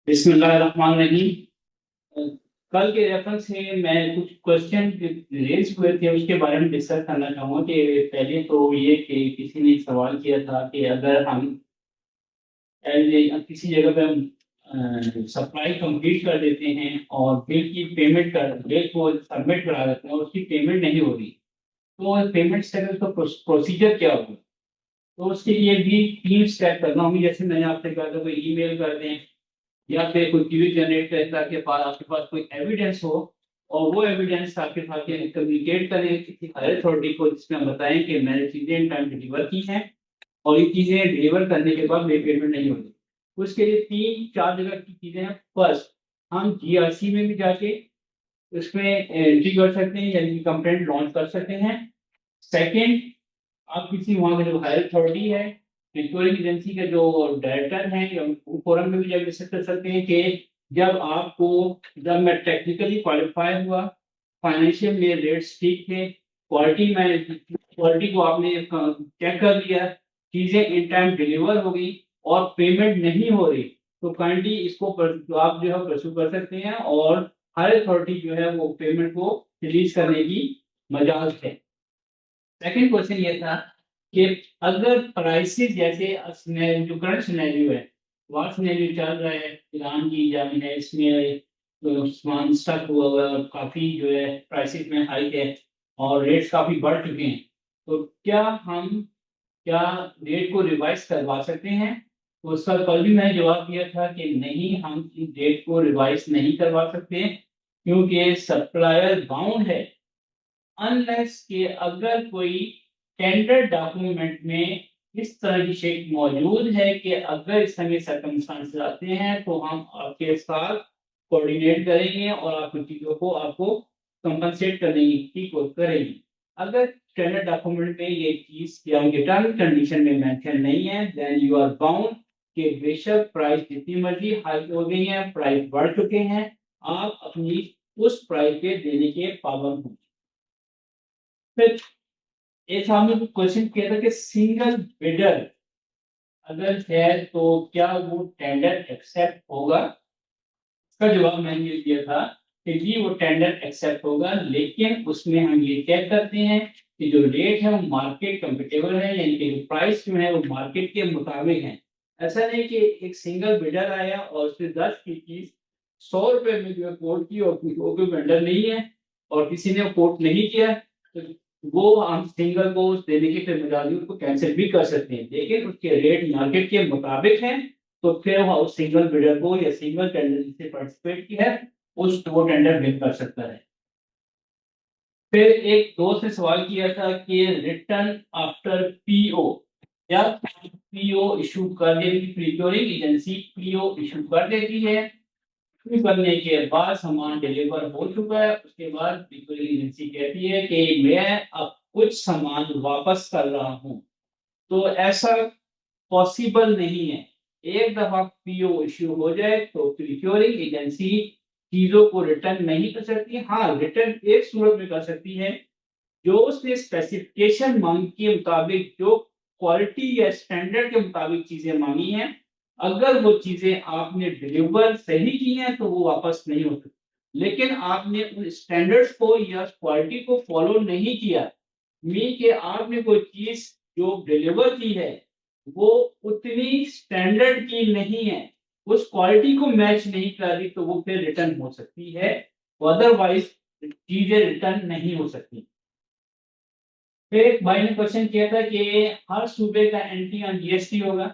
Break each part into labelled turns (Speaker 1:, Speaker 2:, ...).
Speaker 1: बिस्मिल्लाहिर्रहमानिर्रहीम। कल के रेफरेंस से मैं कुछ क्वेश्चन रेज हुए थे, उसके बारे में डिस्कस करना चाहूँगा कि पहले तो ये कि किसी ने एक सवाल किया था कि अगर हम किसी जगह पे हम सप्लाई कंप्लीट कर देते हैं और बिल को सबमिट करा देते हैं और उसकी पेमेंट नहीं हो रही, तो पेमेंट स्टेटस का प्रोसीजर क्या होगा। तो उसके लिए भी 3 स्टेप करना होंगे। जैसे मैंने आपसे कहा था, कोई ईमेल कर दें या फिर कोई क्यूरी जनरेट करें ताकि आपके पास कोई एविडेंस हो, और वो एविडेंस आपके साथ कम्युनिकेट करें किसी हायर अथॉरिटी को, जिसमें हम बताएं कि मैंने चीजें इन टाइम डिलीवर की हैं और ये चीजें डिलीवर करने के बाद मेरी पेमेंट नहीं होती। उसके लिए 3-4 जगह की चीजें हैं। फर्स्ट, हम जीआरसी में भी जाके उसमें एंट्री कर सकते हैं, यानी कि कंप्लेंट लॉन्च कर सकते हैं। सेकेंड, आप किसी वहाँ का जो हायर अथॉरिटी है, सिक्योरिटी एजेंसी के जो डायरेक्टर हैं, या फोरम में भी जब डिस्कस कर सकते हैं कि जब मैं टेक्निकली क्वालिफाई हुआ, फाइनेंशियल मेरे रेट्स ठीक थे, क्वालिटी को आपने चेक कर लिया, चीजें इन टाइम डिलीवर हो गई और पेमेंट नहीं हो रही, तो काइंडली तो आप जो है परस्यू कर सकते हैं और हायर अथॉरिटी जो है वो पेमेंट को रिलीज करने की मजाज है। सेकंड क्वेश्चन ये था कि अगर प्राइसेस जैसे जो करंट सिनेरियो है, वार सिनेरियो चल रहा है, ईरान की जंग है, इसमें तो सामान स्टक हुआ है और काफी जो है प्राइसेस में हाइक है और रेट्स काफी बढ़ चुके हैं, तो क्या रेट को रिवाइज करवा सकते हैं। तो उसका कल भी मैंने जवाब दिया था कि नहीं, हम इस रेट को रिवाइज नहीं करवा सकते क्योंकि सप्लायर बाउंड है, अनलेस के अगर कोई टेंडर डॉक्यूमेंट में इस तरह की शेक मौजूद है कि अगर इस तरह के सर्कमस्टांसेस आते हैं तो हम आपके साथ कोऑर्डिनेट करेंगे और आपकी चीजों को आपको कंपनसेट करने की कोशिश करेंगे। अगर टेंडर डॉक्यूमेंट में ये चीज या उनके टर्म एंड कंडीशन में मेंशन नहीं है, देन यू आर बाउंड कि बेशक प्राइस जितनी मर्जी हाई हो गई है, प्राइस बढ़ चुके हैं, आप अपनी उस प्राइस पे देने के पाबंद होंगे। फिर एक सामने क्वेश्चन किया था कि सिंगल बिडर अगर है तो क्या वो टेंडर एक्सेप्ट होगा। इसका जवाब मैंने ये दिया था कि जी वो टेंडर एक्सेप्ट होगा, लेकिन उसमें हम ये चेक करते हैं कि जो रेट है वो मार्केट कंपेटेबल है, यानी कि जो प्राइस जो है वो मार्केट के मुताबिक है। ऐसा नहीं कि एक सिंगल बिडर आया और उसने 10 की चीज 100 रुपए में जो है कोट की और वो कोई वेंडर नहीं है और किसी ने कोट नहीं किया, तो वो हम सिंगल को उस देने के फिर बजाय उसको कैंसिल भी कर सकते हैं, लेकिन उसके रेट मार्केट के मुताबिक है, तो फिर वह उस सिंगल बिडर को या सिंगल टेंडर जिससे पार्टिसिपेट किया है उस वो टेंडर विन कर सकता है। फिर एक दोस्त ने सवाल किया था कि रिटर्न आफ्टर पीओ, या पीओ इशू कर देती, प्रीक्योरिंग एजेंसी पीओ इशू कर देती है, इशू करने के बाद सामान डिलीवर हो चुका है, उसके बाद प्रीक्योरिंग एजेंसी कहती है कि मैं अब कुछ सामान वापस कर रहा हूँ। तो ऐसा पॉसिबल नहीं है। एक दफा पीओ इश्यू हो जाए तो प्रीक्योरिंग एजेंसी चीजों को रिटर्न नहीं कर सकती। हाँ, रिटर्न एक सूरत में कर सकती है, जो उसने स्पेसिफिकेशन मांग के मुताबिक, जो क्वालिटी या स्टैंडर्ड के मुताबिक चीजें मांगी हैं, अगर वो चीजें आपने डिलीवर सही की हैं तो वो वापस नहीं हो सकती। लेकिन आपने उन स्टैंडर्ड्स को या क्वालिटी को फॉलो नहीं किया, मीन के आपने कोई चीज जो डिलीवर की है वो उतनी स्टैंडर्ड की नहीं है, उस क्वालिटी को मैच नहीं कर रही, तो वो फिर रिटर्न हो सकती है, अदरवाइज चीजें रिटर्न नहीं हो सकती। फिर एक भाई ने क्वेश्चन किया था कि हर सूबे का एंट्री ऑन जीएसटी होगा।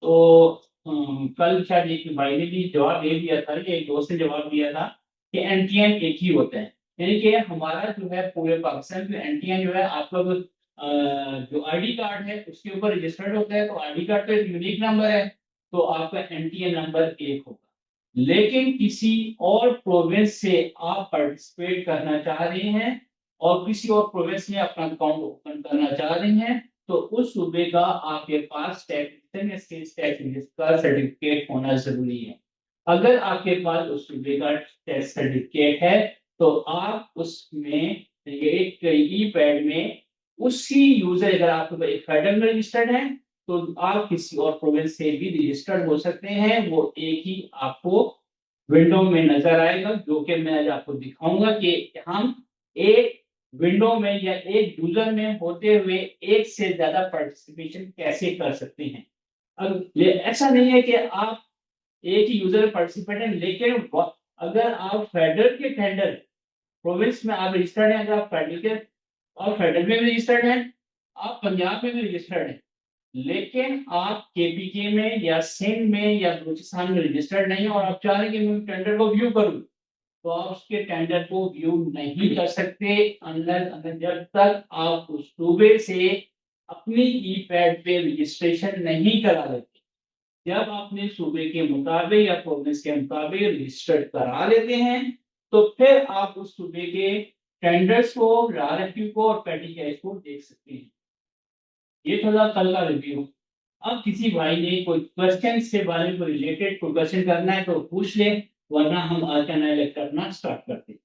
Speaker 1: तो कल शायद एक भाई ने भी जवाब दे दिया था, कि एक दोस्त ने जवाब दिया था कि एनटीएन एक ही होता है, यानी कि हमारा जो है पूरे पाकिस्तान में एनटीएन जो है आपका जो आईडी कार्ड है उसके ऊपर रजिस्टर्ड होता है, तो आईडी कार्ड का यूनिक नंबर है, तो आपका एनटीएन नंबर 1 होगा। लेकिन किसी और प्रोविंस से आप पार्टिसिपेट करना चाह रहे हैं और किसी और प्रोविंस में अपना अकाउंट ओपन करना चाह रहे हैं, तो उस सूबे का आपके पास टैक्स का सर्टिफिकेट होना जरूरी है। अगर आपके पास उस सूबे का टैक्स सर्टिफिकेट है तो आप उसमें एक ई पैड में उसी यूजर, अगर आपके पास एक फेडरल में रजिस्टर्ड है तो आप किसी और प्रोविंस से भी रजिस्टर्ड हो सकते हैं, वो एक ही आपको विंडो में नजर आएगा, जो कि मैं आज आपको दिखाऊंगा कि हम एक विंडो में या एक यूजर में होते हुए एक से ज्यादा पार्टिसिपेशन कैसे कर सकते हैं। अब ऐसा नहीं है कि आप एक ही यूजर पार्टिसिपेट है, लेकिन अगर आप फेडरल के टेंडर प्रोविंस में आप रजिस्टर्ड हैं, अगर आप फेडरल के और फेडरल में भी रजिस्टर्ड हैं, आप पंजाब में भी रजिस्टर्ड हैं, लेकिन आप केपीके में या सिंध में या बलूचिस्तान में रजिस्टर्ड नहीं है और आप चाह रहे हैं कि मैं टेंडर को व्यू करूं, तो आप उसके टेंडर को व्यू नहीं कर सकते जब तक आप उस सूबे से अपनी ई पैड पे रजिस्ट्रेशन नहीं करा लेते। जब आपने सूबे के मुताबिक या प्रोविंस के मुताबिक रजिस्टर्ड करा लेते हैं, तो फिर आप उस सूबे के टेंडर्स को, आरएफक्यू को और पेटी कैश को देख सकते हैं। ये था कल का रिव्यू। अब किसी भाई ने कोई क्वेश्चन से बारे में रिलेटेड कोई क्वेश्चन करना है तो पूछ ले, वरना हम आज का नया लेक्चर अपना स्टार्ट करते हैं।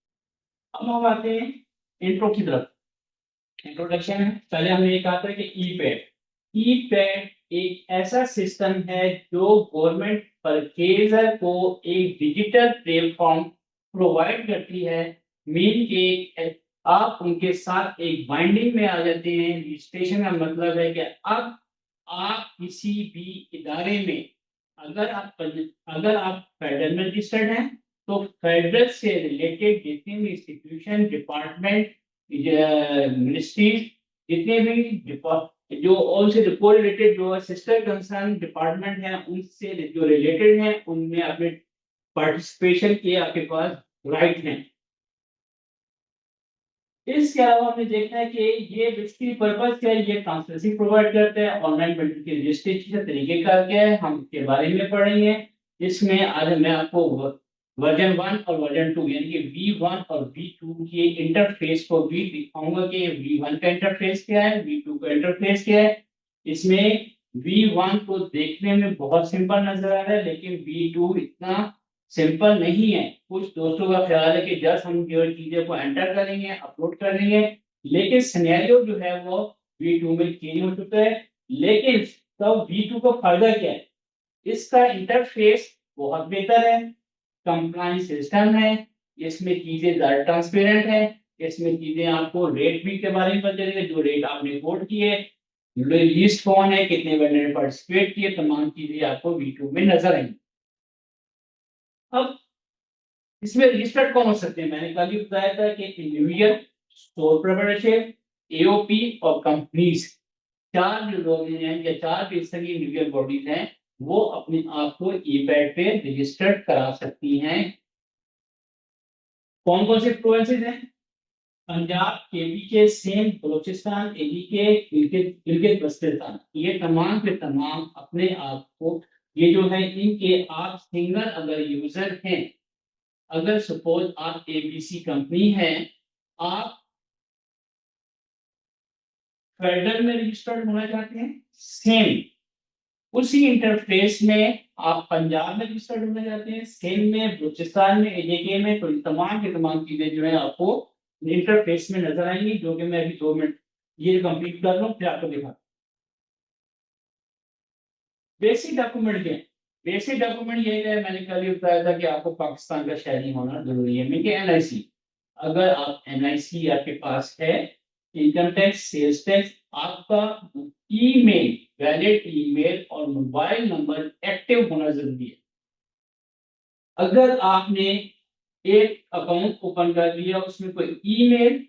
Speaker 1: अब हम आते हैं इंट्रो की तरफ। इंट्रोडक्शन है, पहले हमने ये कहा था कि ई पैड। ई पैड एक ऐसा सिस्टम है जो गवर्नमेंट परचेजर को एक डिजिटल प्लेटफॉर्म प्रोवाइड करती है। मीन के आप उनके साथ एक बाइंडिंग में आ जाते हैं। रजिस्ट्रेशन का मतलब है कि अब आप किसी भी इदारे में, अगर आप फेडरल में रजिस्टर्ड हैं, तो फेडरल से रिलेटेड जितने भी इंस्टीट्यूशन, डिपार्टमेंट, मिनिस्ट्रीज, जितने भी जो ऑल से रिलेटेड जो सिस्टर कंसर्न डिपार्टमेंट हैं, उनसे जो रिलेटेड हैं, उनमें अपने पार्टिसिपेशन के आपके पास राइट हैं। इसके अलावा हमें देखना है कि ये बेसिकली पर्पस क्या है। ये ट्रांसपेरेंसी प्रोवाइड करता है। ऑनलाइन बिल्डिंग के रजिस्ट्रेशन का तरीकेकार क्या है, हम इसके बारे में पढ़ेंगे। इसमें आज मैं आपको वर्जन 1 और वर्जन 2 यानी कि V1 और V2 के इंटरफेस को भी दिखाऊंगा कि V1 का इंटरफेस क्या है, V2 का इंटरफेस क्या है। इसमें V1 को देखने में बहुत सिंपल नजर आ रहा है, लेकिन V2 इतना सिंपल नहीं है। कुछ दोस्तों का ख्याल है कि जस्ट हम जो चीजें को एंटर करेंगे, अपलोड कर देंगे, लेकिन सिनेरियो जो है वो V2 में चेंज हो चुका है। लेकिन तब V2 का फायदा क्या है, इसका इंटरफेस बहुत बेहतर है, कंप्लायंस सिस्टम है, इसमें चीजें ज्यादा ट्रांसपेरेंट है, इसमें चीजें आपको रेट भी के बारे में पता चलेगा, जो रेट आपने कोट किए, लिस्ट कौन है, कितने वेंडर ने पार्टिसिपेट किए, तमाम चीजें आपको V2 में नजर आएंगी। अब इसमें रजिस्टर्ड कौन हो सकते हैं, मैंने कल ही बताया था कि इंडिविजुअल, सोल प्रोप्राइटरशिप, एओपी और कंपनीज, चार जो लोग हैं या चार इस तरह की इंडिविजुअल बॉडीज हैं, वो अपने आप को ई पैड पे रजिस्टर्ड करा सकती हैं। कौन कौन से प्रोविंसेस हैं, पंजाब, केपीके, सिंध, बलूचिस्तान, एडीके, गिलगित बल्तिस्तान, ये तमाम के तमाम अपने आप को, ये जो है इनके आप सिंगल अगर यूजर हैं, अगर सपोज आप एबीसी कंपनी है, आप फेडरल में रजिस्टर्ड होना चाहते हैं, सेम उसी इंटरफेस में आप पंजाब में रजिस्टर्ड होना चाहते हैं, सिंध में, बलूचिस्तान में, एजेके में, तो तमाम की तमाम चीजें जो है आपको इंटरफेस में नजर आएंगी, जो कि मैं अभी 2 मिनट ये कंप्लीट कर लूँ फिर आपको दिखा। बेसिक डॉक्यूमेंट क्या है, बेसिक डॉक्यूमेंट यही है, मैंने कल ही बताया था कि आपको पाकिस्तान का शहरी होना जरूरी है, मीन एनआईसी। अगर आप एनआईसी आपके पास है, इनकम टैक्स, सेल्स टैक्स, आपका ईमेल, वैलिड ईमेल और मोबाइल नंबर एक्टिव होना जरूरी है। अगर आपने एक अकाउंट ओपन कर लिया, उसमें कोई ईमेल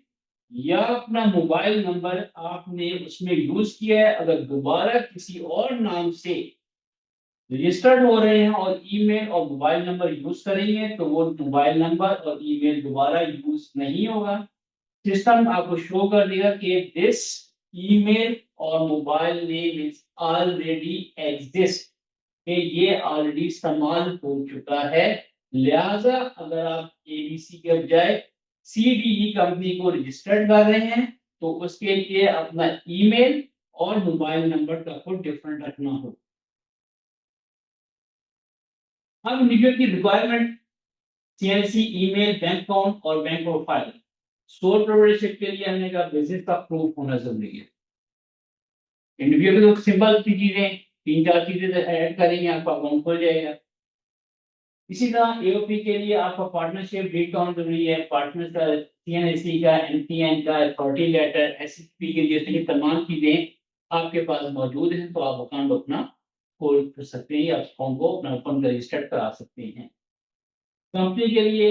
Speaker 1: या अपना मोबाइल नंबर आपने उसमें यूज किया है, अगर दोबारा किसी और नाम से रजिस्टर्ड हो रहे हैं और ईमेल और मोबाइल नंबर यूज करेंगे, तो वो मोबाइल नंबर और ईमेल दोबारा यूज नहीं होगा। सिस्टम आपको शो कर देगा कि दिस ईमेल और mobile name is already exist, कि ये ऑलरेडी इस्तेमाल हो चुका है। लिहाजा अगर आप एबीसी के बजाय सीडीई कंपनी को रजिस्टर्ड कर रहे हैं, तो उसके लिए अपना ईमेल और मोबाइल नंबर का को डिफरेंट रखना होगा। हम इंडिविजुअल की requirement, CLC, email, bank account और बैंक प्रोफाइल। सोल प्रोप्राइटरशिप के लिए हमने कहा बिजनेस का प्रूफ होना जरूरी है। इंडिविजुअल तो सिंपल सी चीजें, 3-4 चीजें ऐड करेंगे, आपका अकाउंट खुल जाएगा। इसी तरह एओपी के लिए आपका पार्टनरशिप डीड काउंट जरूरी है, पार्टनर का सीएनएससी का, एनपीएन का, अथॉरिटी लेटर, एसएसपी के लिए ये तमाम चीजें आपके पास मौजूद हैं, तो आप अकाउंट अपना खोल कर सकते हैं, आप अकाउंट को अपना अकाउंट रजिस्टर्ड करा सकते हैं। कंपनी के लिए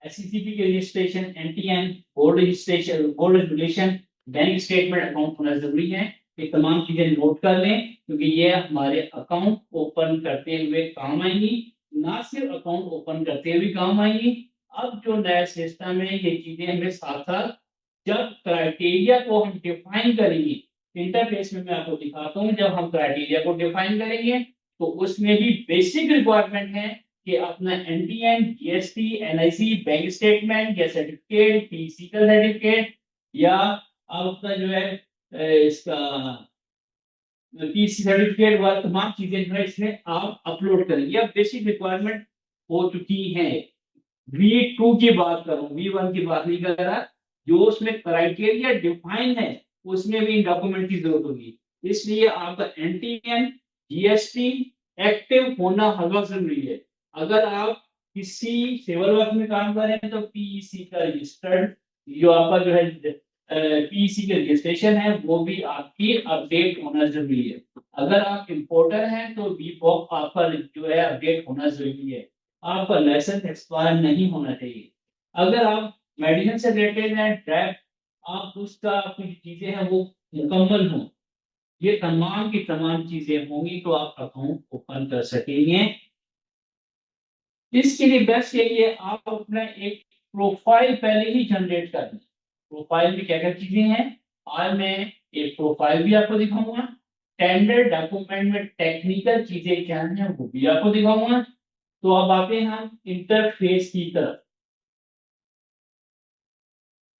Speaker 1: एससीसीपी के registration, NTN, board registration, board regulation, bank statement, account होना जरूरी है। ये तमाम चीजें नोट कर लें, क्योंकि ये हमारे अकाउंट ओपन करते हुए काम आएंगी, ना सिर्फ अकाउंट ओपन करते हुए काम आएंगी। अब जो नया सिस्टम है, ये चीजें हमें साथ साथ जब क्राइटेरिया को हम डिफाइन करेंगे, इंटरफेस में मैं आपको दिखाता हूँ, जब हम क्राइटेरिया को डिफाइन करेंगे तो उसमें भी बेसिक रिक्वायरमेंट है कि अपना NTN, GST, NIC, bank statement या सर्टिफिकेट, फिजिकल सर्टिफिकेट, या आपका जो है इसका पीसी सर्टिफिकेट वाला तमाम चीजें जो है इसमें आप अपलोड करेंगे। अब बेसिक रिक्वायरमेंट हो चुकी है। V2 की बात करूं, V1 की बात नहीं कर रहा, जो उसमें क्राइटेरिया डिफाइन है उसमें भी डॉक्यूमेंट की जरूरत होगी। इसलिए आपका एनटीएन, जीएसटी एक्टिव होना हर वक्त जरूरी है। अगर आप किसी सिविल वर्क में काम कर रहे हैं तो पीईसी का रजिस्टर्ड जो आपका जो है पीईसी का रजिस्ट्रेशन है वो भी आपकी अपडेट होना जरूरी है। अगर आप इंपोर्टर हैं तो वीपॉक आपका जो है अपडेट होना जरूरी है। आपका लाइसेंस एक्सपायर नहीं होना चाहिए। अगर आप मेडिसिन से रिलेटेड हैं, ड्राइव, आप उसका आपकी चीजें हैं वो मुकम्मल हो, ये तमाम की तमाम चीजें होंगी तो आप अकाउंट ओपन कर सकेंगे। इसके लिए बेस्ट यही है, आप अपना एक प्रोफाइल पहले ही जनरेट कर लें। प्रोफाइल में क्या क्या चीजें हैं, आज मैं एक प्रोफाइल भी आपको दिखाऊंगा, टेंडर डॉक्यूमेंट में टेक्निकल चीजें क्या हैं वो भी आपको दिखाऊंगा। तो अब आते हैं हम इंटरफेस की तरफ।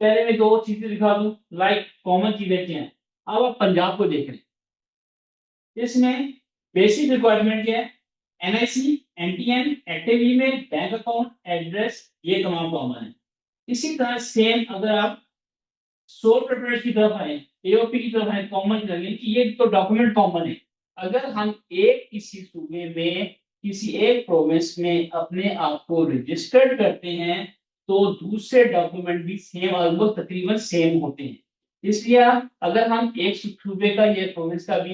Speaker 1: पहले मैं दो चीजें दिखा दूं, लाइक कॉमन चीजें क्या हैं। अब आप पंजाब को देख रहे हैं, इसमें बेसिक रिक्वायरमेंट क्या है, NIC, NTN, active email, bank account, address, ये तमाम कॉमन है। इसी तरह सेम अगर आप सोल प्रोप्राइटर की तरफ आए, एओपी की तरफ आए, कॉमन करेंगे कि ये तो डॉक्यूमेंट कॉमन है। अगर हम एक किसी सूबे में किसी एक प्रोविंस में अपने आप को रजिस्टर्ड करते हैं तो दूसरे डॉक्यूमेंट भी सेम, ऑलमोस्ट तकरीबन सेम होते हैं। इसलिए अगर हम एक सूबे का या प्रोविंस का भी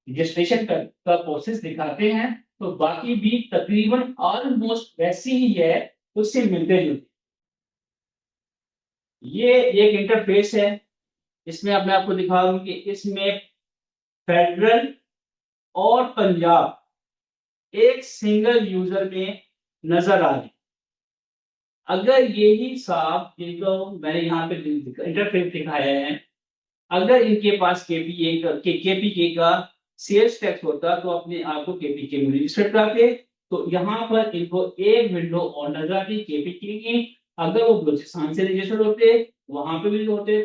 Speaker 1: रजिस्ट्रेशन का प्रोसेस दिखाते हैं तो बाकी भी तकरीबन ऑलमोस्ट वैसी ही है, उससे मिलते जुलते। ये एक इंटरफेस है, इसमें अब मैं आपको दिखा दूं कि इसमें फेडरल और पंजाब एक सिंगल यूजर में नजर आ रहे हैं। अगर यही साफ जिनको मैंने यहाँ पे इंटरफेस दिखाया है, अगर इनके पास केपीके का सेल्स टैक्स होता तो अपने आप को केपीके में रजिस्टर कराते, तो यहाँ पर इनको एक विंडो और नजर आती केपीके की। अगर वो बलूचिस्तान से रजिस्टर्ड होते, वहां पे भी होते,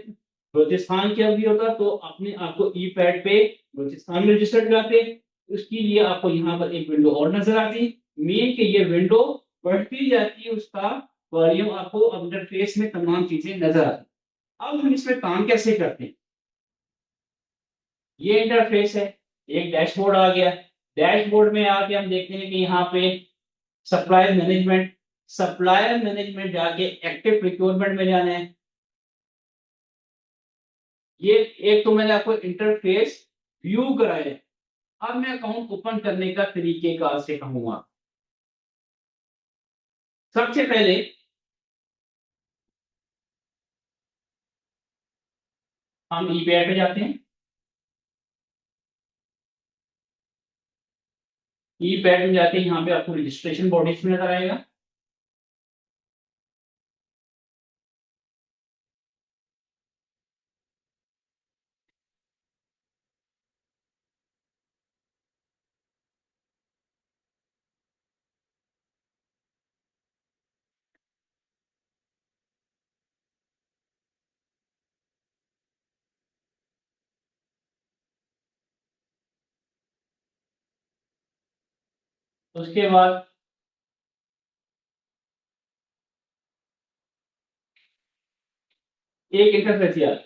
Speaker 1: बलूचिस्तान के भी होता तो अपने आप को ई पैड पे बलूचिस्तान में रजिस्टर्ड कराते। उसके लिए आपको यहाँ पर एक विंडो और नजर आती। मेन के ये विंडो बढ़ती जाती है, उसका वॉल्यूम आपको इंटरफेस में तमाम चीजें नजर आती। अब हम इसमें काम कैसे करते हैं, ये इंटरफेस है, एक डैशबोर्ड आ गया। डैशबोर्ड में आके हम देखते हैं कि यहाँ पे सप्लायर मैनेजमेंट, सप्लायर मैनेजमेंट जाके एक्टिव प्रोक्योरमेंट में जाना है। ये एक तो मैंने आपको इंटरफेस व्यू कराया। अब मैं अकाउंट ओपन करने का तरीकेकार से कहूंगा। सबसे पहले हम ई पे जाते हैं। ई पैड में जाके यहाँ पे आपको रजिस्ट्रेशन बॉडीज में नजर आएगा। उसके बाद एक इंटरफेस यार,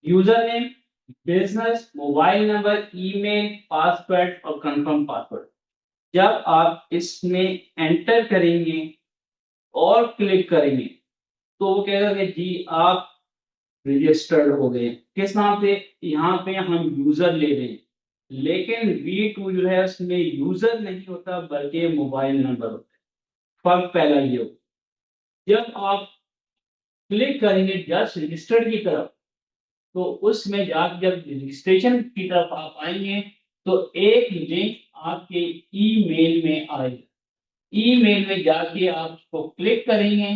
Speaker 1: user name, business, mobile number, email, password और कंफर्म पासवर्ड। जब आप इसमें एंटर करेंगे और क्लिक करेंगे तो वो कहेगा कि जी आप रजिस्टर्ड हो गए। किस नाम पे? यहाँ पे हम यूजर ले रहे हैं, लेकिन V2 जो है उसमें यूजर नहीं होता बल्कि मोबाइल नंबर होता है। फर्क पहला ये हो, जब आप क्लिक करेंगे जस्ट रजिस्टर्ड की तरफ, तो उसमें जाकर जब रजिस्ट्रेशन की तरफ आप आएंगे तो एक लिंक आपके ईमेल में आएगा। ईमेल में जाके आप उसको क्लिक करेंगे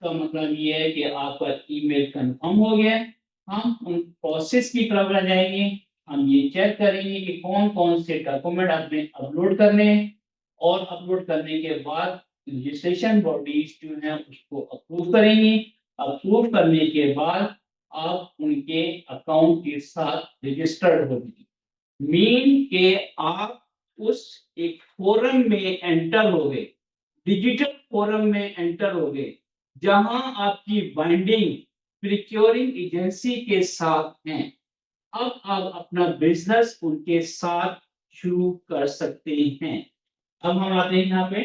Speaker 1: तो मतलब ये है कि आपका ईमेल कंफर्म हो गया। हम उन प्रोसेस की तरफ आ जाएंगे। हम ये चेक करेंगे कि कौन कौन से डॉक्यूमेंट आपने अपलोड करने हैं, और अपलोड करने के बाद रजिस्ट्रेशन बॉडीज जो है उसको अप्रूव करेंगी। अप्रूव करने के बाद आप उनके अकाउंट के साथ रजिस्टर्ड होंगे। मीन के आप उस एक फोरम में एंटर हो गए, डिजिटल फोरम में एंटर हो गए, जहां आपकी बाइंडिंग प्रिक्योरिंग एजेंसी के साथ है। अब आप अपना बिजनेस उनके साथ शुरू कर सकते हैं। अब हम आते हैं यहाँ पे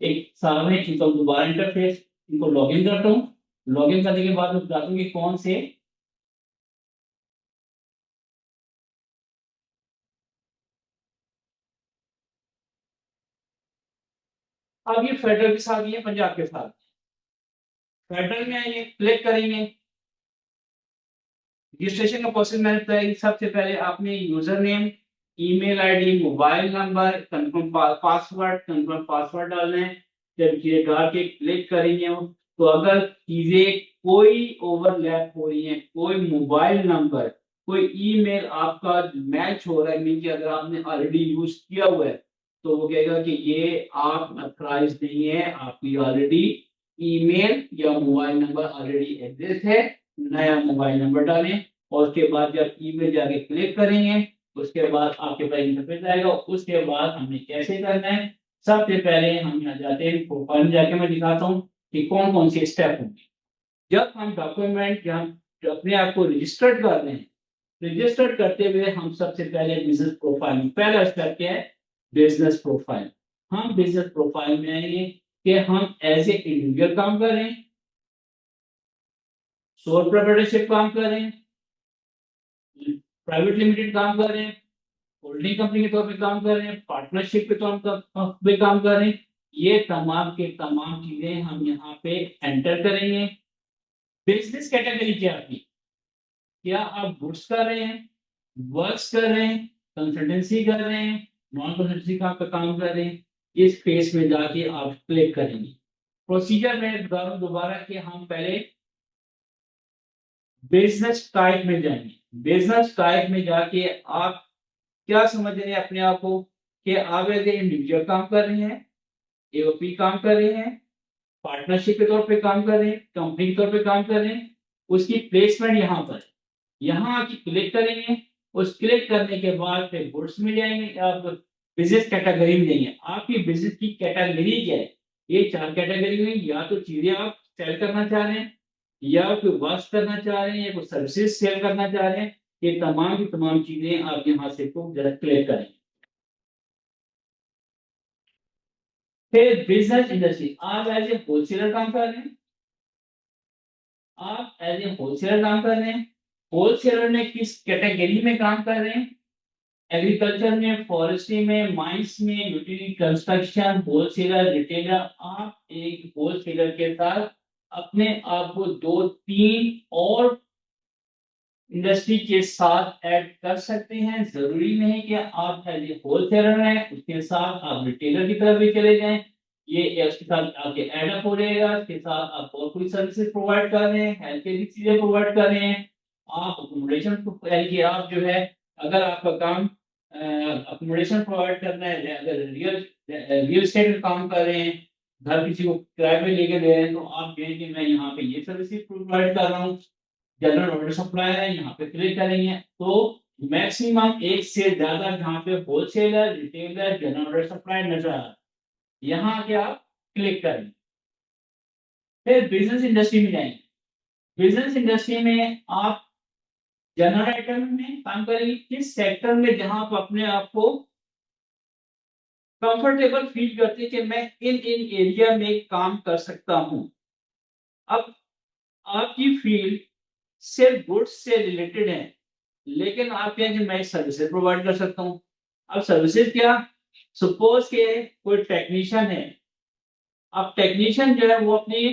Speaker 1: एक सामने इनको दोबारा इंटरफेस, इनको लॉगिन करता हूँ। लॉगिन करने के बाद मैं बताता हूँ कि कौन से। अब ये फेडरल के साथ, ये पंजाब के साथ। फेडरल में ये क्लिक करेंगे, रजिस्ट्रेशन का प्रोसेस मैंने बताया कि सबसे पहले आपने user name, email ID, mobile number, confirm password डालना है। जब ये डाल के क्लिक करेंगे तो अगर चीजें कोई ओवरलैप हो रही है, कोई मोबाइल नंबर, कोई ईमेल आपका मैच हो रहा है, मीन कि अगर आपने ऑलरेडी यूज किया हुआ है, तो वो कहेगा कि ये आप अथराइज नहीं है, आपकी ऑलरेडी ईमेल या मोबाइल नंबर ऑलरेडी एग्जिस्ट है। नया मोबाइल नंबर डालें और उसके बाद जब ईमेल जाके क्लिक करेंगे उसके बाद आपके पास इंटरफेस आएगा। उसके बाद हमें कैसे करना है, सबसे पहले हम यहाँ जाते हैं, प्रोफाइल में जाके मैं दिखाता हूँ कि कौन कौन से स्टेप होंगे। जब हम डॉक्यूमेंट या अपने आप को रजिस्टर्ड कर रहे हैं, रजिस्टर्ड करते हुए हम सबसे पहले बिजनेस प्रोफाइल, पहला स्टेप क्या है? Business profile. हम बिजनेस प्रोफाइल में आएंगे कि हम एज ए इंडिविजुअल काम कर रहे हैं, सोल प्रोप्राइटरशिप काम कर रहे हैं, प्राइवेट लिमिटेड काम कर रहे हैं, होल्डिंग कंपनी के तौर पे काम कर रहे हैं, पार्टनरशिप के तौर पे काम कर रहे हैं। ये तमाम के तमाम चीजें हम यहाँ पे एंटर करेंगे। बिजनेस कैटेगरी क्या है आपकी? क्या आप गुड्स कर रहे हैं, वर्क्स कर रहे हैं, कंसल्टेंसी कर रहे हैं, नॉन कंसल्टेंसी का काम कर रहे हैं? इस फेस में जाके आप क्लिक करेंगे। प्रोसीजर में बता दूं दोबारा कि हम पहले बिजनेस टाइप में जाएंगे। बिजनेस टाइप में जाके आप क्या समझ रहे हैं अपने आप को कि आप एज इंडिविजुअल काम कर रहे हैं, एओपी काम कर रहे हैं, पार्टनरशिप के तौर पे काम कर रहे हैं, कंपनी के तौर पे काम कर रहे हैं। उसकी प्लेसमेंट यहाँ पर, यहाँ आके क्लिक करेंगे। उस क्लिक करने के बाद फिर गुड्स में जाएंगे, आप बिजनेस कैटेगरी में जाएंगे। आपकी बिजनेस की कैटेगरी क्या है? ये चार कैटेगरी में, या तो चीजें आप सेल करना चाह रहे हैं, या कोई वर्क करना चाह रहे हैं, या कोई सर्विसेज सेल करना चाह रहे हैं। ये तमाम की तमाम चीजें आप यहाँ से को जरा क्लिक करें। फिर बिजनेस इंडस्ट्री, आप एज ए होलसेलर काम कर रहे हैं, आप एज ए होलसेलर काम कर रहे हैं। होलसेलर में किस कैटेगरी में काम कर रहे हैं? एग्रीकल्चर में, फॉरेस्ट्री में, माइंस में, यूटिलिटी, कंस्ट्रक्शन, होलसेलर, रिटेलर। आप एक होलसेलर के साथ अपने आप को दो तीन और इंडस्ट्री के साथ ऐड कर सकते हैं। जरूरी नहीं कि आप एज ए होलसेलर हैं उसके साथ आप रिटेलर की तरफ भी चले जाएं। ये उसके साथ आपके ऐड अप हो जाएगा। इसके साथ आप और कोई सर्विसेज प्रोवाइड कर रहे हैं, हेल्थ की चीजें प्रोवाइड कर रहे हैं, आप अकोमोडेशन कि आप जो है, अगर आपका काम अकोमोडेशन प्रोवाइड करना है, अगर रियल रियल एस्टेट में काम कर रहे हैं, घर किसी को किराए पे लेके दे रहे हैं, तो आप कहें कि मैं यहाँ पे ये सर्विसेज प्रोवाइड कर रहा हूँ। जनरल ऑर्डर सप्लाई है, यहाँ पे क्लिक करेंगे तो मैक्सिमम एक से ज्यादा जहाँ पे wholesaler, retailer, general order supply नजर आ रहा है, यहाँ आके आप क्लिक करेंगे। फिर बिजनेस इंडस्ट्री में जाएंगे। बिजनेस इंडस्ट्री में आप जनरल आइटम में काम करेंगे, किस सेक्टर में जहां आप अपने आप को कंफर्टेबल फील करते हैं कि मैं इन एरिया में काम कर सकता हूँ। अब आपकी फील्ड सिर्फ गुड्स से रिलेटेड है, लेकिन आप कहें कि मैं सर्विसेज प्रोवाइड कर सकता हूँ। अब सर्विसेज क्या, सपोज के कोई टेक्नीशियन है, अब टेक्नीशियन जो है वो अपनी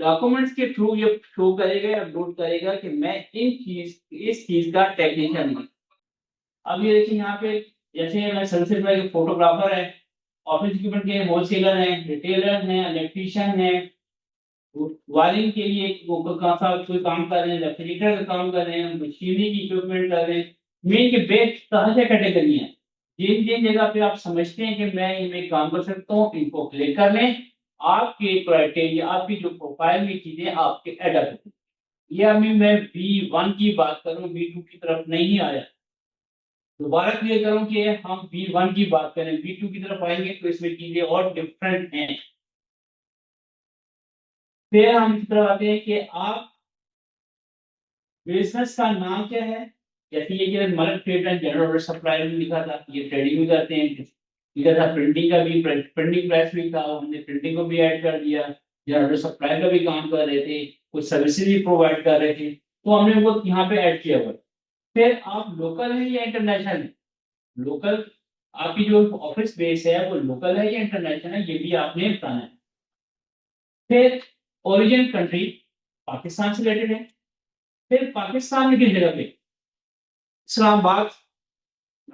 Speaker 1: डॉक्यूमेंट्स के थ्रू ये शो करेगा या अपलोड करेगा कि मैं इस चीज का टेक्नीशियन हूँ। अब ये देखिए यहाँ पे, जैसे मैं सर्विसेज में फोटोग्राफर है, ऑफिस इक्विपमेंट के होलसेलर हैं, रिटेलर हैं, इलेक्ट्रीशियन है, वायरिंग के लिए वो कोई काम कर रहे हैं, रेफ्रिजरेटर का काम कर रहे हैं, मशीनरी की इक्विपमेंट कर रहे हैं। मेन के बेस्ट तरह से कैटेगरी है। जिन जिन जगह पे आप समझते हैं कि मैं इनमें काम कर सकता हूँ, इनको क्लिक कर लें। आपके क्राइटेरिया, आपकी जो प्रोफाइल में चीजें आपके एड अप होती हैं। ये अभी मैं B1 की बात करूं, B2 की तरफ नहीं आया। दोबारा क्लियर करूं कि हम B1 की बात करें, B2 की तरफ आएंगे तो इसमें चीजें और डिफरेंट हैं। फिर हम इस तरफ आते हैं कि आप बिजनेस का नाम क्या है। जैसे ये कि Malak trade and general supplier में लिखा था, ये ट्रेडिंग भी करते हैं। लिखा था प्रिंटिंग का भी, प्रिंटिंग प्रेस भी था, हमने प्रिंटिंग को भी ऐड कर दिया। जनरल सप्लायर का भी काम कर रहे थे, कुछ सर्विसेज भी प्रोवाइड कर रहे थे, तो हमने वो यहाँ पे ऐड किया हुआ। फिर आप लोकल है या इंटरनेशनल है। लोकल, आपकी जो ऑफिस बेस है वो लोकल है या इंटरनेशनल है, ये भी आपने बताना है। फिर ओरिजिन कंट्री पाकिस्तान से रिलेटेड है। फिर पाकिस्तान में किस जगह पे, इस्लामाबाद।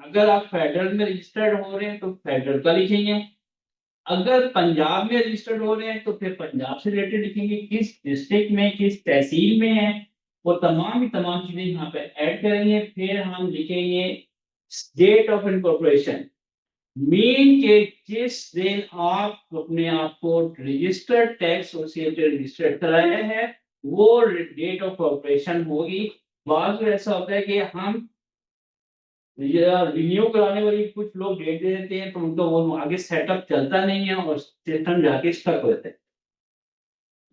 Speaker 1: अगर आप फेडरल में रजिस्टर्ड हो रहे हैं तो फेडरल का लिखेंगे। अगर पंजाब में रजिस्टर्ड हो रहे हैं तो फिर पंजाब से रिलेटेड लिखेंगे, किस डिस्ट्रिक्ट में, किस तहसील में है, वो तमाम ही तमाम चीजें यहाँ पे ऐड करेंगे। फिर हम लिखेंगे डेट ऑफ इनकॉर्पोरेशन, मीन के जिस दिन आप अपने आप को रजिस्टर्ड टैक्स एसोसिएटेड रजिस्टर्ड कराया है, वो डेट ऑफ कॉर्पोरेशन होगी। बाद में ऐसा होता है कि हम रिन्यू कराने वाली कुछ लोग डेट दे देते हैं तो उनका वो आगे सेटअप चलता नहीं है और सिस्टम जाके स्टक होता है।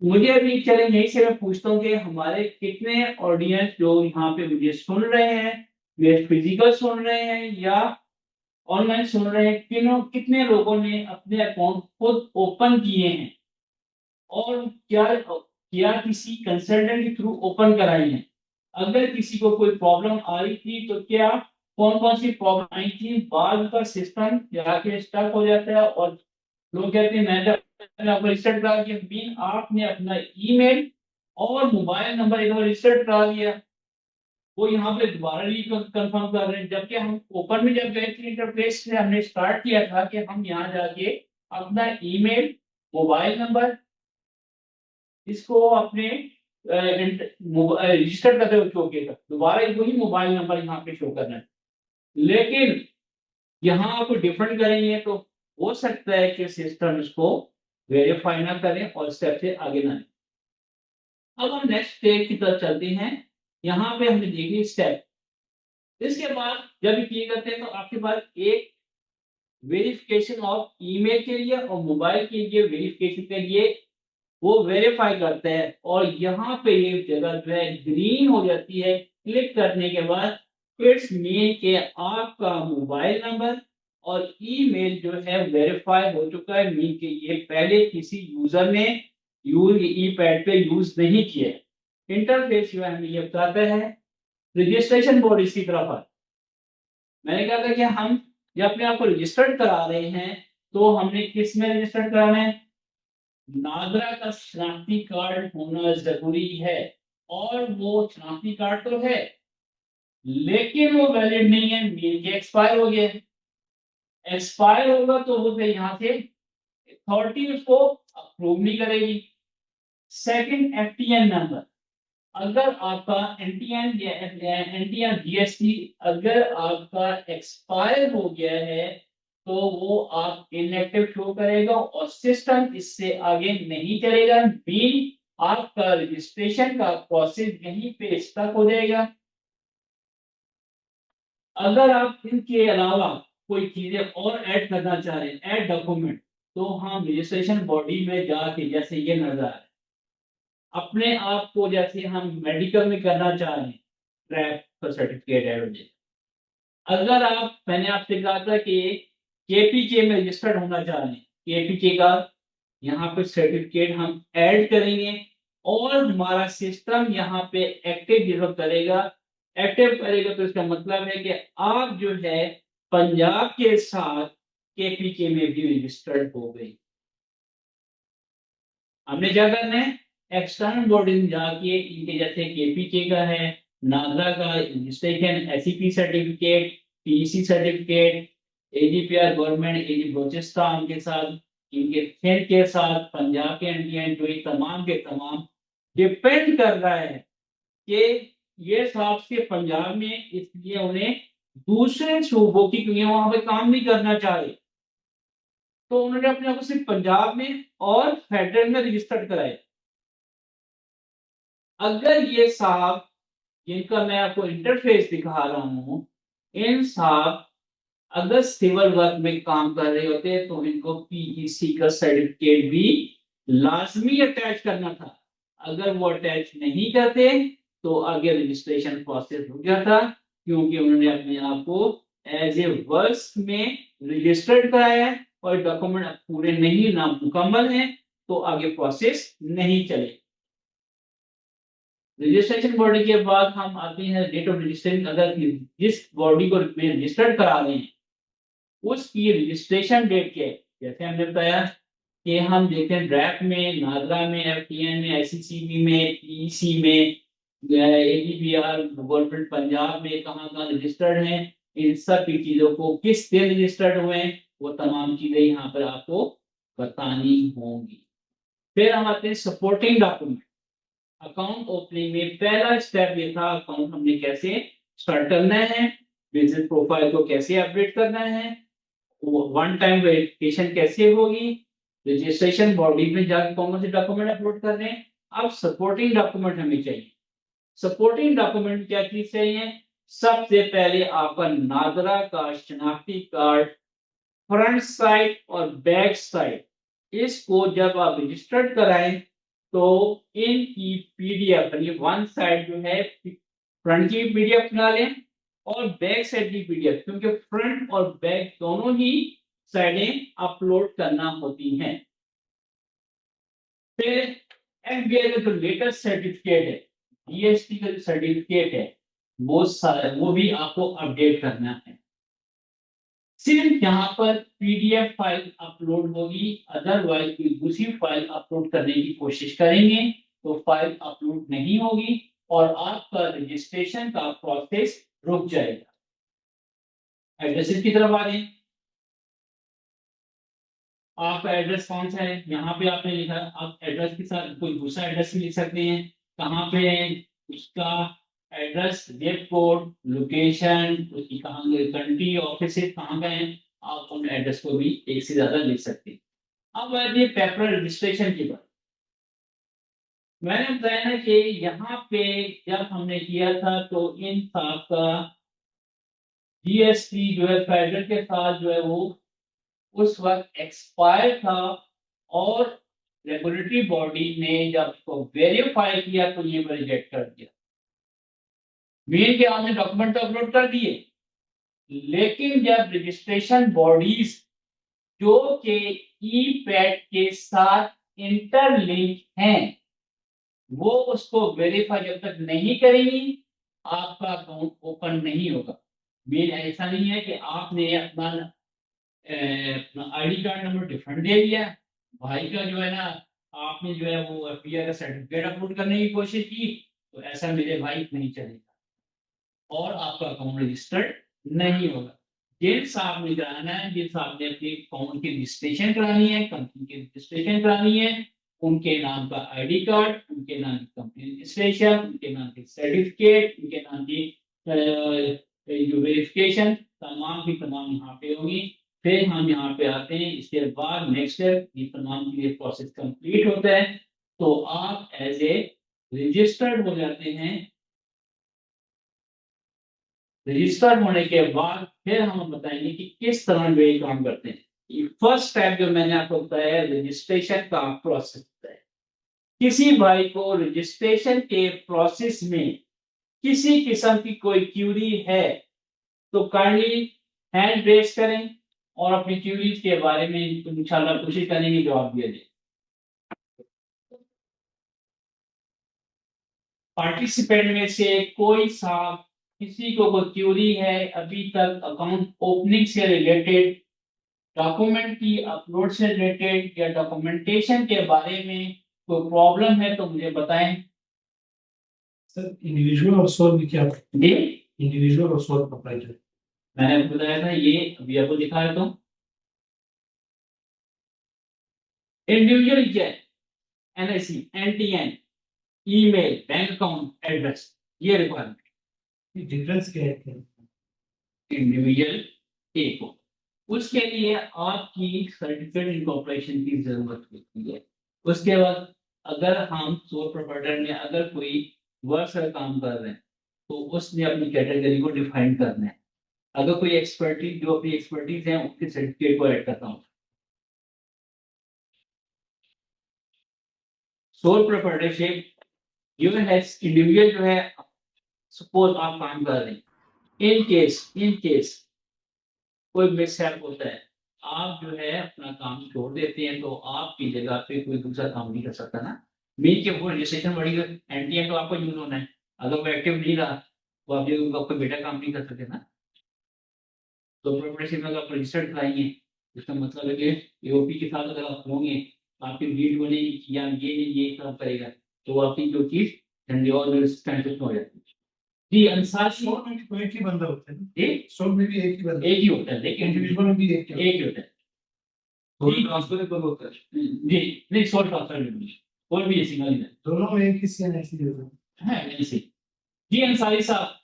Speaker 1: मुझे अभी चले यहीं से मैं पूछता हूँ कि हमारे कितने ऑडियंस जो यहाँ पे मुझे सुन रहे हैं, वे फिजिकल सुन रहे हैं या ऑनलाइन सुन रहे हैं, कितने लोगों ने अपने अकाउंट खुद ओपन किए हैं और क्या किसी कंसल्टेंट के थ्रू ओपन कराई है। अगर किसी को कोई प्रॉब्लम आ रही थी तो क्या, कौन कौन सी प्रॉब्लम आई थी, बाद का सिस्टम जाके स्टक हो जाता है और लोग कहते हैं मैंने आपको रिसेट करा दिया। मीन आपने अपना ईमेल और मोबाइल नंबर एक बार रिसेट करा दिया, वो यहाँ पे दोबारा कंफर्म कर रहे हैं। जबकि हम ओपन में जब गए थे इंटरफेस से हमने स्टार्ट किया था कि हम यहाँ जाके अपना ईमेल, मोबाइल नंबर, इसको अपने रजिस्टर करते हुए शो किया था, दोबारा वही मोबाइल नंबर यहाँ पे शो करना है। लेकिन यहाँ आप डिफरेंट करेंगे तो हो सकता है कि सिस्टम इसको वेरीफाई ना करें और स्टेप से आगे ना। अब हम नेक्स्ट स्टेप की तरफ चलते हैं। यहाँ पे हमने देखी स्टेप, इसके बाद जब ये करते हैं तो आपके पास एक वेरिफिकेशन ऑफ ईमेल के लिए और मोबाइल के लिए वेरिफिकेशन के लिए वो वेरीफाई करते हैं और यहाँ पे ये जगह जो है ग्रीन हो जाती है। क्लिक करने के बाद इट्स मीन के आपका मोबाइल नंबर और ईमेल जो है वेरीफाई हो चुका है। मीन के ये पहले किसी यूजर ने यूज ई पैड पे यूज नहीं किया। इंटरफेस जो है हमें ये बताता है। रजिस्ट्रेशन बोर्ड इसकी तरफ है। मैंने कहा था कि हम जब अपने आप को रजिस्टर्ड करा रहे हैं तो हमने किस में रजिस्टर्ड कराना है, नागरा का शनाख्ती कार्ड होना जरूरी है। और वो शनाख्ती कार्ड तो है लेकिन वो वैलिड नहीं है, मीन के एक्सपायर हो गया। एक्सपायर होगा तो वो फिर यहाँ से अथॉरिटी उसको अप्रूव नहीं करेगी। सेकंड, एफटीएन नंबर, अगर आपका एनटीएन या एनटीएन जीएसटी अगर आपका एक्सपायर हो गया है तो वो आप इनएक्टिव शो करेगा और सिस्टम इससे आगे नहीं चलेगा। बी, आपका रजिस्ट्रेशन का प्रोसेस यहीं पे स्टक हो जाएगा। अगर आप इनके अलावा कोई चीजें और ऐड करना चाह रहे हैं, ऐड डॉक्यूमेंट, तो हम रजिस्ट्रेशन बॉडी में जाके, जैसे ये नजर आ रहा है, अपने आप को जैसे हम मेडिकल में करना चाह रहे हैं, ट्रैक सर्टिफिकेट है। अगर आप, मैंने आपसे कहा था कि केपीके में रजिस्टर्ड होना चाह रहे हैं, केपीके का यहाँ पे सर्टिफिकेट हम ऐड करेंगे और हमारा सिस्टम यहाँ पे एक्टिव डेवलप करेगा। एक्टिव करेगा तो इसका मतलब है कि आप जो है पंजाब के साथ केपीके में भी रजिस्टर्ड हो गई। हमने क्या करना है, एक्सटर्नल बॉडी में जाके इनके जैसे केपीके का है, नागरा का registration, SEP certificate, PC certificate, AGPR government AG Balochistan के साथ, इनके सिंध के साथ, पंजाब के एनटीएन जो ये तमाम के तमाम डिपेंड कर रहा है कि ये साहब से पंजाब में, इसलिए उन्हें दूसरे सूबों की, क्योंकि वहां पे काम नहीं करना चाह रहे, तो उन्होंने अपने आप को सिर्फ पंजाब में और फेडरल में रजिस्टर्ड कराया। अगर ये साहब जिनका मैं आपको इंटरफेस दिखा रहा हूं, इन साहब अगर सिविल वर्क में काम कर रहे होते तो इनको पीईसी का सर्टिफिकेट भी लाजमी अटैच करना था। अगर वो अटैच नहीं करते तो आगे रजिस्ट्रेशन प्रोसेस हो जाता, क्योंकि उन्होंने अपने आप को एज ए वर्क में रजिस्टर्ड कराया है और डॉक्यूमेंट पूरे नहीं ना मुकम्मल है तो आगे प्रोसेस नहीं चले। रजिस्ट्रेशन बॉडी के बाद हम आते हैं डेट ऑफ रजिस्ट्रेशन। अगर जिस बॉडी को रजिस्टर्ड करा रहे हैं उसकी रजिस्ट्रेशन डेट क्या है, जैसे हमने बताया कि हम देखते हैं ड्रैफ्ट में, नागरा में, एफटीएन में, आईसीसीबी में, पीईसी में, एजीपीआर गवर्नमेंट पंजाब में कहाँ कहाँ रजिस्टर्ड हैं, इन सब की चीजों को किस दिन रजिस्टर्ड हुए हैं वो तमाम चीजें यहाँ पर आपको बतानी होंगी। फिर हम आते हैं सपोर्टिंग डॉक्यूमेंट। अकाउंट ओपनिंग में पहला स्टेप ये था, अकाउंट हमने कैसे स्टार्ट करना है, बिजनेस प्रोफाइल को कैसे अपडेट करना है, वन टाइम वेरिफिकेशन कैसे होगी, रजिस्ट्रेशन बॉडी में जाकर कौन से डॉक्यूमेंट अपलोड कर रहे हैं। अब सपोर्टिंग डॉक्यूमेंट हमें चाहिए। सपोर्टिंग डॉक्यूमेंट क्या चीज चाहिए, सबसे पहले आपका नागरा का शनाख्ती कार्ड फ्रंट साइड और बैक साइड, इसको जब आप रजिस्टर्ड कराएं तो इनकी पीडीएफ, वन साइड जो है फ्रंट की पीडीएफ बना लें और बैक साइड की पीडीएफ, क्योंकि फ्रंट और बैक दोनों ही साइडें अपलोड करना होती हैं। फिर एफबीआई का जो लेटेस्ट सर्टिफिकेट है, जीएसटी का जो सर्टिफिकेट है, वो भी आपको अपडेट करना है। सिर्फ यहाँ पर पीडीएफ फाइल अपलोड होगी, अदरवाइज कोई दूसरी फाइल अपलोड करने की कोशिश करेंगे तो फाइल अपलोड नहीं होगी और आपका रजिस्ट्रेशन का प्रोसेस रुक जाएगा। एड्रेसेस की तरफ आ रहे हैं। आपका एड्रेस कौन सा है, यहाँ पे आपने लिखा, आप एड्रेस के साथ कोई दूसरा एड्रेस भी लिख सकते हैं। कहाँ पे है उसका एड्रेस, जिप कोड, लोकेशन, उसकी कहाँ कंट्री, ऑफिस कहाँ पे है, आप उन एड्रेस को भी एक से ज्यादा लिख सकते हैं। अब ये पेपर रजिस्ट्रेशन की बात मैंने बताया ना कि यहाँ पे जब हमने किया था तो इन साहब का जीएसटी जो है फेडरल के साथ जो है वो उस वक्त एक्सपायर था और रेगुलेटरी बॉडी ने जब उसको वेरीफाई किया तो ये रिजेक्ट कर दिया। मेन के हमने डॉक्यूमेंट तो अपलोड कर दिए, लेकिन जब रजिस्ट्रेशन बॉडीज जो के ई पैड के साथ इंटरलिंक हैं वो उसको वेरीफाई जब तक नहीं करेंगी आपका अकाउंट ओपन नहीं होगा। मेन ऐसा नहीं है कि आपने अपना आईडी कार्ड नंबर डिफरेंट दे दिया, भाई का जो है ना आपने जो है वो एफबीआई का सर्टिफिकेट अपलोड करने की कोशिश की, तो ऐसा मेरे भाई नहीं चलेगा और आपका अकाउंट रजिस्टर्ड नहीं होगा। जिन साहब ने कराना है, जिन साहब ने अपने अकाउंट की रजिस्ट्रेशन करानी है, कंपनी की रजिस्ट्रेशन करानी है, उनके नाम का आईडी कार्ड, उनके नाम की कंपनी रजिस्ट्रेशन, उनके नाम के सर्टिफिकेट, उनके नाम की जो वेरिफिकेशन तमाम की तमाम यहाँ पे होगी। फिर हम यहाँ पे आते हैं, इसके बाद नेक्स्ट स्टेप ये तमाम की प्रोसेस कंप्लीट होता है तो आप एज ए रजिस्टर्ड हो जाते हैं। रजिस्टर्ड होने के बाद फिर हम बताएंगे कि किस तरह वे काम करते हैं। फर्स्ट स्टेप जो मैंने आपको बताया रजिस्ट्रेशन का प्रोसेस है। किसी भाई को रजिस्ट्रेशन के प्रोसेस में किसी किस्म की कोई क्यूरी है तो काइंडली हैंड रेज करें और अपनी क्यूरीज के बारे में इंशाल्लाह कोशिश करेंगे जवाब दिया जाए। पार्टिसिपेंट में से कोई सा किसी को कोई क्यूरी है अभी तक अकाउंट ओपनिंग से रिलेटेड, डॉक्यूमेंट की अपलोड से रिलेटेड या डॉक्यूमेंटेशन के बारे में कोई प्रॉब्लम है तो मुझे बताएं।
Speaker 2: सर इंडिविजुअल और सोल में क्या
Speaker 1: जी
Speaker 2: इंडिविजुअल और सोल प्रोप्राइटर?
Speaker 1: मैंने आपको बताया था, ये अभी आपको दिखाया तो इंडिविजुअल क्या है, NIC, NTN, email, bank account address, ये रिक्वायरमेंट।
Speaker 2: डिफरेंस क्या है?
Speaker 1: इंडिविजुअल एक हो, उसके लिए आपकी सर्टिफिकेट इनकॉर्पोरेशन की जरूरत होती है। उसके बाद अगर हम सोल प्रोप्राइटर में अगर कोई वर्क का काम कर रहे हैं तो उसने अपनी कैटेगरी को डिफाइन करना है। अगर कोई एक्सपर्टीज जो अपनी एक्सपर्टीज है उसके सर्टिफिकेट को ऐड करता हूँ। सोल प्रोप्राइटरशिप जो है इंडिविजुअल जो है, सपोज आप काम कर रहे हैं, इन केस कोई मिसहैप होता है, आप जो है अपना काम छोड़ देते हैं तो आपकी जगह पे कोई दूसरा काम नहीं कर सकता ना। मीन के वो रजिस्ट्रेशन बड़ी एनटीएन तो आपको यूज होना है, अगर वो एक्टिव नहीं रहा तो आप ये आपका बेटा काम नहीं कर सकते ना। तो प्रोप्राइटरशिप में अगर आप रजिस्टर्ड कराएंगे इसका मतलब है कि एओपी के साथ अगर आप होंगे आपकी लीड बनेगी कि यार ये काम करेगा, तो आपकी जो चीज ठंडी और ट्रांजेक्शन हो जाती है। जी अंसार
Speaker 2: सोल में भी तो एक ही बंदा होता है ना?
Speaker 1: एक
Speaker 2: सोल में भी एक ही बंदा,
Speaker 1: एक ही होता है, लेकिन
Speaker 2: इंडिविजुअल में भी एक ही
Speaker 1: एक ही होता है।
Speaker 2: सोल ट्रांसफरेबल होता है।
Speaker 1: जी नहीं, सोल ट्रांसफर नहीं, कोई भी ऐसी नहीं है,
Speaker 2: दोनों में एक ही सेम ऐसी होता
Speaker 1: है ऐसे। जी अंसारी साहब,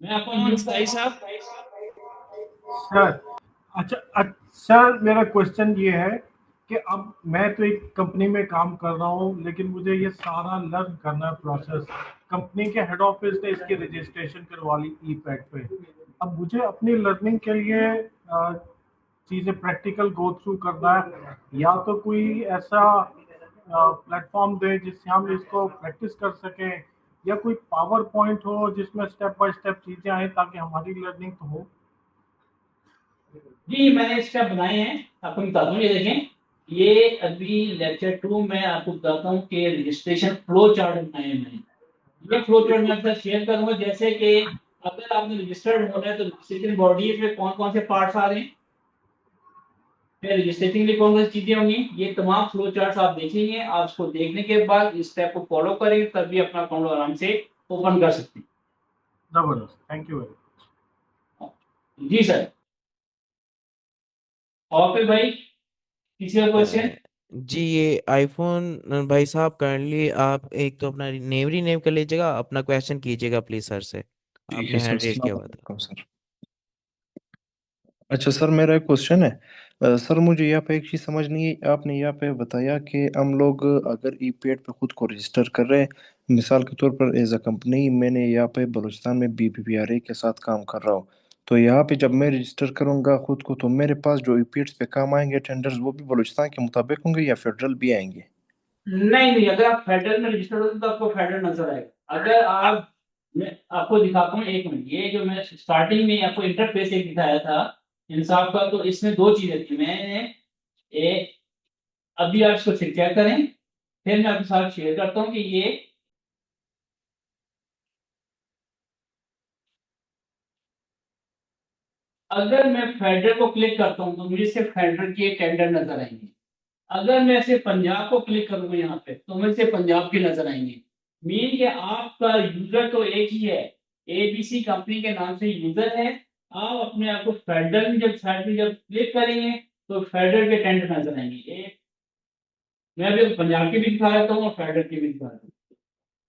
Speaker 1: मैं आपको अंसारी साहब।
Speaker 3: सर सर मेरा क्वेश्चन ये है कि अब मैं तो एक कंपनी में काम कर रहा हूँ, लेकिन मुझे ये सारा लर्न करना है प्रोसेस। कंपनी के हेड ऑफिस ने इसकी रजिस्ट्रेशन करवा ली ई पैड पे। अब मुझे अपनी लर्निंग के लिए चीज़ें प्रैक्टिकल गो थ्रू करना है, या तो कोई ऐसा प्लेटफॉर्म दे जिससे हम इसको प्रैक्टिस कर सकें, या कोई पावर पॉइंट हो जिसमें स्टेप बाय स्टेप चीज़ें आए ताकि हमारी लर्निंग तो हो।
Speaker 1: जी मैंने स्टेप बनाए हैं, आपको बताता हूँ, ये देखें, ये अभी लेक्चर 2 में आपको बताता हूँ कि रजिस्ट्रेशन फ्लो चार्ट बनाए हैं मैंने। ये फ्लो चार्ट मैं आपके साथ शेयर करूंगा, जैसे कि अगर आपने रजिस्टर्ड होना है तो रजिस्ट्रेशन बॉडी में कौन कौन से पार्ट्स आ रहे हैं, फिर रजिस्ट्रेशन के लिए कौन कौन सी चीजें होंगी, ये तमाम फ्लो चार्ट्स आप देखेंगे। आप इसको देखने के बाद इस स्टेप को फॉलो करेंगे तभी अपना अकाउंट आराम से ओपन कर सकते हैं।
Speaker 3: जबरदस्त, थैंक यू वेरी मच।
Speaker 1: जी सर। और फिर भाई किसी का क्वेश्चन?
Speaker 4: जी ये आईफोन भाई साहब करंटली आप एक तो अपना नेम रीनेम कर लीजिएगा, अपना क्वेश्चन कीजिएगा प्लीज सर से,
Speaker 5: ठीक
Speaker 4: आपने
Speaker 5: है सर,
Speaker 4: हैंड रेज
Speaker 5: सलाम
Speaker 4: किया हुआ था।
Speaker 5: अलैकुम सर। अच्छा सर, मेरा एक क्वेश्चन है। सर मुझे यहाँ पे एक चीज़ समझ नहीं है, आपने यहाँ पे बताया कि हम लोग अगर ई पेड पे खुद को रजिस्टर कर रहे हैं, मिसाल के तौर पर एज अ कंपनी मैंने यहाँ पे बलूचिस्तान में BPPRA के साथ काम कर रहा हूँ, तो यहाँ पे जब मैं रजिस्टर करूँगा खुद को तो मेरे पास जो ई पेड्स पे काम आएंगे टेंडर्स वो भी बलूचिस्तान के मुताबिक होंगे या फेडरल भी आएंगे?
Speaker 1: नहीं नहीं, अगर आप फेडरल में रजिस्टर्ड होते तो आपको फेडरल नजर आएगा। अगर आप, मैं आपको दिखाता हूँ, एक मिनट, ये जो मैं स्टार्टिंग में आपको इंटरफेस एक दिखाया था इंसाफ का, तो इसमें दो चीजें थी। मैंने एक, अभी आप इसको चेक करें, फिर मैं आपके साथ शेयर करता हूँ कि ये अगर मैं फेडरल को क्लिक करता हूँ तो मुझे सिर्फ फेडरल के टेंडर नजर आएंगे। अगर मैं ऐसे पंजाब को क्लिक करूंगा यहाँ पे तो मुझे सिर्फ पंजाब के नजर आएंगे। मीन के आपका यूजर तो एक ही है, एबीसी कंपनी के नाम से यूजर है। आप अपने आप को फेडरल में जब साइड में जब क्लिक करेंगे तो फेडरल के टेंडर नजर आएंगे। एक मैं अभी पंजाब के भी दिखा देता हूँ और फेडरल के भी दिखा देता हूँ।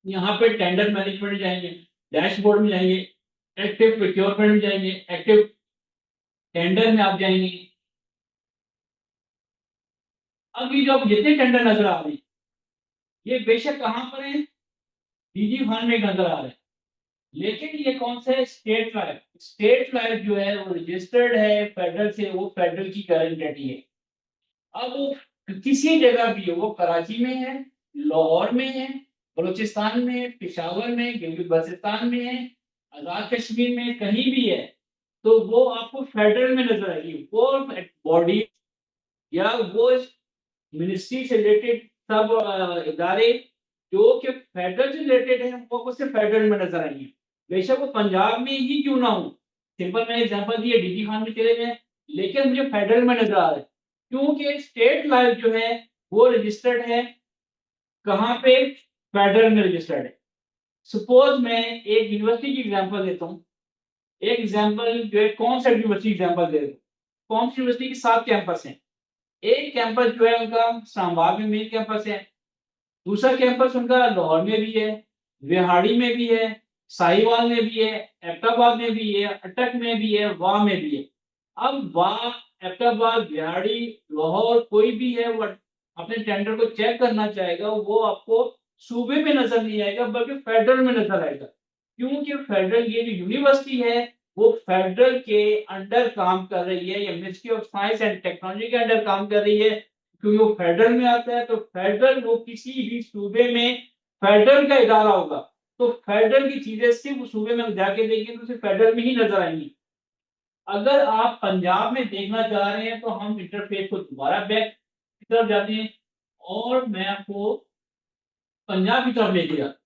Speaker 1: यहाँ पे टेंडर मैनेजमेंट में जाएंगे, डैशबोर्ड में जाएंगे, एक्टिव प्रोक्योरमेंट में जाएंगे, एक्टिव टेंडर में आप जाएंगे। अब ये जो आप जितने टेंडर नजर आ रहे हैं ये बेशक कहाँ पर है, डीजी फंड में नजर आ रहे हैं, लेकिन ये कौन सा है, स्टेट लाइफ। स्टेट लाइफ जो है वो रजिस्टर्ड है फेडरल से, वो फेडरल की गारंटी है। अब वो किसी जगह भी है, वो कराची में है, लाहौर में है, बलूचिस्तान में, पेशावर में, गिलगित बल्तिस्तान में है, आजाद कश्मीर में, कहीं भी है, तो वो आपको फेडरल में नजर आएगी। वो बॉडी या वो मिनिस्ट्री से रिलेटेड सब इदारे जो कि फेडरल से रिलेटेड है वो आपको सिर्फ फेडरल में नजर आएंगे, बेशक वो पंजाब में ही क्यों ना हो। सिंपल मैंने एग्जांपल दिया, डीजी खान में चले गए, लेकिन मुझे फेडरल में नजर आ रहा है क्योंकि स्टेट लाइफ जो है वो रजिस्टर्ड है कहाँ पे, फेडरल में रजिस्टर्ड है। सपोज मैं एक यूनिवर्सिटी की एग्जांपल देता हूँ, एक एग्जांपल जो है कौन सा यूनिवर्सिटी एग्जांपल दे रहा हूँ। कौन सी यूनिवर्सिटी के 7 कैंपस हैं। एक कैंपस जो है उनका इस्लामाबाद में मेन कैंपस है, दूसरा कैंपस उनका लाहौर में भी है, बिहाड़ी में भी है, साहिवाल में भी है, एबटाबाद में भी है, अटक में भी है, वाह में भी है। अब वाह, एबटाबाद, बिहाड़ी, लाहौर कोई भी है वो अपने टेंडर को चेक करना चाहेगा, वो आपको सूबे में नजर नहीं आएगा बल्कि फेडरल में नजर आएगा, क्योंकि फेडरल ये जो यूनिवर्सिटी है वो फेडरल के अंडर काम कर रही है या ministry of science and technology के अंडर काम कर रही है, क्योंकि वो फेडरल में आता है। तो फेडरल वो किसी भी सूबे में फेडरल का इदारा होगा, तो फेडरल की चीजें सिर्फ सूबे में जाके देखेंगे तो सिर्फ फेडरल में ही नजर आएंगी। अगर आप पंजाब में देखना चाह रहे हैं तो हम इंटरफेस को दोबारा बैक की तरफ जाते हैं और मैं आपको पंजाब की तरफ लेके जाता हूं।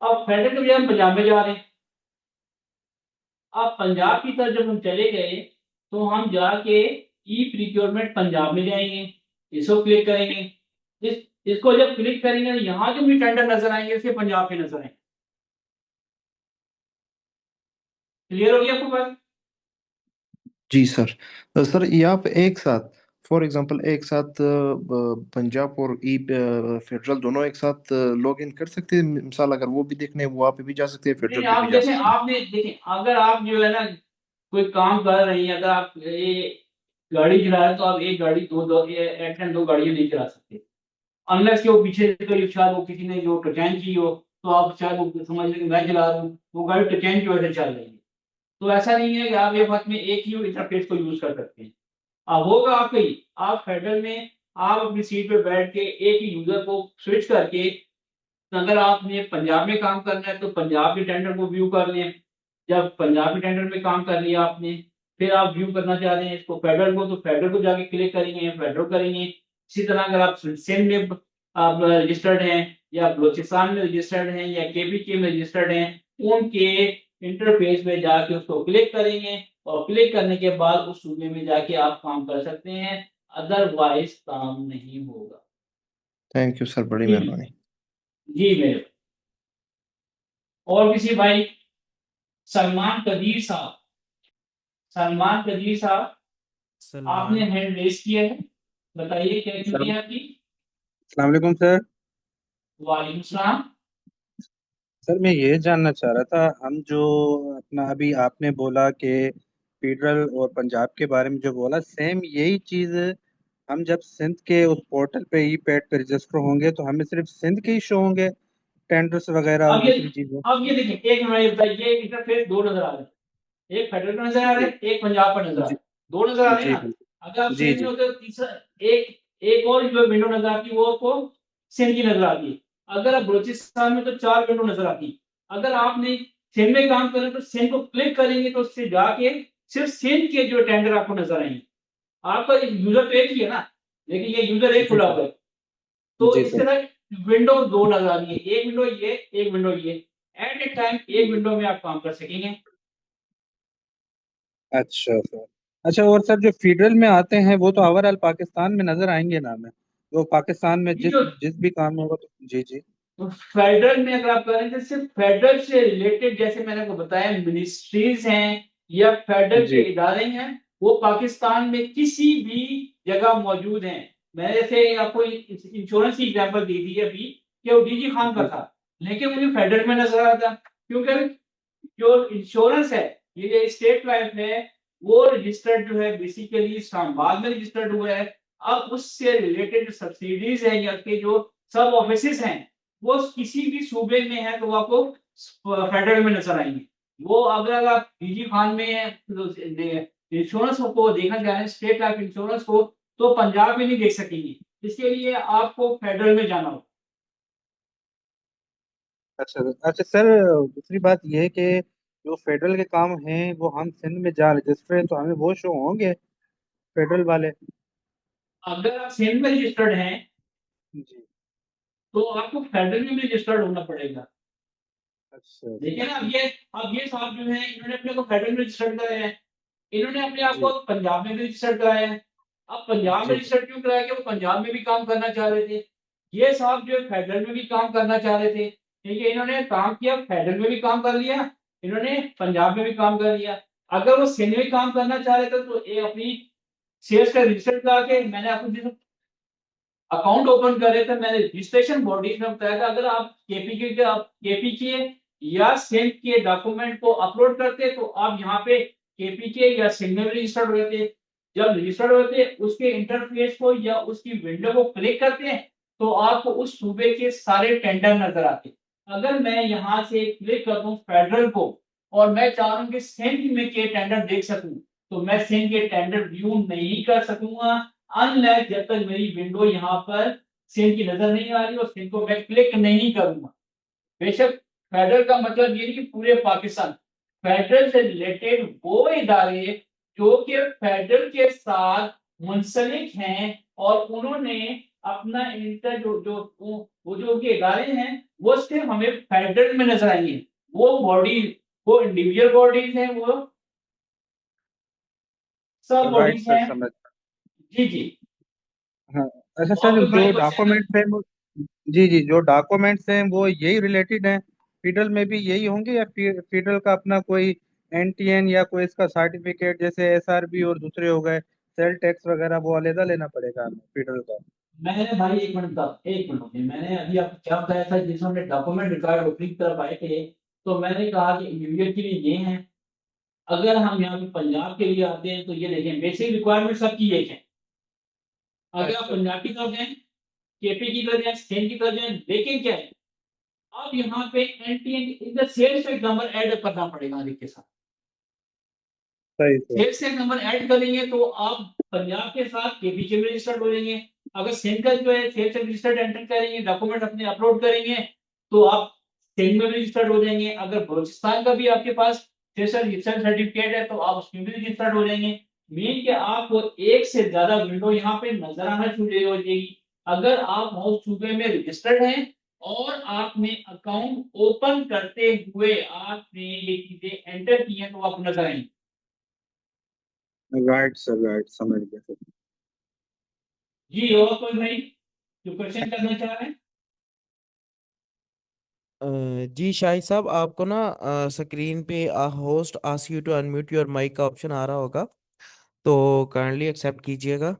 Speaker 1: अब फेडरल के बजाय हम पंजाब में जा रहे हैं। अब पंजाब की तरफ जब हम चले गए तो हम जाके ई प्रिक्योरमेंट पंजाब में जाएंगे, इसको क्लिक करेंगे। इस इसको जब क्लिक करेंगे तो यहाँ जो भी टेंडर नजर आएंगे इसके पंजाब के नजर आएंगे। क्लियर हो गया आपको बात?
Speaker 5: जी सर। सर ये आप एक साथ, फॉर एग्जांपल एक साथ पंजाब और ई फेडरल दोनों एक साथ लॉग इन कर सकते हैं? मिसाल अगर वो भी देखने हैं वहाँ पे भी जा सकते हैं,
Speaker 1: नहीं,
Speaker 5: फेडरल पे भी
Speaker 1: आप
Speaker 5: जा
Speaker 1: जैसे
Speaker 5: सकते हैं?
Speaker 1: आपने देखें, अगर आप जो है ना कोई काम कर रही हैं, अगर आप ये गाड़ी चला रहे हैं तो आप एक गाड़ी एक टाइम दो गाड़ियां नहीं चला सकते, अनलेस कि वो पीछे से कोई शायद वो किसी ने जो टचैन की हो, तो आप शायद वो समझ लें कि मैं चला रहा हूँ, वो गाड़ी टचैन की वजह से चल रही है। तो ऐसा नहीं है कि आप एक वक्त में एक ही इंटरफेस को यूज कर सकते हैं। अब होगा आपका ही, आप फेडरल में आप अपनी सीट पे बैठ के एक ही यूजर को स्विच करके, अगर आपने पंजाब में काम करना है तो पंजाब के टेंडर को व्यू कर लें। जब पंजाब के टेंडर में काम कर लिया आपने, फिर आप व्यू करना चाह रहे हैं इसको फेडरल को, तो फेडरल को जाके क्लिक करेंगे, फेडरल करेंगे। इसी तरह अगर आप सिंध में आप रजिस्टर्ड हैं या बलोचिस्तान में रजिस्टर्ड हैं या केपीके में रजिस्टर्ड हैं, उनके इंटरफेस में जाके उसको क्लिक करेंगे और क्लिक करने के बाद उस सूबे में जाके आप काम कर सकते हैं, अदरवाइज काम नहीं होगा।
Speaker 5: थैंक यू सर, बड़ी
Speaker 1: जी
Speaker 5: मेहरबानी।
Speaker 1: जी मेरे। और किसी भाई? सलमान कदीर साहब, सलमान कदीर साहब, आपने
Speaker 4: सलमान।
Speaker 1: हैंड रेस किया है, बताइए क्या
Speaker 6: सर,
Speaker 1: ड्यूटी है आपकी?
Speaker 6: अस्सलाम वालेकुम सर।
Speaker 1: वालेकुम सलाम।
Speaker 6: सर मैं ये जानना चाह रहा था, हम जो अपना अभी आपने बोला कि फेडरल और पंजाब के बारे में जो बोला, सेम यही चीज़ हम जब सिंध के उस पोर्टल पे ई पैड पे रजिस्टर होंगे तो हमें सिर्फ सिंध के ही शो होंगे टेंडर्स वगैरह और
Speaker 1: अब ये
Speaker 6: दूसरी चीज़ें?
Speaker 1: अब ये देखिए, एक मिनट ये बताइए, इंटरफेस दो नजर आ रहे हैं, एक फेडरल का नजर आ रहा
Speaker 6: जी
Speaker 1: है, एक पंजाब का नजर आ रहा
Speaker 6: जी
Speaker 1: है, दो नजर आ रहे हैं
Speaker 6: जी
Speaker 1: ना।
Speaker 6: बिल्कुल।
Speaker 1: अगर आप
Speaker 6: जी
Speaker 1: सिंध में
Speaker 6: जी
Speaker 1: होते तो तीसरा एक एक और जो विंडो नजर आती है वो आपको सिंध की नजर आती है। अगर आप बलूचिस्तान में तो 4 विंडो नजर आती है। अगर आपने सिंध में काम करें तो सिंध को क्लिक करेंगे तो उससे जाके सिर्फ सिंध के जो टेंडर आपको नजर आएंगे। आपका यूजर तो एक ही है ना, लेकिन ये यूजर एक
Speaker 6: जी
Speaker 1: खुला
Speaker 6: सर।
Speaker 1: हुआ है, तो
Speaker 6: जी
Speaker 1: इस
Speaker 6: सर।
Speaker 1: तरह विंडो दो नजर आ रही है, एक विंडो ये, एक विंडो ये, एट ए टाइम एक विंडो में आप काम कर सकेंगे।
Speaker 6: अच्छा सर। अच्छा, और सर जो फेडरल में आते हैं वो तो ओवरऑल पाकिस्तान में नजर आएंगे ना हमें? वो पाकिस्तान में
Speaker 1: ये
Speaker 6: जिस
Speaker 1: जो
Speaker 6: जिस भी काम में होगा तो जी जी।
Speaker 1: तो फेडरल में अगर आप करें तो सिर्फ फेडरल से रिलेटेड, जैसे मैंने आपको बताया, मिनिस्ट्रीज हैं या फेडरल के
Speaker 6: जी
Speaker 1: इदारे हैं, वो पाकिस्तान में किसी भी जगह मौजूद हैं। मैंने जैसे आपको इंश्योरेंस की एग्जांपल दी थी अभी, कि वो डीजी खान का
Speaker 6: जी
Speaker 1: था, लेकिन मुझे फेडरल में नजर आ रहा था, क्योंकि जो इंश्योरेंस है, ये जो स्टेट लाइफ है, वो रजिस्टर्ड जो है बेसिकली इस्लामाबाद में रजिस्टर्ड हुआ है। अब उससे रिलेटेड जो सब्सिडीज है या के जो सब ऑफिस हैं, वो किसी भी सूबे में है तो वो आपको फेडरल में नजर आएंगे। वो अगर आप डीजी खान में है इंश्योरेंस को देखना चाह रहे हैं, स्टेट लाइफ इंश्योरेंस को, तो पंजाब में नहीं देख सकेंगे, इसके लिए आपको फेडरल में जाना होगा।
Speaker 6: अच्छा अच्छा सर, दूसरी बात यह है कि जो फेडरल के काम हैं वो हम सिंध में जहाँ रजिस्टर हैं तो हमें वो शो होंगे फेडरल वाले।
Speaker 1: अगर आप सेल में रजिस्टर्ड हैं
Speaker 6: जी।
Speaker 1: तो आपको फेडरल में भी रजिस्टर्ड होना पड़ेगा।
Speaker 6: अच्छा
Speaker 1: देखिए
Speaker 6: अच्छा।
Speaker 1: ना, अब ये साहब जो है इन्होंने अपने को फेडरल में रजिस्टर्ड कराया है, इन्होंने अपने आप को
Speaker 6: जी
Speaker 1: पंजाब में भी रजिस्टर्ड कराया है। अब पंजाब में
Speaker 6: जी
Speaker 1: रजिस्टर्ड क्यों कराया कि वो पंजाब में भी काम करना चाह रहे थे। ये साहब जो है फेडरल में भी काम करना चाह रहे थे, ठीक है, इन्होंने काम किया, फेडरल में भी काम कर लिया, इन्होंने पंजाब में भी काम कर लिया। अगर वो सिंध में काम करना चाह रहे थे तो ये अपनी शेयर्स का रजिस्टर्ड करा के, मैंने आपको जिस अकाउंट ओपन करे थे मैंने रजिस्ट्रेशन बॉडीज में बताया था, अगर आप केपी के या सेंट के डॉक्यूमेंट को अपलोड करते तो आप यहाँ पे केपी के या सेंट में रजिस्टर्ड हुए थे। जब रजिस्टर्ड होते उसके इंटरफेस को या उसकी विंडो को क्लिक करते हैं तो आपको उस सूबे के सारे टेंडर नजर आते। अगर मैं यहाँ से क्लिक कर दूं फेडरल को और मैं चाह रहा हूँ कि सेंट में के टेंडर देख सकूं, तो मैं सेंट के टेंडर व्यू नहीं कर सकूंगा अनलैस जब तक मेरी विंडो यहाँ पर सेल की नजर नहीं आ रही और सेल को मैं क्लिक नहीं करूंगा। बेशक फेडरल का मतलब ये नहीं कि पूरे पाकिस्तान, फेडरल से रिलेटेड वो इदारे जो कि फेडरल के साथ मुंसलिक हैं और उन्होंने अपना इंटर वो जो उनके इदारे हैं वो सिर्फ हमें फेडरल में नजर आएंगे। वो बॉडी, वो इंडिविजुअल बॉडीज हैं, वो सब
Speaker 6: राइट
Speaker 1: बॉडीज
Speaker 6: सर,
Speaker 1: हैं।
Speaker 6: समझ।
Speaker 1: जी जी।
Speaker 6: हाँ। अच्छा
Speaker 1: और
Speaker 6: सर,
Speaker 1: कोई बड़ी
Speaker 6: जो
Speaker 1: क्वेश्चन?
Speaker 6: डॉक्यूमेंट्स हैं वो, जी जी, जो डॉक्यूमेंट्स हैं वो यही रिलेटेड हैं, फेडरल में भी यही होंगे या फेडरल का अपना कोई एनटीएन या कोई इसका सर्टिफिकेट जैसे एसआरबी और दूसरे हो गए सेल टैक्स वगैरह वो अलग लेना पड़ेगा हमें फेडरल का?
Speaker 1: मैंने भाई एक मिनट रुकिए, मैंने अभी आपको क्या बताया था जिस हमने डॉक्यूमेंट रिक्वायर्ड ओपनिंग तरफ आए थे, तो मैंने कहा कि इंडिविजुअल के लिए ये हैं। अगर हम यहाँ पे पंजाब के लिए आते हैं तो ये देखें बेसिक रिक्वायरमेंट सबकी एक है। अगर आप
Speaker 6: अच्छा
Speaker 1: पंजाब की तरफ जाएं, केपी की तरफ जाएं, सेंट की तरफ जाएं, लेकिन क्या है, अब यहाँ पे एंटी इधर सेल्स एक नंबर ऐड करना पड़ेगा के साथ।
Speaker 6: सही सर।
Speaker 1: सेल्स एक नंबर ऐड करेंगे तो आप पंजाब के साथ केपी के भी रजिस्टर्ड हो जाएंगे। अगर सेंट्रल जो है सेल्स रजिस्टर्ड एंटर करेंगे, डॉक्यूमेंट अपने अपलोड करेंगे तो आप सेंट में भी रजिस्टर्ड हो जाएंगे। अगर बलूचिस्तान का भी आपके पास सेल्स रजिस्टर्ड सर्टिफिकेट है तो आप उसमें भी रजिस्टर्ड हो जाएंगे। मेन कि आपको एक से ज्यादा विंडो यहाँ पे नजर आना शुरू हो जाएगी अगर आप उस सूबे में रजिस्टर्ड हैं और आपने अकाउंट ओपन करते हुए आपने ये चीजें एंटर की हैं तो आप नजर आएंगे।
Speaker 6: राइट सर, राइट, समझ गया सर।
Speaker 1: जी, और कोई भाई जो क्वेश्चन करना चाह रहे हैं?
Speaker 4: जी शाहिद साहब, आपको ना स्क्रीन पे host ask you to unmute your mic का ऑप्शन आ रहा होगा, तो काइंडली एक्सेप्ट कीजिएगा।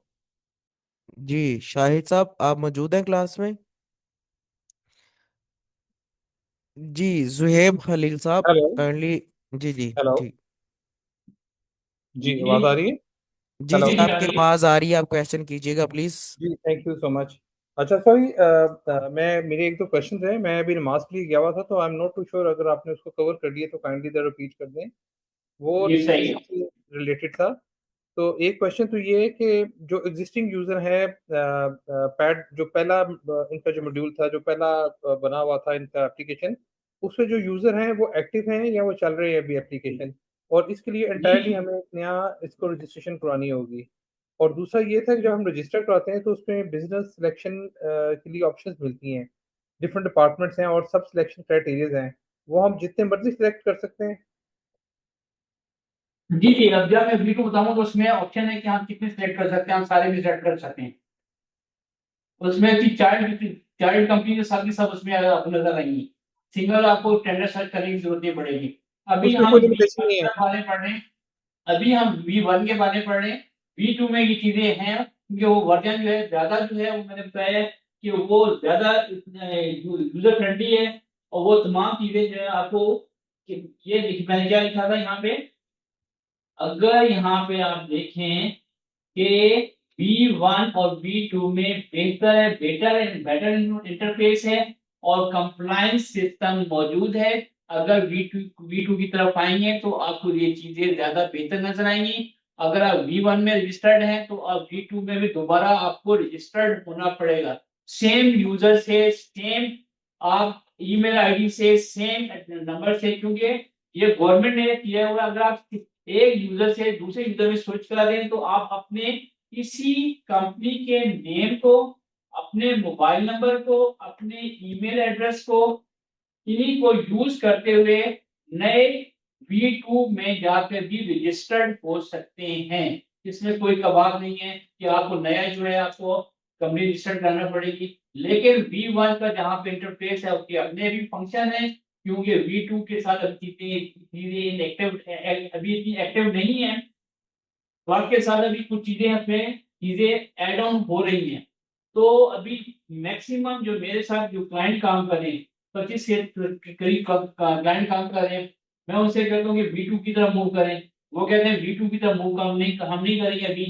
Speaker 4: जी शाहिद साहब, आप मौजूद हैं क्लास में? जी जुहेब खलील साहब,
Speaker 7: हेलो।
Speaker 4: काइंडली। जी जी
Speaker 7: हेलो।
Speaker 4: ठीक।
Speaker 7: जी,
Speaker 1: जी
Speaker 7: आवाज आ रही है?
Speaker 4: जी
Speaker 7: हेलो।
Speaker 4: जी,
Speaker 1: जी आ
Speaker 4: आपकी
Speaker 1: रही है।
Speaker 4: आवाज आ रही है, आप क्वेश्चन कीजिएगा प्लीज।
Speaker 7: जी, थैंक यू सो मच। अच्छा सॉरी, मैं मेरे एक दो क्वेश्चन है, मैं अभी नमाज के लिए गया हुआ था तो I am not too sure, अगर आपने उसको कवर कर लिया तो काइंडली दैट रिपीट कर दें। वो
Speaker 1: ये सही
Speaker 7: रजिस्ट्रेशन
Speaker 1: है।
Speaker 7: से रिलेटेड था। तो एक क्वेश्चन तो ये है कि जो एग्जिस्टिंग यूजर है, पैड जो पहला इनका जो मॉड्यूल था, जो पहला बना हुआ था इनका एप्लीकेशन, उसमें जो यूजर हैं वो एक्टिव हैं या वो चल रहे हैं अभी एप्लीकेशन? और इसके लिए एंटायरली
Speaker 1: जी
Speaker 7: हमें एक नया इसको रजिस्ट्रेशन करवानी होगी। और दूसरा ये था कि जब हम रजिस्टर कराते हैं तो उसमें बिजनेस सिलेक्शन के लिए ऑप्शंस मिलती हैं, डिफरेंट डिपार्टमेंट्स हैं और सब सिलेक्शन क्राइटेरियाज हैं, वो हम जितने मर्जी सिलेक्ट कर सकते हैं?
Speaker 1: जी जी, अब जब मैं वीडियो बताऊंगा तो उसमें ऑप्शन है कि हम कितने सेलेक्ट कर सकते हैं, हम सारे भी सेलेक्ट कर सकते हैं। उसमें कि चाइल्ड चाइल्ड कंपनी के साथ ही सब उसमें आपको नजर आएंगी। सिंगल आपको टेंडर सर्च करने की जरूरत नहीं पड़ेगी। अभी
Speaker 7: उसमें
Speaker 1: हम
Speaker 7: कोई
Speaker 1: वी
Speaker 7: लिमिटेशन
Speaker 1: वन
Speaker 7: नहीं है?
Speaker 1: के बारे में पढ़ रहे हैं, अभी हम V1 के बारे में पढ़ रहे हैं। V2 में ये चीजें हैं क्योंकि वो वर्जन जो है ज्यादा जो है वो मैंने बताया कि वो ज्यादा यूजर फ्रेंडली है और वो तमाम चीजें जो है आपको ये मैंने क्या लिखा था यहाँ पे, अगर यहाँ पे आप देखें कि V1 और V2 में बेटर इंटरफेस है और कंप्लायंस सिस्टम मौजूद है। अगर V2 की तरफ आएंगे तो आपको ये चीजें ज्यादा बेहतर नजर आएंगी। अगर आप V1 में रजिस्टर्ड हैं तो आप V2 में भी दोबारा आपको रजिस्टर्ड होना पड़ेगा सेम यूजर से, सेम आप ईमेल आईडी से, सेम नंबर से, क्योंकि ये गवर्नमेंट ने किया हुआ है। अगर आप एक यूजर से दूसरे यूजर में स्विच करा दें तो आप अपने किसी कंपनी के नेम को, अपने मोबाइल नंबर को, अपने ईमेल एड्रेस को, इन्हीं को यूज करते हुए नए V2 में जाकर भी रजिस्टर्ड हो सकते हैं। इसमें कोई कबाब नहीं है कि आपको नया जो है आपको कंपनी रजिस्टर्ड करना पड़ेगी। लेकिन V1 का जहां पे इंटरफेस है उसके अपने भी फंक्शन है, क्योंकि V2 के साथ अभी चीजें इनएक्टिव, अभी इतनी एक्टिव नहीं है। वक्त के साथ अभी कुछ चीजें इसमें चीजें ऐड ऑन हो रही हैं। तो अभी मैक्सिमम जो मेरे साथ जो क्लाइंट काम कर रहे हैं, 25 के करीब क्लाइंट काम कर रहे हैं, मैं उनसे कहता हूँ कि V2 की तरफ मूव करें। वो कहते हैं V2 की तरफ मूव हम नहीं करेंगे अभी।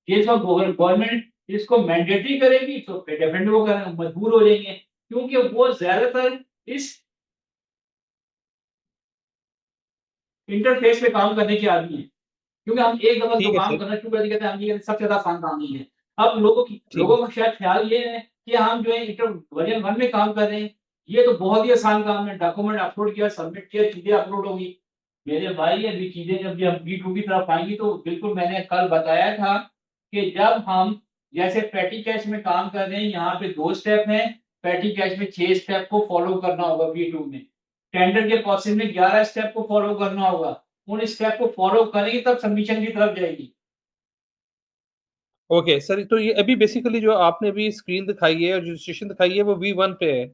Speaker 1: ये सब गवर्नमेंट इसको मैंडेटरी करेगी तो फिर डेफिनेटली वो करेंगे, मजबूर हो जाएंगे, क्योंकि वो ज्यादातर इस इंटरफेस पे काम करने के आदमी है। क्योंकि हम एक दफा जो
Speaker 7: ठीक है
Speaker 1: काम
Speaker 7: सर,
Speaker 1: करना शुरू कर दिया हम ये सबसे ज्यादा आसान काम नहीं है। अब
Speaker 7: ठीक
Speaker 1: लोगों
Speaker 7: है।
Speaker 1: का शायद ख्याल ये है कि हम जो है वर्जन 1 में काम कर रहे हैं, ये तो बहुत ही आसान काम है, डॉक्यूमेंट अपलोड किया, सबमिट किया, चीजें अपलोड होगी। मेरे भाई अभी चीजें जब हम V2 की तरफ आएंगी तो बिल्कुल मैंने कल बताया था कि जब हम जैसे पैटी कैश में काम कर रहे हैं, यहाँ पे 2 स्टेप हैं, पैटी कैश में 6 स्टेप को फॉलो करना होगा V2 में। टेंडर के प्रोसेस में 11 स्टेप को फॉलो करना होगा। उन स्टेप को फॉलो करेंगे तब सबमिशन की तरफ जाएगी।
Speaker 7: ओके सर, तो ये अभी बेसिकली जो आपने अभी स्क्रीन दिखाई है और जो रजिस्ट्रेशन दिखाई है वो V1 पे है।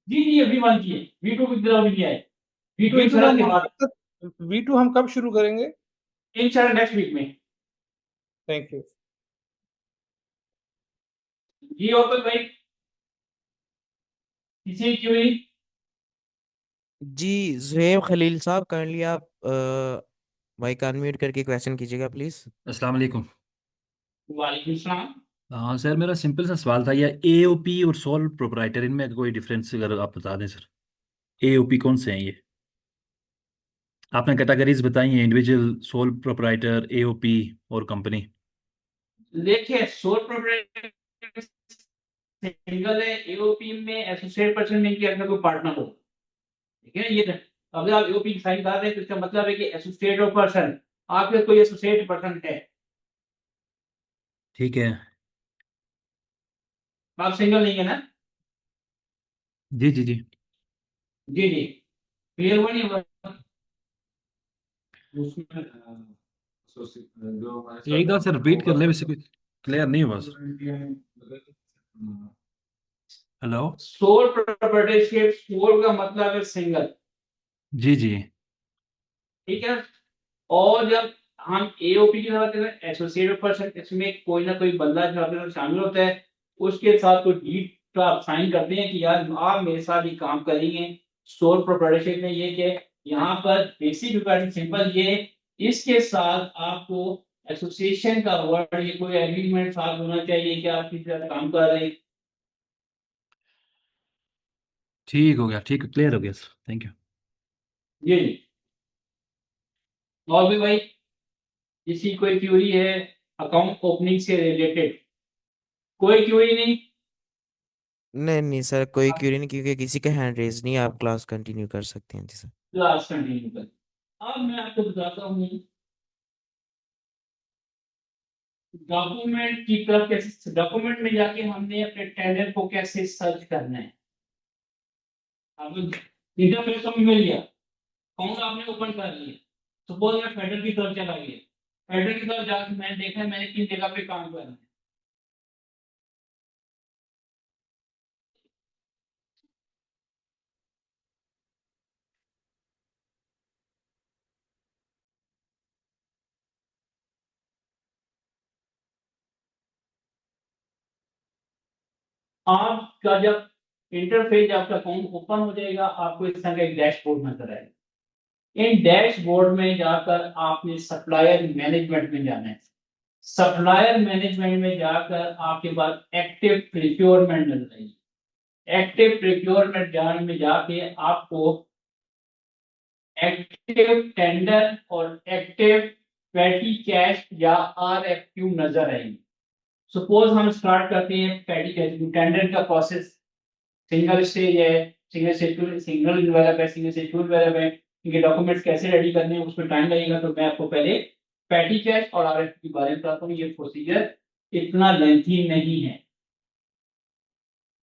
Speaker 1: जी जी, अभी वन की है, V2 की तरफ नहीं आए। V2
Speaker 7: V2
Speaker 1: इंशाल्लाह
Speaker 7: हम
Speaker 1: के बाद,
Speaker 7: कब तक V2 हम कब शुरू करेंगे?
Speaker 1: इंशाल्लाह नेक्स्ट वीक में।
Speaker 7: Thank you.
Speaker 1: जी और कोई भाई, किसी की हुई?
Speaker 4: जी जुहेब खलील साहब, काइंडली आप माइक अनम्यूट करके क्वेश्चन कीजिएगा प्लीज।
Speaker 8: अस्सलाम वालेकुम।
Speaker 1: वालेकुम सलाम।
Speaker 8: हाँ सर, मेरा सिंपल सा सवाल था, यह एओपी और सोल प्रोप्राइटर, इनमें कोई डिफरेंस अगर आप बता दें सर। एओपी कौन से हैं ये? आपने कैटेगरीज बताई हैं, इंडिविजुअल, सोल प्रोप्राइटर, एओपी और कंपनी।
Speaker 1: देखिए, सोल प्रोप्राइटर सिंगल है, एओपी में एसोसिएट पर्सन में इनके अंदर कोई पार्टनर हो। ठीक है, ये अगर आप एओपी साइन कर रहे हैं तो इसका मतलब है कि एसोसिएट ऑफ पर्सन, आपके कोई एसोसिएट पर्सन है।
Speaker 8: ठीक है।
Speaker 1: आप सिंगल नहीं है ना?
Speaker 8: जी जी जी।
Speaker 1: जी जी, क्लियर हुआ नहीं हुआ? उसमें
Speaker 8: ये एक बार सर रिपीट कर ले, वैसे कुछ क्लियर नहीं हुआ sir. Hello.
Speaker 1: Sole property, sole का मतलब है सिंगल।
Speaker 8: जी जी।
Speaker 1: ठीक है, और जब हम एओपी की बात करें, एसोसिएटेड पर्सन, इसमें कोई ना कोई बंदा जो आपके साथ शामिल होता है, उसके साथ कोई डीड का आप साइन करते हैं कि यार आप मेरे साथ ही काम करेंगे। सोल प्रोप्राइटरशिप में ये कि यहाँ पर बेसिक रिक्वायरमेंट सिंपल ये, इसके साथ आपको एसोसिएशन का वर्ड, ये कोई एग्रीमेंट साथ होना चाहिए कि आप किसी साथ काम कर रहे हैं।
Speaker 8: ठीक हो गया, ठीक है, क्लियर हो गया सर, थैंक यू।
Speaker 1: ये और भी भाई किसी कोई क्यूरी है अकाउंट ओपनिंग से रिलेटेड? कोई क्यूरी नहीं?
Speaker 4: नहीं नहीं सर, कोई क्यूरी नहीं, क्योंकि किसी का हैंड रेज नहीं है, आप क्लास कंटिन्यू कर सकते हैं जी सर।
Speaker 1: क्लास कंटिन्यू कर। अब मैं आपको बताता हूँ डॉक्यूमेंट की तरफ कैसे, डॉक्यूमेंट में जाके हमने अपने टेंडर को कैसे सर्च करना है। अब इंटरफेस हमें मिल गया, अकाउंट आपने ओपन कर लिया। सपोज मैं फेडरल की तरफ चला गया, फेडरल की तरफ जाकर मैंने देखा मैंने किन जगह पे काम करना है। आपका जब इंटरफेस आपका अकाउंट ओपन हो जाएगा, आपको इस तरह का एक डैशबोर्ड नजर आएगा। इन डैशबोर्ड में जाकर आपने सप्लायर मैनेजमेंट में जाना है। सप्लायर मैनेजमेंट में जाकर आपके पास एक्टिव प्रिक्योरमेंट नजर आएगी। एक्टिव प्रिक्योरमेंट जाने में जाके आपको एक्टिव टेंडर और एक्टिव पैटी कैश या RFQ नजर आएंगे। सपोज हम स्टार्ट करते हैं पैटी कैश, टेंडर का प्रोसेस सिंगल स्टेज है, सिंगल डेवलप है, सिंगल शेड्यूल डेवलप है, इनके डॉक्यूमेंट्स कैसे रेडी करने हैं उसमें टाइम लगेगा। तो मैं आपको पहले पैटी कैश और आरएफपी के बारे में बताता हूँ। ये प्रोसीजर इतना लेंथी नहीं है।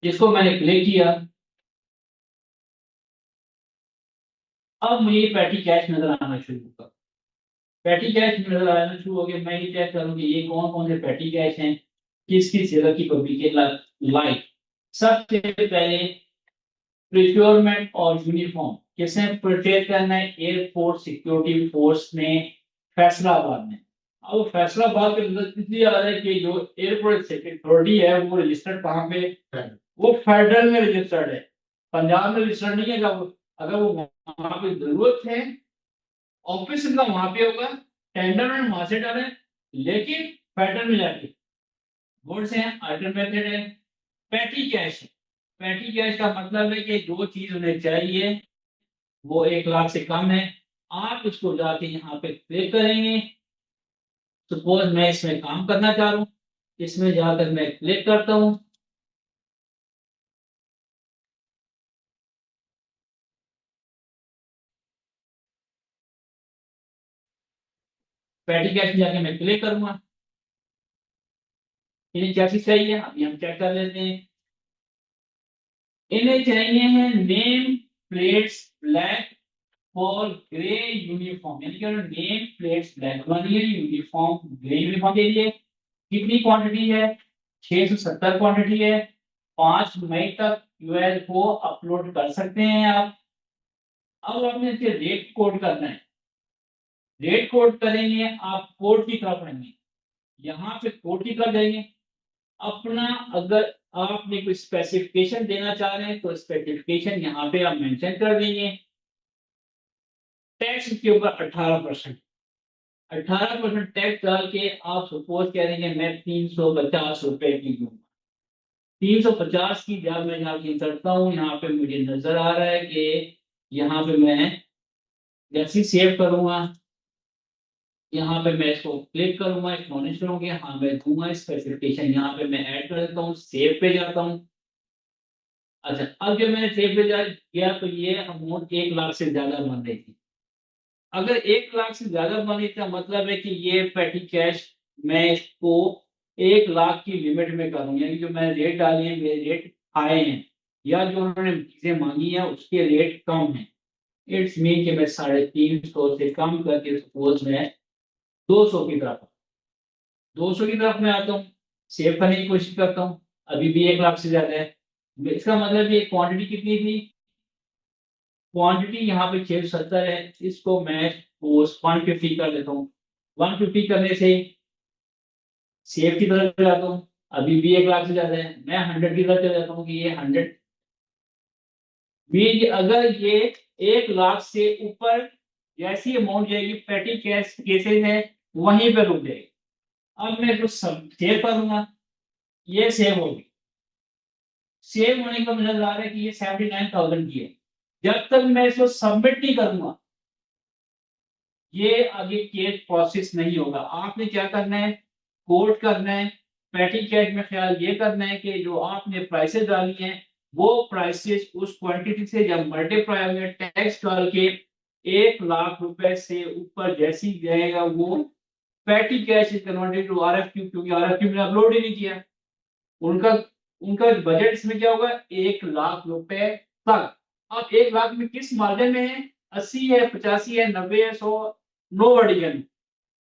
Speaker 1: जिसको मैंने क्लिक किया, अब मुझे पैटी कैश नजर आना शुरू होगा। पैटी कैश नजर आना शुरू हो गया। मैं ये चेक करूंगी ये कौन कौन से पैटी कैश हैं, किस किस जगह की पब्लिक लाइक। सबसे पहले प्रिक्योरमेंट और यूनिफॉर्म किसने परचेज करना है? एयरपोर्ट सिक्योरिटी फोर्स ने फैसलाबाद में। अब फैसलाबाद के अंदर इसलिए आ रहा है कि जो एयरपोर्ट सिक्योरिटी है वो रजिस्टर्ड कहाँ पे? वो फेडरल में रजिस्टर्ड है, पंजाब में रजिस्टर्ड नहीं है। अगर वो वहां पे जरूरत है ऑफिस का वहां पे होगा, टेंडर में वहां से डाले, लेकिन फेडरल में जाके बोर्ड से है। अल्टरनेट मेथड है पैटी कैश। पैटी कैश का मतलब है कि जो चीज उन्हें चाहिए वो 1 लाख से कम है, आप उसको जाके यहाँ पे क्लिक करेंगे। सपोज मैं इसमें काम करना चाह रहा हूँ, इसमें जाकर मैं क्लिक करता हूँ। पैटी कैश में जाके मैं क्लिक करूंगा। इन्हें क्या चीज चाहिए अभी हम चेक कर लेते हैं। इन्हें चाहिए है name plates black for grey uniform, यानी कि नेम प्लेट्स ब्लैक वाली है, यूनिफॉर्म ग्रे यूनिफॉर्म के लिए। कितनी क्वांटिटी है? 670 क्वांटिटी है। 5 मई तक यूएल को अपलोड कर सकते हैं आप। अब आपने इसे रेट कोड करना है। रेट कोड करेंगे आप कोड की तरफ आएंगे, यहाँ पे कोड की तरफ जाएंगे। अपना अगर आपने कोई स्पेसिफिकेशन देना चाह रहे हैं तो स्पेसिफिकेशन यहाँ पे आप मेंशन कर देंगे। टैक्स के ऊपर 18% टैक्स डाल के आप सपोज कह देंगे मैं 350 रुपए की दूंगा। 350 की जब मैं यहाँ की करता हूँ, यहाँ पे मुझे नजर आ रहा है कि यहाँ पे मैं जैसे सेव करूंगा, यहाँ पे मैं इसको क्लिक करूंगा, एक्नॉलेज करूंगा, हाँ मैं दूंगा स्पेसिफिकेशन, यहाँ पे मैं ऐड कर देता हूँ, सेव पे जाता हूँ। अच्छा, अब जब मैंने सेव पे गया तो ये अमाउंट 1 लाख से ज्यादा बन रही थी। अगर 1 लाख से ज्यादा बनी का मतलब है कि ये पेटी कैश मैं इसको 1 लाख की लिमिट में करूँ, यानी जो मैंने रेट डाली है मेरे रेट हाई हैं, या जो उन्होंने चीजें मांगी है उसके रेट कम है। इट्स मीन कि मैं 350 से कम करके सपोज मैं 200 की तरफ 200 की तरफ मैं आता हूँ, सेव करने की कोशिश करता हूँ। अभी भी 1 लाख से ज्यादा है। इसका मतलब ये क्वांटिटी कितनी थी? क्वांटिटी यहाँ पे 670 है। इसको मैं 150 कर देता हूँ। 150 करने से सेव की तरफ जाता हूँ, अभी भी 1 लाख से ज्यादा है। मैं 100 की तरफ चला जाता हूँ कि ये 100 भी। अगर ये 1 लाख से ऊपर जैसी अमाउंट जाएगी पेटी कैश केसेज है वहीं पे रुक जाएगी। अब मैं कुछ सेव करूंगा, ये सेव होगी। सेव होने का मुझे नजर आ रहा है कि ये 79,000 की है। जब तक मैं इसको सबमिट नहीं करूंगा ये आगे केस प्रोसेस नहीं होगा। आपने क्या करना है? कोड करना है। पैटी कैश में ख्याल ये करना है कि जो आपने प्राइसेस डाली हैं वो प्राइसेस उस क्वांटिटी से जब मल्टीप्लाई होंगे टैक्स डाल के 1 लाख रुपए से ऊपर जैसी जाएगा वो petty cash is converted to RFQ, क्योंकि आरएफक्यू में अपलोड ही नहीं किया। उनका उनका बजट इसमें क्या होगा? 1 लाख रुपए तक। अब 1 लाख में किस मार्जिन में है? 80 है, 85 है, 90 है, 100, नो बडी कैन।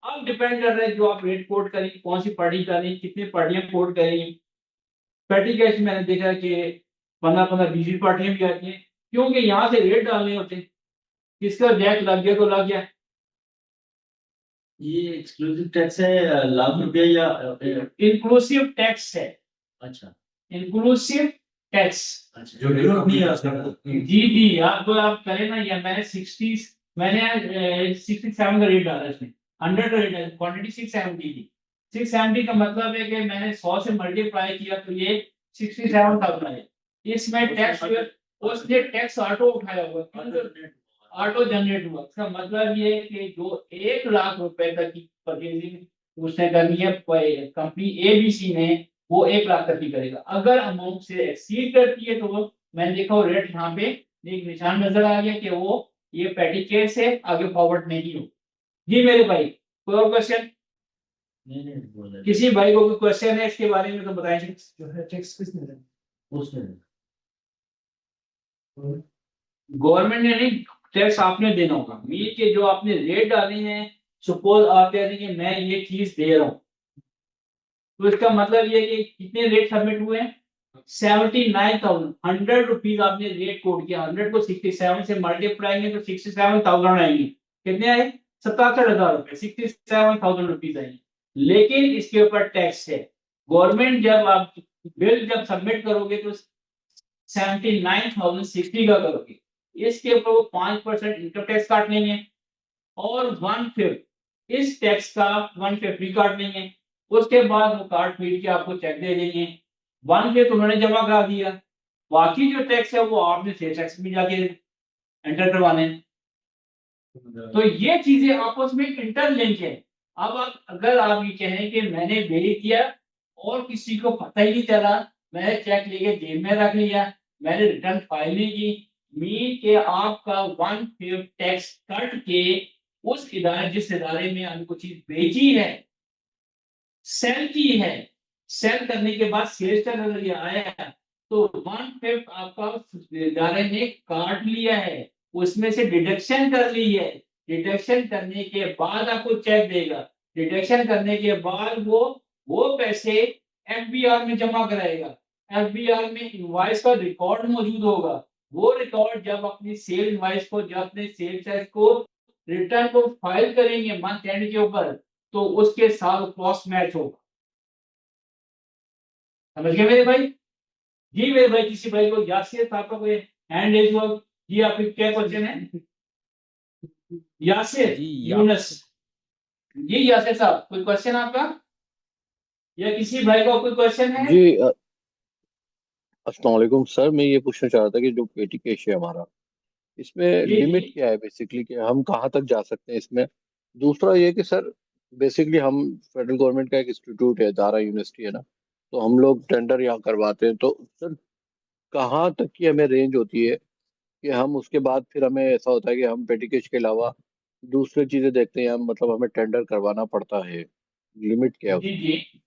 Speaker 1: अब डिपेंड कर रहा है जो आप रेट कोड करेंगे, कौन सी पार्टी करेंगे, कितनी पार्टियां कोड करेंगी। पैटी कैश मैंने देखा कि 15-15 20 पार्टियां भी आती हैं, क्योंकि यहाँ से रेट डालने होते हैं। किसका जैक लग गया तो लग गया।
Speaker 9: ये एक्सक्लूसिव टैक्स है ₹1,00,000 या
Speaker 1: इंक्लूसिव टैक्स है।
Speaker 9: अच्छा
Speaker 1: इंक्लूसिव टैक्स।
Speaker 9: अच्छा, जो रेट नहीं है उसका
Speaker 1: जी जी, आपको आप करें ना, या मैंने 67 का रेट डाला इसमें, 100 का रेट है, क्वांटिटी 670 थी। 670 का मतलब है कि मैंने 100 से मल्टीप्लाई किया तो ये 67,000 है। इसमें टैक्स उसने टैक्स ऑटो उठाया हुआ, ऑटो जनरेट हुआ। इसका मतलब ये है कि जो 1 लाख रुपए तक की परचेजिंग उसने करनी है कंपनी एबीसी ने, वो 1 लाख तक की करेगा। अगर अमाउंट से एक्सीड करती है तो वो मैंने देखा वो रेट यहाँ पे एक निशान नजर आ गया कि वो ये पैटी केस है, आगे फॉरवर्ड नहीं हो। जी मेरे भाई, कोई और क्वेश्चन?
Speaker 9: नहीं नहीं बोल रहे
Speaker 1: किसी भाई को कोई क्वेश्चन है इसके बारे में तो बताएं।
Speaker 2: जो है टैक्स किसने देना?
Speaker 9: उसने
Speaker 1: गवर्नमेंट ने नहीं, टैक्स आपने देना होगा। मीट के जो आपने रेट डाले हैं, सपोज आप कह देंगे मैं ये चीज दे रहा हूँ, तो इसका मतलब ये है कि कितने रेट सबमिट हुए हैं? 79,000। 100 रुपीज आपने रेट कोड किया, 100 को 67 से मल्टीप्लाई करेंगे तो 67,000 आएंगे। कितने आए? 77,000 रुपए, 67,000 रुपीज आएंगे। लेकिन इसके ऊपर टैक्स है। गवर्नमेंट जब आप बिल जब सबमिट करोगे तो 79,060 का करोगे, इसके ऊपर वो 5% इनकम टैक्स काट लेंगे और 1/5 इस टैक्स का 1/5 काट लेंगे। उसके बाद वो काट पीट के आपको चेक दे देंगे। 1/5 उन्होंने जमा करा दिया, बाकी जो टैक्स है वो आपने सेल टैक्स में जाके एंटर करवाने हैं। तो ये चीजें आपस में इंटरलिंक है। अब आप अगर आप ये कहें कि मैंने बेच दिया और किसी को पता ही नहीं चला, मैंने चेक लेके जेब में रख लिया, मैंने रिटर्न फाइल नहीं की, मीन के आपका 1/5 टैक्स कट के उस इदारे जिस इदारे में हमको चीज बेची है, सेल की है, सेल करने के बाद सेल्स का अगर ये आया तो 1/5 आपका उस इदारे ने काट लिया है, उसमें से डिडक्शन कर ली है। डिडक्शन करने के बाद आपको चेक देगा, डिडक्शन करने के बाद वो पैसे एफबीआर में जमा कराएगा। एफबीआर में इनवॉइस का रिकॉर्ड मौजूद होगा। वो रिकॉर्ड जब अपनी सेल इनवॉइस को, जब अपने सेल टैक्स को रिटर्न को फाइल करेंगे मंथ एंड के ऊपर, तो उसके साथ क्रॉस मैच होगा। समझ गए मेरे भाई? जी मेरे भाई, किसी भाई को यासिर साहब का कोई हैंड रेज हो? जी आपके क्या क्वेश्चन है? यासिर यूनस। जी यासिर साहब, कोई क्वेश्चन आपका या किसी भाई का कोई क्वेश्चन है?
Speaker 10: जी अस्सलाम वालेकुम सर, मैं ये पूछना चाह रहा था कि जो पेटी कैश है हमारा, इसमें
Speaker 1: जी
Speaker 10: लिमिट
Speaker 1: जी
Speaker 10: क्या है बेसिकली, कि हम कहाँ तक जा सकते हैं इसमें? दूसरा ये कि सर बेसिकली हम फेडरल गवर्नमेंट का एक इंस्टीट्यूट है, दारा यूनिवर्सिटी है ना, तो हम लोग टेंडर यहाँ करवाते हैं, तो सर कहाँ तक की हमें रेंज होती है कि हम उसके बाद फिर हमें ऐसा होता है कि हम पेटी कैश के अलावा दूसरी चीजें देखते हैं, मतलब हमें टेंडर करवाना पड़ता है? लिमिट क्या है
Speaker 1: जी
Speaker 10: उसकी?
Speaker 1: जी।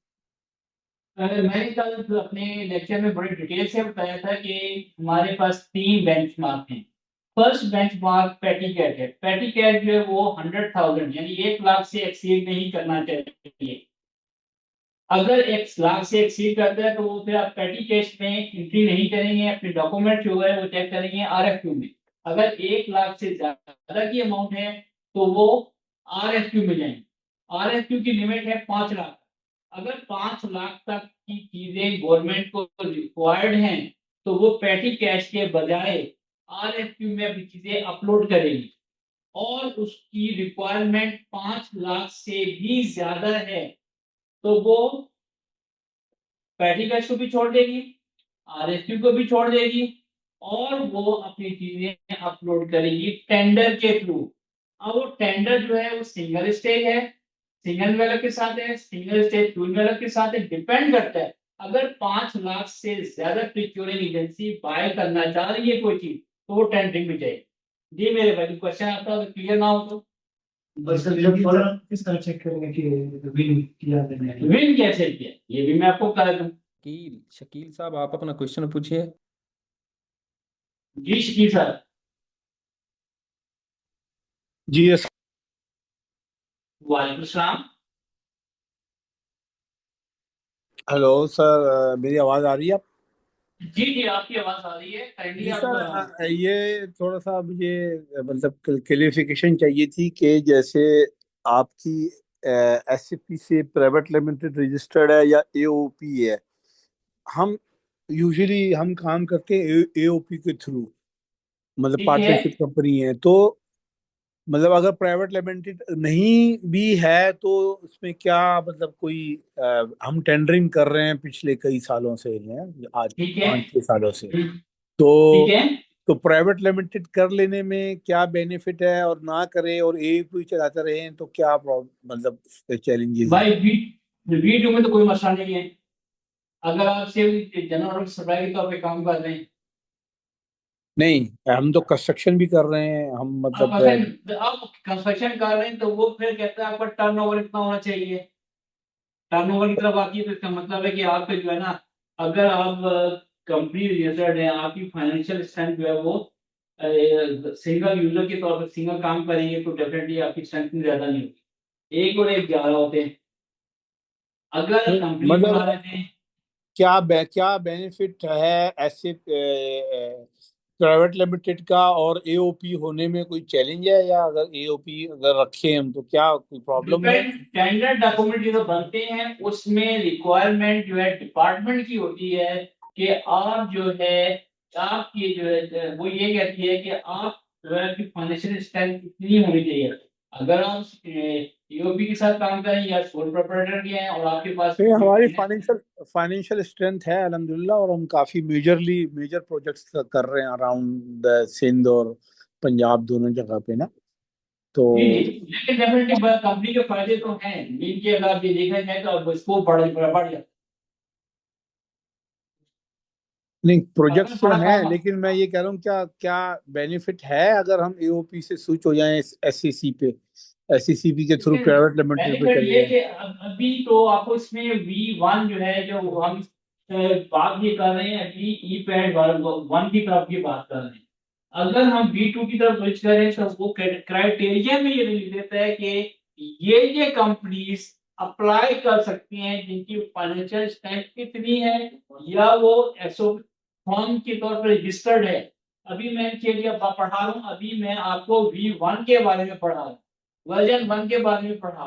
Speaker 1: मैंने कल अपने लेक्चर में बड़े डिटेल से बताया था कि हमारे पास 3 बेंचमार्क हैं। फर्स्ट बेंचमार्क पैटी कैट है। पैटी कैट जो है वो 100,000 यानी 1 लाख से एक्सीड नहीं करना चाहिए। अगर 1 लाख से एक्सीड करता है तो वो फिर आप पैटी कैश में एंट्री नहीं करेंगे, अपने डॉक्यूमेंट जो है वो चेक करेंगे आरएफक्यू में। अगर 1 लाख से ज्यादा की अमाउंट है तो वो आरएफक्यू में जाएंगे। आरएफक्यू की लिमिट है 5 लाख। अगर 5 लाख तक की चीजें गवर्नमेंट को रिक्वायर्ड हैं तो वो पैटी कैश के बजाय आरएफक्यू में अपनी चीजें अपलोड करेगी। और उसकी रिक्वायरमेंट 5 लाख से भी ज्यादा है तो वो पैटी कैश को भी छोड़ देगी, आरएसक्यू को भी छोड़ देगी और वो अपनी चीजें अपलोड करेगी टेंडर के थ्रू। अब वो टेंडर जो है वो सिंगल स्टेज है, सिंगल वेलर के साथ है, सिंगल स्टेज ट्विन वेलर के साथ है, डिपेंड करता है। अगर 5 लाख से ज्यादा प्रोक्योरिंग एजेंसी बाय करना चाह रही है कोई चीज तो वो टेंडरिंग में जाएगी। जी मेरे भाई, क्वेश्चन आपका अगर क्लियर ना हो तो
Speaker 2: बस जब फॉलोअर किस तरह चेक करेंगे कि विन किया मैंने?
Speaker 1: विन कैसे किया ये भी मैं आपको बता दूं।
Speaker 11: शकील साहब आप अपना क्वेश्चन पूछिए।
Speaker 1: जी शकील सर।
Speaker 3: जी यस।
Speaker 1: वालेकुम सलाम।
Speaker 3: हेलो सर, मेरी आवाज़ आ रही है?
Speaker 1: जी जी आपकी आवाज आ रही है, काइंडली
Speaker 3: जी
Speaker 1: आप
Speaker 3: सर, ये थोड़ा सा मुझे मतलब क्लेरिफिकेशन चाहिए थी कि जैसे आपकी एससीपी से प्राइवेट लिमिटेड रजिस्टर्ड है या एओपी है? हम यूजुअली हम काम करते हैं एओपी के थ्रू, मतलब
Speaker 1: ठीक है।
Speaker 3: पार्टनरशिप कंपनी है। तो मतलब अगर प्राइवेट लिमिटेड नहीं भी है तो उसमें क्या मतलब कोई हम टेंडरिंग कर रहे हैं पिछले कई सालों से हैं, आज
Speaker 1: ठीक है।
Speaker 3: 5-6 सालों से।
Speaker 1: ठीक
Speaker 3: तो
Speaker 1: है
Speaker 3: तो प्राइवेट लिमिटेड कर लेने में क्या बेनिफिट है, और ना करें और एक भी चलाते रहे तो क्या मतलब चैलेंजेस हैं?
Speaker 1: भाई, वीडियो में तो कोई मसला नहीं है। अगर आप सिर्फ जनरल सप्लाई के तौर पे काम कर रहे हैं
Speaker 12: नहीं, हम तो कंस्ट्रक्शन भी कर रहे हैं, हम
Speaker 1: आप
Speaker 12: मतलब
Speaker 1: अगर आप कंस्ट्रक्शन कर रहे हैं तो वो फिर कहता है आपका टर्नओवर इतना होना चाहिए। टर्नओवर की तरफ आती है तो इसका मतलब है कि आपके जो है ना, अगर आप कंपनी रजिस्टर्ड है, आपकी फाइनेंशियल स्ट्रेंथ जो है वो सिंगल यूजर के तौर पर सिंगल काम करेंगे तो डेफिनेटली आपकी स्ट्रेंथ ज्यादा नहीं होगी। एक और एक 11 होते हैं। अगर कंपनी बना
Speaker 12: मतलब
Speaker 1: रहे थे।
Speaker 12: क्या बेनिफिट है ऐसे प्राइवेट लिमिटेड का और एओपी होने में? कोई चैलेंज है, या अगर एओपी अगर रखे हम तो क्या कोई प्रॉब्लम है?
Speaker 1: डिपेंड, टेंडर डॉक्यूमेंट जो बनते हैं उसमें रिक्वायरमेंट जो है डिपार्टमेंट की होती है कि आप जो है, आपकी जो है वो ये कहती है कि आप जो है आपकी फाइनेंशियल स्ट्रेंथ कितनी होनी चाहिए। अगर आप ईओपी के साथ काम करें या सोल प्रोप्राइटर के हैं और आपके पास
Speaker 12: तो ये
Speaker 1: कोई
Speaker 12: हमारी
Speaker 1: finance-
Speaker 12: फाइनेंशियल स्ट्रेंथ है अल्हम्दुलिल्लाह, और हम काफी मेजर प्रोजेक्ट्स कर रहे हैं अराउंड सिंध और पंजाब दोनों जगह पे ना। तो
Speaker 1: जी जी, लेकिन डेफिनेटली कंपनी के फायदे तो हैं, मीन के अगर आप ये देखा जाए तो स्कोप बढ़ जाता
Speaker 12: नहीं,
Speaker 1: है। अगर
Speaker 12: प्रोजेक्ट्स तो
Speaker 1: बड़ा
Speaker 12: हैं,
Speaker 1: काम
Speaker 12: लेकिन मैं ये कह रहा हूँ क्या क्या बेनिफिट है अगर हम एओपी से स्विच हो जाएं एससीसी पे, एससीसीपी के थ्रू
Speaker 1: इसमें
Speaker 12: प्राइवेट लिमिटेड पे
Speaker 1: बेनिफिट
Speaker 12: चले
Speaker 1: ये
Speaker 12: जाएं?
Speaker 1: कि अभी तो आपको इसमें V1 जो है, जो हम बात ये कर रहे हैं अभी ई पैड वन की तरफ की बात कर रहे हैं। अगर हम V2 की तरफ स्विच करें तो वो क्राइटेरिया में ये लिख देता है कि ये कंपनीज अप्लाई कर सकती हैं जिनकी फाइनेंशियल स्ट्रेंथ कितनी है, या वो एसओ फर्म के तौर पर रजिस्टर्ड है। अभी मैं के लिए पढ़ा रहा हूँ, अभी मैं आपको V1 के बारे में पढ़ा रहा हूँ, वर्जन 1 के बारे में पढ़ा।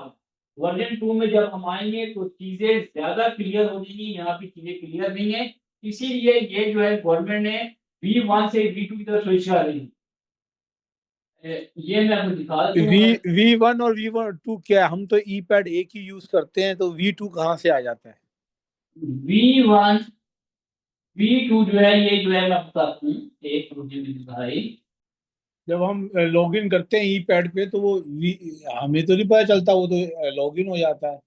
Speaker 1: वर्जन 2 में जब हम आएंगे तो चीजें ज्यादा क्लियर हो जाएंगी, यहाँ पे चीजें क्लियर नहीं है। इसीलिए ये जो है गवर्नमेंट ने V1 से V2 की तरफ स्विच कर रही है। ये मैं आपको दिखा देता हूँ
Speaker 12: वी
Speaker 1: अगर
Speaker 12: V1 और V2 क्या है? हम तो ई पैड एक ही यूज करते हैं, तो V2 कहाँ से आ जाता है?
Speaker 1: V1 V2 जो है, ये जो है मैं बताता हूँ, एक मुझे भी दिखाई।
Speaker 12: जब हम लॉग इन करते हैं ई पैड पे तो हमें तो नहीं पता चलता, वो तो लॉग इन हो जाता है।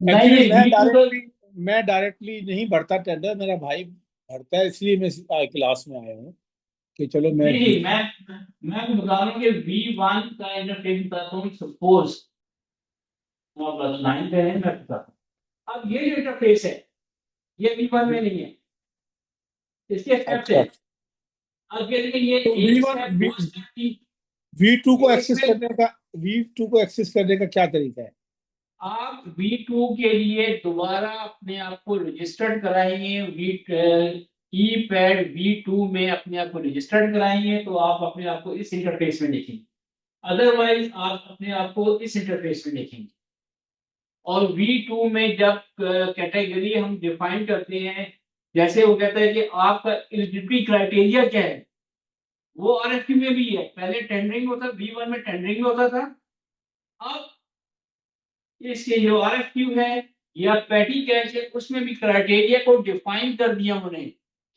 Speaker 1: नहीं
Speaker 12: एक्चुअली
Speaker 1: नहीं, V2 का
Speaker 12: मैं डायरेक्टली नहीं भरता टेंडर, मेरा भाई भरता है, इसलिए मैं क्लास में आया हूँ कि चलो मैं
Speaker 1: जी जी, मैं आपको बता रहा हूँ कि V1 का इंटरफेस बताता हूँ। सपोज आप बस लाइन पे हैं, मैं बताता हूँ। अब ये जो इंटरफेस है ये V1 में नहीं है, इसके स्टेप्स है।
Speaker 12: अच्छा,
Speaker 1: अब ये देखिए, ये
Speaker 12: तो वी
Speaker 1: एक
Speaker 12: वन
Speaker 1: स्टेप,
Speaker 12: वी
Speaker 1: दो स्टेप की
Speaker 12: वी टू को
Speaker 1: एक
Speaker 12: एक्सेस
Speaker 1: में।
Speaker 12: करने का V2 को एक्सेस करने का क्या तरीका है?
Speaker 1: आप V2 के लिए दोबारा अपने आप को रजिस्टर्ड कराएंगे, वी ई पैड V2 में अपने आप को रजिस्टर्ड कराएंगे तो आप अपने आप को इस इंटरफेस में देखेंगे। अदरवाइज आप अपने आप को इस इंटरफेस में देखेंगे। और V2 में जब कैटेगरी हम डिफाइन करते हैं, जैसे वो कहता है कि आपका एलिजिबिलिटी क्राइटेरिया क्या है, वो आरएफक्यू में भी है। पहले टेंडरिंग होता, V1 में टेंडरिंग होता था। अब इसके जो आरएफक्यू है या पैटी कैश है उसमें भी क्राइटेरिया को डिफाइन कर दिया उन्होंने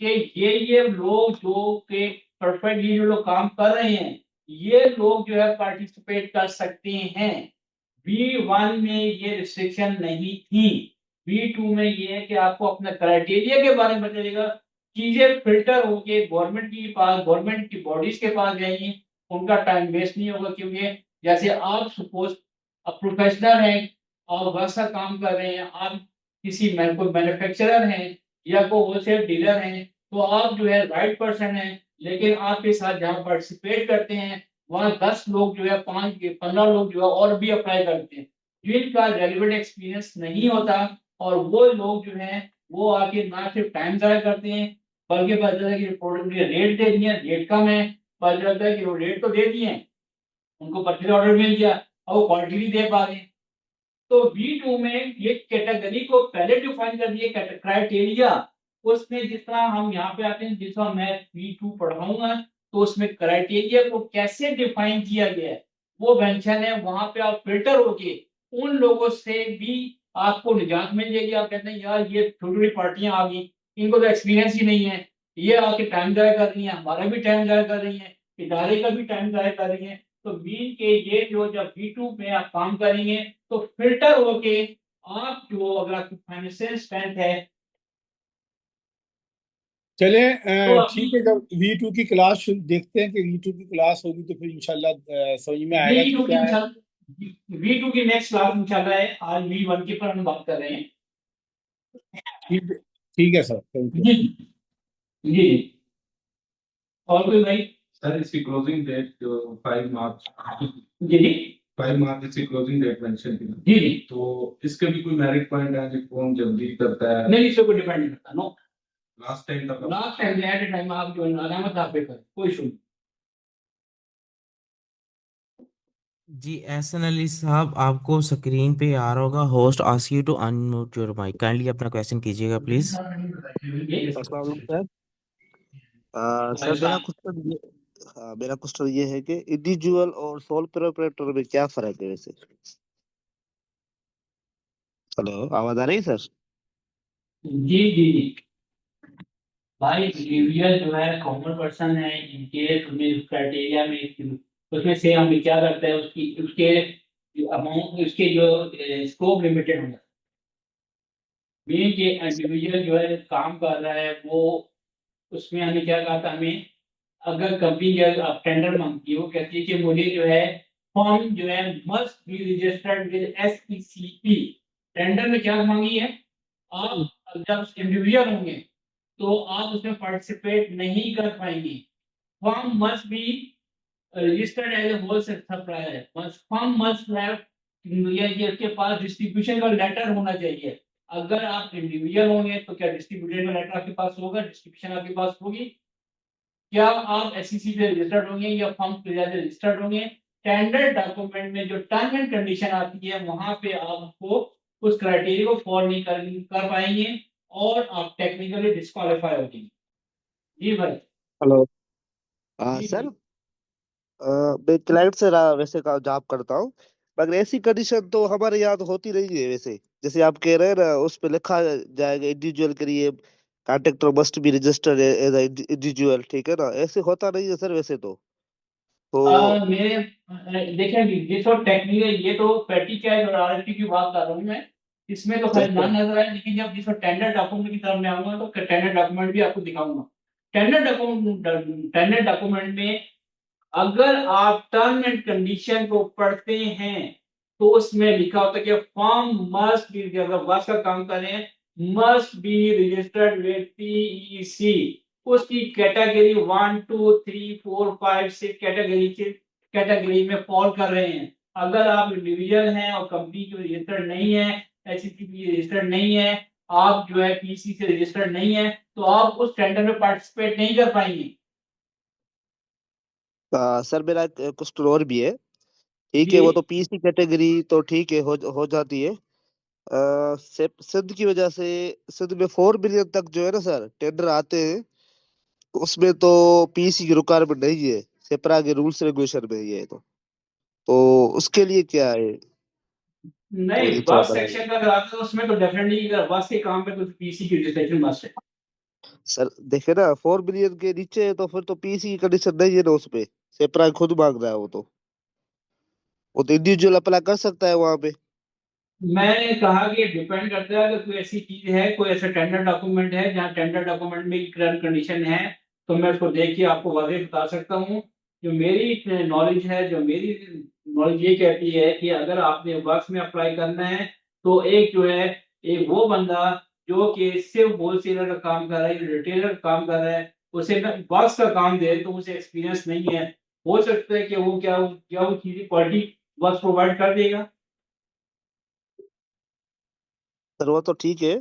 Speaker 1: कि ये लोग जो के परफेक्टली जो लोग काम कर रहे हैं, ये लोग जो है पार्टिसिपेट कर सकते हैं। V1 में ये रिस्ट्रिक्शन नहीं थी। V2 में ये है कि आपको अपना क्राइटेरिया के बारे में बताइएगा। चीजें फिल्टर होके गवर्नमेंट की बॉडीज के पास जाएंगी, उनका टाइम वेस्ट नहीं होगा। क्योंकि जैसे आप सपोज अब प्रोफेशनल हैं और वैसा काम कर रहे हैं, आप किसी कोई मैन्युफैक्चरर हैं या कोई होलसेल डीलर हैं, तो आप जो है राइट पर्सन हैं। लेकिन आपके साथ जहाँ पार्टिसिपेट करते हैं वहाँ 10 लोग जो है, 5 15 लोग जो है और भी अप्लाई करते हैं, जिनका रेलिवेंट एक्सपीरियंस नहीं होता। और वो लोग जो है वो आके ना सिर्फ टाइम ज़ाया करते हैं, बल्कि पता चलता है कि प्रोडक्ट के रेट दे दिए, रेट कम है, पता चलता है कि वो रेट तो दे दिए, उनको परचेज ऑर्डर मिल गया और वो क्वालिटी भी दे पा रहे हैं। तो V2 में ये कैटेगरी को पहले डिफाइन कर दिए क्राइटेरिया। उसमें जिस तरह हम यहाँ पे आते हैं, जिस तरह मैं V2 पढ़ाऊंगा तो उसमें क्राइटेरिया को कैसे डिफाइन किया गया है वो मेंशन है। वहां पे आप फिल्टर होके उन लोगों से भी आपको निजात मिल जाएगी। आप कहते हैं यार ये छोटी छोटी पार्टियां आ गई, इनको तो एक्सपीरियंस ही नहीं है, ये आके टाइम जाया कर रही है, हमारा भी टाइम जाया कर रही है, इदारे का भी टाइम जाया कर रही है। तो मीन के ये जो जब V2 में आप काम करेंगे तो फिल्टर होके आप जो, अगर आपकी फाइनेंशियल स्ट्रेंथ है
Speaker 12: चले
Speaker 1: तो
Speaker 12: ठीक
Speaker 1: अभी
Speaker 12: है, जब V2 की क्लास देखते हैं कि V2 की क्लास होगी तो फिर इंशाल्लाह समझ में आएगा
Speaker 1: वी
Speaker 12: कि
Speaker 1: टू की
Speaker 12: क्या है।
Speaker 1: V2 की नेक्स्ट क्लास इंशाल्लाह है, आज V1 के पर हम बात कर रहे हैं।
Speaker 12: ठीक है सर, थैंक यू।
Speaker 1: जी जी जी। और कोई भाई?
Speaker 11: सर इसकी क्लोजिंग डेट जो 5 मार्च
Speaker 1: जी जी
Speaker 11: 5 मार्च इसकी क्लोजिंग डेट मेंशन की
Speaker 1: जी जी।
Speaker 11: तो इसके भी कोई मेरिट पॉइंट है कि कौन जल्दी करता है?
Speaker 1: नहीं, इससे कोई डिपेंड नहीं करता। नो,
Speaker 11: लास्ट टाइम तक
Speaker 1: last time at a time आप जो अलामत आप पे करें, कोई इशू नहीं।
Speaker 4: जी एहसन अली साहब, आपको स्क्रीन पे आ रहा होगा host ask you to unmute your mic, kindly अपना क्वेश्चन कीजिएगा प्लीज।
Speaker 13: अस्सलाम वालेकुम सर। सर मेरा क्वेश्चन ये है कि इंडिविजुअल और सोल प्रोप्राइटर में क्या फर्क है वैसे? हेलो, आवाज आ रही है सर?
Speaker 1: जी जी जी। भाई इंडिविजुअल जो है कॉमन पर्सन है, इनके उसमें क्राइटेरिया में उसमें से हम क्या करते हैं, उसकी उसके अमाउंट, उसके जो स्कोप लिमिटेड होगा। मेन ये इंडिविजुअल जो है काम कर रहा है वो, उसमें हमें क्या कहा था, हमें अगर कंपनी जो टेंडर मांगती है वो कहती है कि मुझे जो है फॉर्म जो है must be registered with SECP। Tender में क्या मांगी है, आप जब इंडिविजुअल होंगे तो आप उसमें पार्टिसिपेट नहीं कर पाएंगे। Form must be registered as a wholesale supplier, form must have, ये उसके पास डिस्ट्रीब्यूशन का लेटर होना चाहिए। अगर आप इंडिविजुअल होंगे तो क्या डिस्ट्रीब्यूशन का लेटर आपके पास होगा, डिस्ट्रीब्यूशन आपके पास होगी? क्या आप SEC पे रजिस्टर्ड होंगे या फॉर्म पे रजिस्टर्ड होंगे? टेंडर डॉक्यूमेंट में जो टर्म एंड कंडीशन आती है वहां पे आपको उस क्राइटेरिया को फॉलो नहीं कर पाएंगे और आप टेक्निकली डिस्क्वालीफाई हो जाएंगे। जी भाई।
Speaker 13: हेलो।
Speaker 1: जी
Speaker 13: सर,
Speaker 1: जी।
Speaker 13: मैं क्लाइंट से वैसे का जॉब करता हूँ, मगर ऐसी कंडीशन तो हमारे यहाँ तो होती नहीं है वैसे। जैसे आप कह रहे हैं ना, उस पे लिखा जाएगा इंडिविजुअल के लिए contractor must be registered as individual, ठीक है ना? ऐसे होता नहीं है सर वैसे तो
Speaker 1: मेरे देखिए, ये तो टेक्निकल, ये तो पैटी कैश और RFP की बात कर रहा हूँ मैं। इसमें तो खैर ना
Speaker 13: अच्छा।
Speaker 1: नजर आए, लेकिन जब जिस टेंडर डॉक्यूमेंट की तरफ मैं आऊंगा तो टेंडर डॉक्यूमेंट भी आपको दिखाऊंगा। टेंडर डॉक्यूमेंट में अगर आप टर्म एंड कंडीशन को पढ़ते हैं तो उसमें लिखा होता है कि फॉर्म मस्ट बी, अगर बस का काम करें, must be registered with PEC। उसकी कैटेगरी 1 2 3 4 5 6 कैटेगरी में फॉल कर रहे हैं। अगर आप इंडिविजुअल हैं और कंपनी की रजिस्टर्ड नहीं है, SECP रजिस्टर्ड नहीं है, आप जो है PEC से रजिस्टर्ड नहीं है, तो आप उस टेंडर में पार्टिसिपेट नहीं कर पाएंगे।
Speaker 13: सर मेरा एक क्वेश्चन और भी है। ठीक
Speaker 1: जी
Speaker 13: है, वो तो पीसी कैटेगरी तो ठीक है, हो जाती है। सिंध की वजह से सिंध में 4 बिलियन तक जो है ना सर टेंडर आते हैं, उसमें तो पीसी की रिक्वायरमेंट नहीं है, सेपरा के रूल्स रेगुलेशन में ही है। तो उसके लिए क्या है? तो
Speaker 1: नहीं,
Speaker 13: ये थोड़ा
Speaker 1: बस
Speaker 13: बताइए
Speaker 1: सेक्शन का अगर आता है तो उसमें तो डेफिनेटली, अगर बस के काम पे तो PC की रजिस्ट्रेशन मस्ट है।
Speaker 13: सर। देखे ना, 4 बिलियन के नीचे है तो फिर तो पीसी की कंडीशन नहीं है ना उसपे। सेपरा खुद मांग रहा है वो तो इंडिविजुअल अप्लाई कर सकता है वहां पे।
Speaker 1: मैंने कहा कि डिपेंड करता है, अगर कोई ऐसी चीज है, कोई ऐसा टेंडर डॉक्यूमेंट है जहाँ टेंडर डॉक्यूमेंट में टर्म कंडीशन है, तो मैं उसको देख के आपको वाज़ेह बता सकता हूँ। जो मेरी नॉलेज है, जो मेरी नॉलेज ये कहती है कि अगर आपने वर्क्स में अप्लाई करना है तो एक जो है, एक वो बंदा जो कि सिर्फ होलसेलर का काम कर रहा है, रिटेलर का काम कर रहा है, उसे वर्क्स का काम दे तो उसे एक्सपीरियंस नहीं है, हो सकता है कि वो क्या वो चीज़ें क्वालिटी वर्क प्रोवाइड कर देगा।
Speaker 13: सर वो तो ठीक है।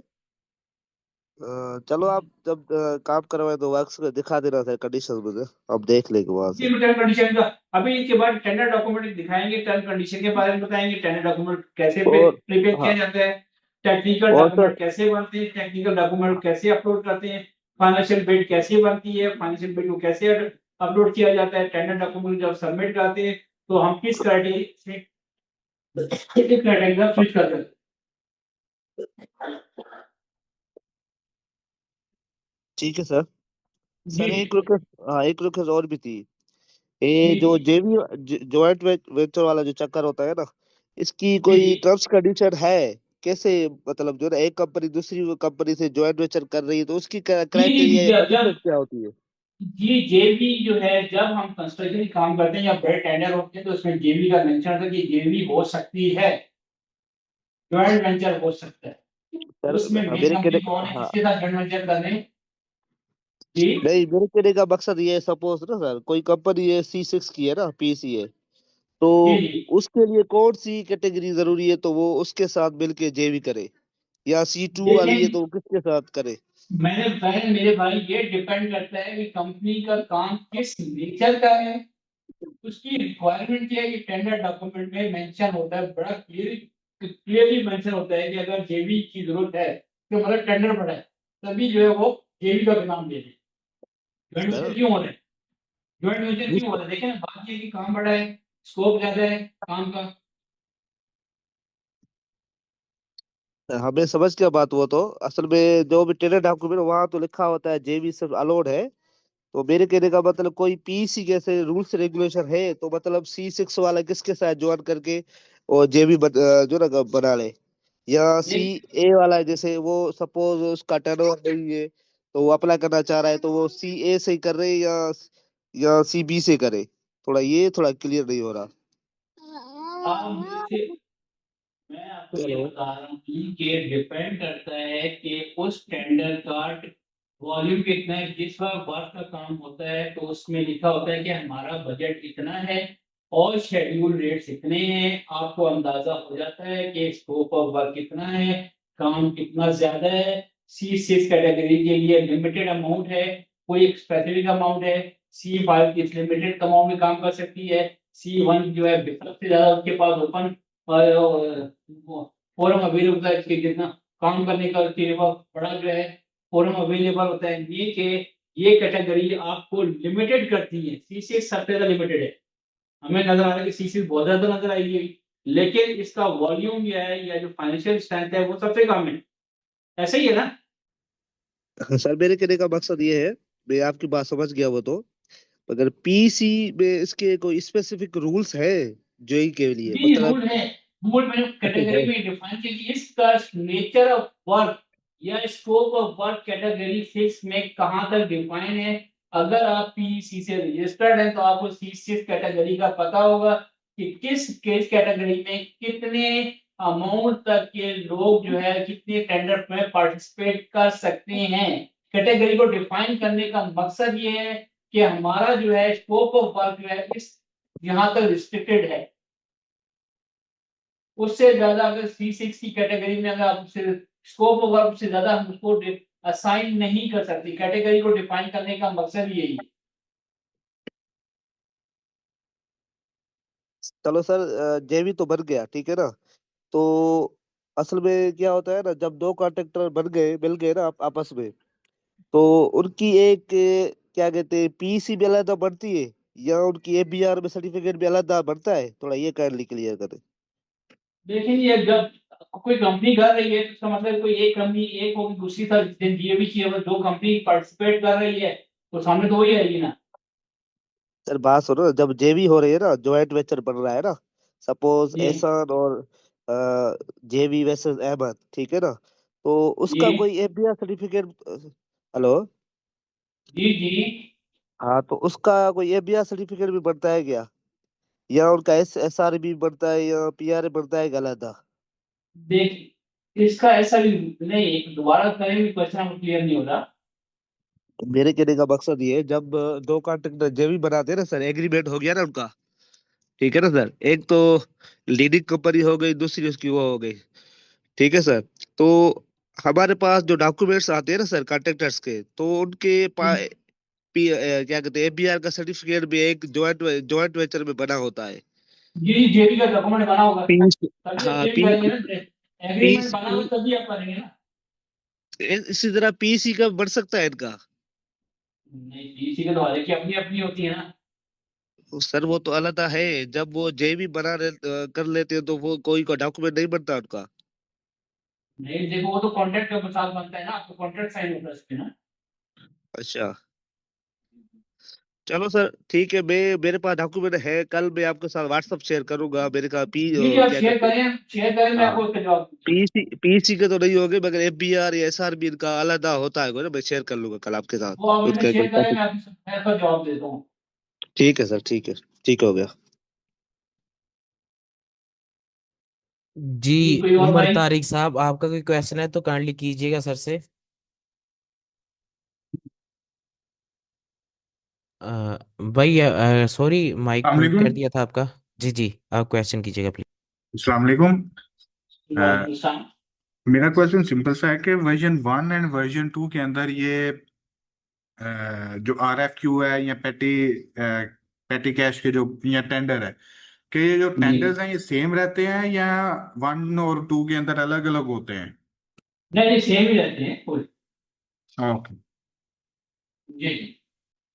Speaker 13: चलो, आप जब काम करवाए तो वर्क्स दिखा देना था कंडीशन मुझे, अब देख लेंगे वहां से।
Speaker 1: टर्म कंडीशन का अभी इसके बाद टेंडर डॉक्यूमेंट दिखाएंगे, टर्म कंडीशन के बारे में बताएंगे, टेंडर डॉक्यूमेंट कैसे
Speaker 13: और
Speaker 1: प्रिपेयर किया
Speaker 13: हाँ,
Speaker 1: जाता है, टेक्निकल
Speaker 13: और सर
Speaker 1: डॉक्यूमेंट कैसे बनते हैं, टेक्निकल डॉक्यूमेंट कैसे अपलोड करते हैं, फाइनेंशियल बिड कैसे बनती है, फाइनेंशियल बिड को कैसे अपलोड किया जाता है, टेंडर डॉक्यूमेंट जब सबमिट करते हैं तो हम किस क्राइटेरिया स्विच करते हैं।
Speaker 13: ठीक है सर।
Speaker 1: जी
Speaker 13: सर एक रिक्वेस्ट, हाँ एक रिक्वेस्ट और भी थी। ये
Speaker 1: जी
Speaker 13: जो
Speaker 1: जी।
Speaker 13: जेवी जॉइंट वेंचर वाला जो चक्कर होता है ना, इसकी
Speaker 1: जी
Speaker 13: कोई
Speaker 1: जी।
Speaker 13: टर्म्स कंडीशन है कैसे मतलब जो है ना एक कंपनी दूसरी कंपनी से जॉइंट वेंचर कर रही है तो उसकी
Speaker 1: जी
Speaker 13: क्राइटेरिया या
Speaker 1: जब
Speaker 13: कंडीशन क्या होती है?
Speaker 1: जी जेवी जो है, जब हम कंस्ट्रक्शन की काम करते हैं या बड़े टेंडर होते हैं तो उसमें जेवी का मेंशन होता है कि जेवी हो सकती है, जॉइंट वेंचर हो सकता है।
Speaker 13: सर
Speaker 1: उसमें मेन
Speaker 13: मेरे कहने
Speaker 1: कंपनी कौन है
Speaker 13: हाँ
Speaker 1: जिसके साथ जॉइंट वेंचर कर रहे हैं? जी
Speaker 13: नहीं, मेरे कहने का मकसद ये है, सपोज ना सर कोई कंपनी है C6 की है ना, पीसी है, तो
Speaker 1: जी जी
Speaker 13: उसके लिए कौन सी कैटेगरी जरूरी है तो वो उसके साथ मिलके जेवी करे, या C2 वाली है
Speaker 1: देखें,
Speaker 13: तो वो किसके साथ करे?
Speaker 1: मैंने बताया मेरे भाई, ये डिपेंड करता है कि कंपनी का काम किस नेचर का है। उसकी रिक्वायरमेंट क्या है कि टेंडर डॉक्यूमेंट में मेंशन होता है, बड़ा क्लियरली मेंशन होता है कि अगर जेवी की जरूरत है तो मतलब टेंडर पड़ा है तभी जो है वो जेवी का नाम दे दे। जॉइंट वेंचर
Speaker 13: सर
Speaker 1: क्यों हो रहा है? जॉइंट वेंचर
Speaker 13: जिस
Speaker 1: क्यों हो रहा है? देखें ना, बात ये है कि काम बड़ा है, स्कोप ज्यादा है काम का।
Speaker 13: हमें समझ क्या बात हुआ, तो असल में जो भी टेंडर डॉक्यूमेंट वहां तो लिखा होता है जेवी सिर्फ अलाउड है, तो मेरे कहने का मतलब कोई पीसी जैसे रूल्स रेगुलेशन है तो मतलब C6 वाला किसके साथ ज्वाइन करके और जेवी जो ना बना ले, या
Speaker 1: देख
Speaker 13: CA वाला है जैसे वो सपोज उसका टर्नओवर नहीं है तो वो अप्लाई करना चाह रहा है तो वो CA से ही कर रहे या CB से करे, थोड़ा ये थोड़ा क्लियर नहीं हो रहा।
Speaker 1: आप मुझे मैं आपको ये
Speaker 13: हेलो।
Speaker 1: बता रहा हूँ कि डिपेंड करता है कि उस टेंडर का वॉल्यूम कितना है। जिस बार वर्क का काम होता है तो उसमें लिखा होता है कि हमारा बजट इतना है और शेड्यूल रेट्स इतने हैं। आपको अंदाजा हो जाता है कि स्कोप ऑफ वर्क कितना है, काम कितना ज्यादा है। C6 कैटेगरी के लिए लिमिटेड अमाउंट है, कोई एक स्पेसिफिक अमाउंट है। C5 इस लिमिटेड अमाउंट में काम कर सकती है। C1 जो है सबसे ज्यादा उसके पास ओपन फोरम अवेलेबल होता है कि जितना काम करने का उसके लिए बड़ा जो है फोरम अवेलेबल होता है। ये कैटेगरी आपको लिमिटेड करती है। C6 सबसे ज्यादा लिमिटेड है। हमें नजर आ रहा है कि C6 बहुत ज्यादा नजर आएगी, लेकिन इसका वॉल्यूम या है या जो फाइनेंशियल स्ट्रेंथ है वो सबसे कम है। ऐसे ही है ना?
Speaker 13: हाँ सर, मेरे कहने का मकसद ये है, मैं आपकी बात समझ गया वो तो, अगर पीसी में इसके कोई स्पेसिफिक रूल्स है जेई के लिए
Speaker 1: जी
Speaker 13: मतलब?
Speaker 1: रूल है। रूल मैंने
Speaker 13: अच्छा
Speaker 1: कैटेगरी
Speaker 13: है।
Speaker 1: में डिफाइन किया कि इसका नेचर ऑफ वर्क या scope of work category six में कहाँ तक डिफाइन है। अगर आप पीसी से रजिस्टर्ड हैं तो आपको C6 कैटेगरी का पता होगा कि किस केस कैटेगरी में कितने अमाउंट तक के लोग जो है कितने टेंडर में पार्टिसिपेट कर सकते हैं। कैटेगरी को डिफाइन करने का मकसद ये है कि हमारा जो है स्कोप ऑफ वर्क जो है इस यहाँ तक रिस्ट्रिक्टेड है। उससे ज्यादा अगर C6 की कैटेगरी में अगर आप उससे स्कोप ऑफ वर्क से ज्यादा हम उसको असाइन नहीं कर सकते। कैटेगरी को डिफाइन करने का मकसद यही है।
Speaker 13: चलो सर, जेवी तो बन गया ठीक है ना, तो असल में क्या होता है ना, जब दो कॉन्ट्रैक्टर बन गए मिल गए ना आपस में, तो उनकी एक क्या कहते हैं पीसी भी अलग बनती है या उनकी ABR में सर्टिफिकेट भी अलग बनता है, थोड़ा ये काइंडली क्लियर करें।
Speaker 1: देखिए ये जब कोई कंपनी कर रही है तो इसका मतलब कोई एक कंपनी एक होगी, दूसरी तरफ ये भी चाहिए। अगर दो कंपनी पार्टिसिपेट कर रही है तो सामने तो वही आएगी ना।
Speaker 13: सर बात सुनो, जब जेवी हो रही है ना, ज्वाइंट वेंचर बन रहा है ना, सपोज
Speaker 1: ये
Speaker 13: एहसान और जेवी वर्सेस अहमद, ठीक है ना, तो
Speaker 1: ये
Speaker 13: उसका कोई ABR सर्टिफिकेट, हेलो,
Speaker 1: जी जी
Speaker 13: हाँ तो उसका कोई ABR सर्टिफिकेट भी बनता है क्या, या उनका SR भी बनता है या PR बनता है गलत?
Speaker 1: देख इसका ऐसा भी नहीं, एक दोबारा करेंगे क्वेश्चन हमको क्लियर नहीं हो रहा।
Speaker 13: मेरे कहने का मकसद ये है, जब दो कॉन्ट्रैक्टर जेवी बनाते हैं ना सर, एग्रीमेंट हो गया ना उनका, ठीक है ना सर, एक तो लीडिंग कंपनी हो गई, दूसरी उसकी वो हो गई, ठीक है सर, तो हमारे पास जो डॉक्यूमेंट्स आते हैं ना सर कॉन्ट्रैक्टर्स के, तो उनके क्या कहते हैं ABR का सर्टिफिकेट भी एक जॉइंट वेंचर में बना होता है।
Speaker 1: जी जेबी का डॉक्यूमेंट बना होगा
Speaker 13: पीस
Speaker 1: तभी आप
Speaker 13: हाँ
Speaker 1: जेबी
Speaker 13: पी
Speaker 1: करेंगे ना। एग्रीमेंट
Speaker 13: पीस
Speaker 1: बना
Speaker 13: पी,
Speaker 1: होगा तभी आप करेंगे ना।
Speaker 13: इसी तरह पीसी का बढ़ सकता है इनका?
Speaker 1: नहीं पीसी के तो हर एक की अपनी अपनी होती है ना।
Speaker 13: सर वो तो अलग है, जब वो जेवी कर लेते हैं तो वो कोई का डॉक्यूमेंट नहीं बनता उनका?
Speaker 1: नहीं देखो वो तो कॉन्ट्रैक्ट के साथ बनता है ना, आपको कॉन्ट्रैक्ट साइन होता है उसके ना।
Speaker 13: अच्छा। चलो सर ठीक है, मैं मेरे पास डॉक्यूमेंट है, कल मैं आपके साथ व्हाट्सएप शेयर करूंगा मेरे का
Speaker 1: जी आप
Speaker 13: क्या
Speaker 1: शेयर
Speaker 13: कहते हैं।
Speaker 1: करें, शेयर करें, मैं
Speaker 13: हाँ,
Speaker 1: आपको उसका जवाब दूंगा।
Speaker 13: पीसी के तो नहीं होंगे, मगर एफबीआर या एसआरबी इनका अलग होता है ना, मैं शेयर कर लूंगा कल आपके साथ
Speaker 1: वो आप मुझे
Speaker 13: उनका एक
Speaker 1: शेयर करें,
Speaker 13: बार।
Speaker 1: मैं आपको जवाब देता हूँ।
Speaker 13: ठीक है सर, ठीक है, ठीक हो गया।
Speaker 4: जी
Speaker 1: जी कोई और
Speaker 4: उमर
Speaker 1: भाई?
Speaker 4: तारिक साहब, आपका कोई क्वेश्चन है तो काइंडली कीजिएगा सर से। भाई सॉरी, माइक म्यूट कर
Speaker 14: अस्सलाम
Speaker 4: दिया था आपका। जी जी, आप क्वेश्चन कीजिएगा प्लीज।
Speaker 14: वालेकुम।
Speaker 1: वालेकुम अस्सलाम।
Speaker 14: मेरा क्वेश्चन सिंपल सा है कि वर्जन 1 एंड वर्जन 2 के अंदर ये जो RFQ है या पेटी कैश के जो या टेंडर है, कि ये जो
Speaker 1: जी
Speaker 14: टेंडर्स हैं ये सेम रहते हैं या 1 और 2 के अंदर अलग अलग होते हैं?
Speaker 1: नहीं नहीं, सेम ही रहते हैं कोई।
Speaker 14: ओके।
Speaker 1: जी जी।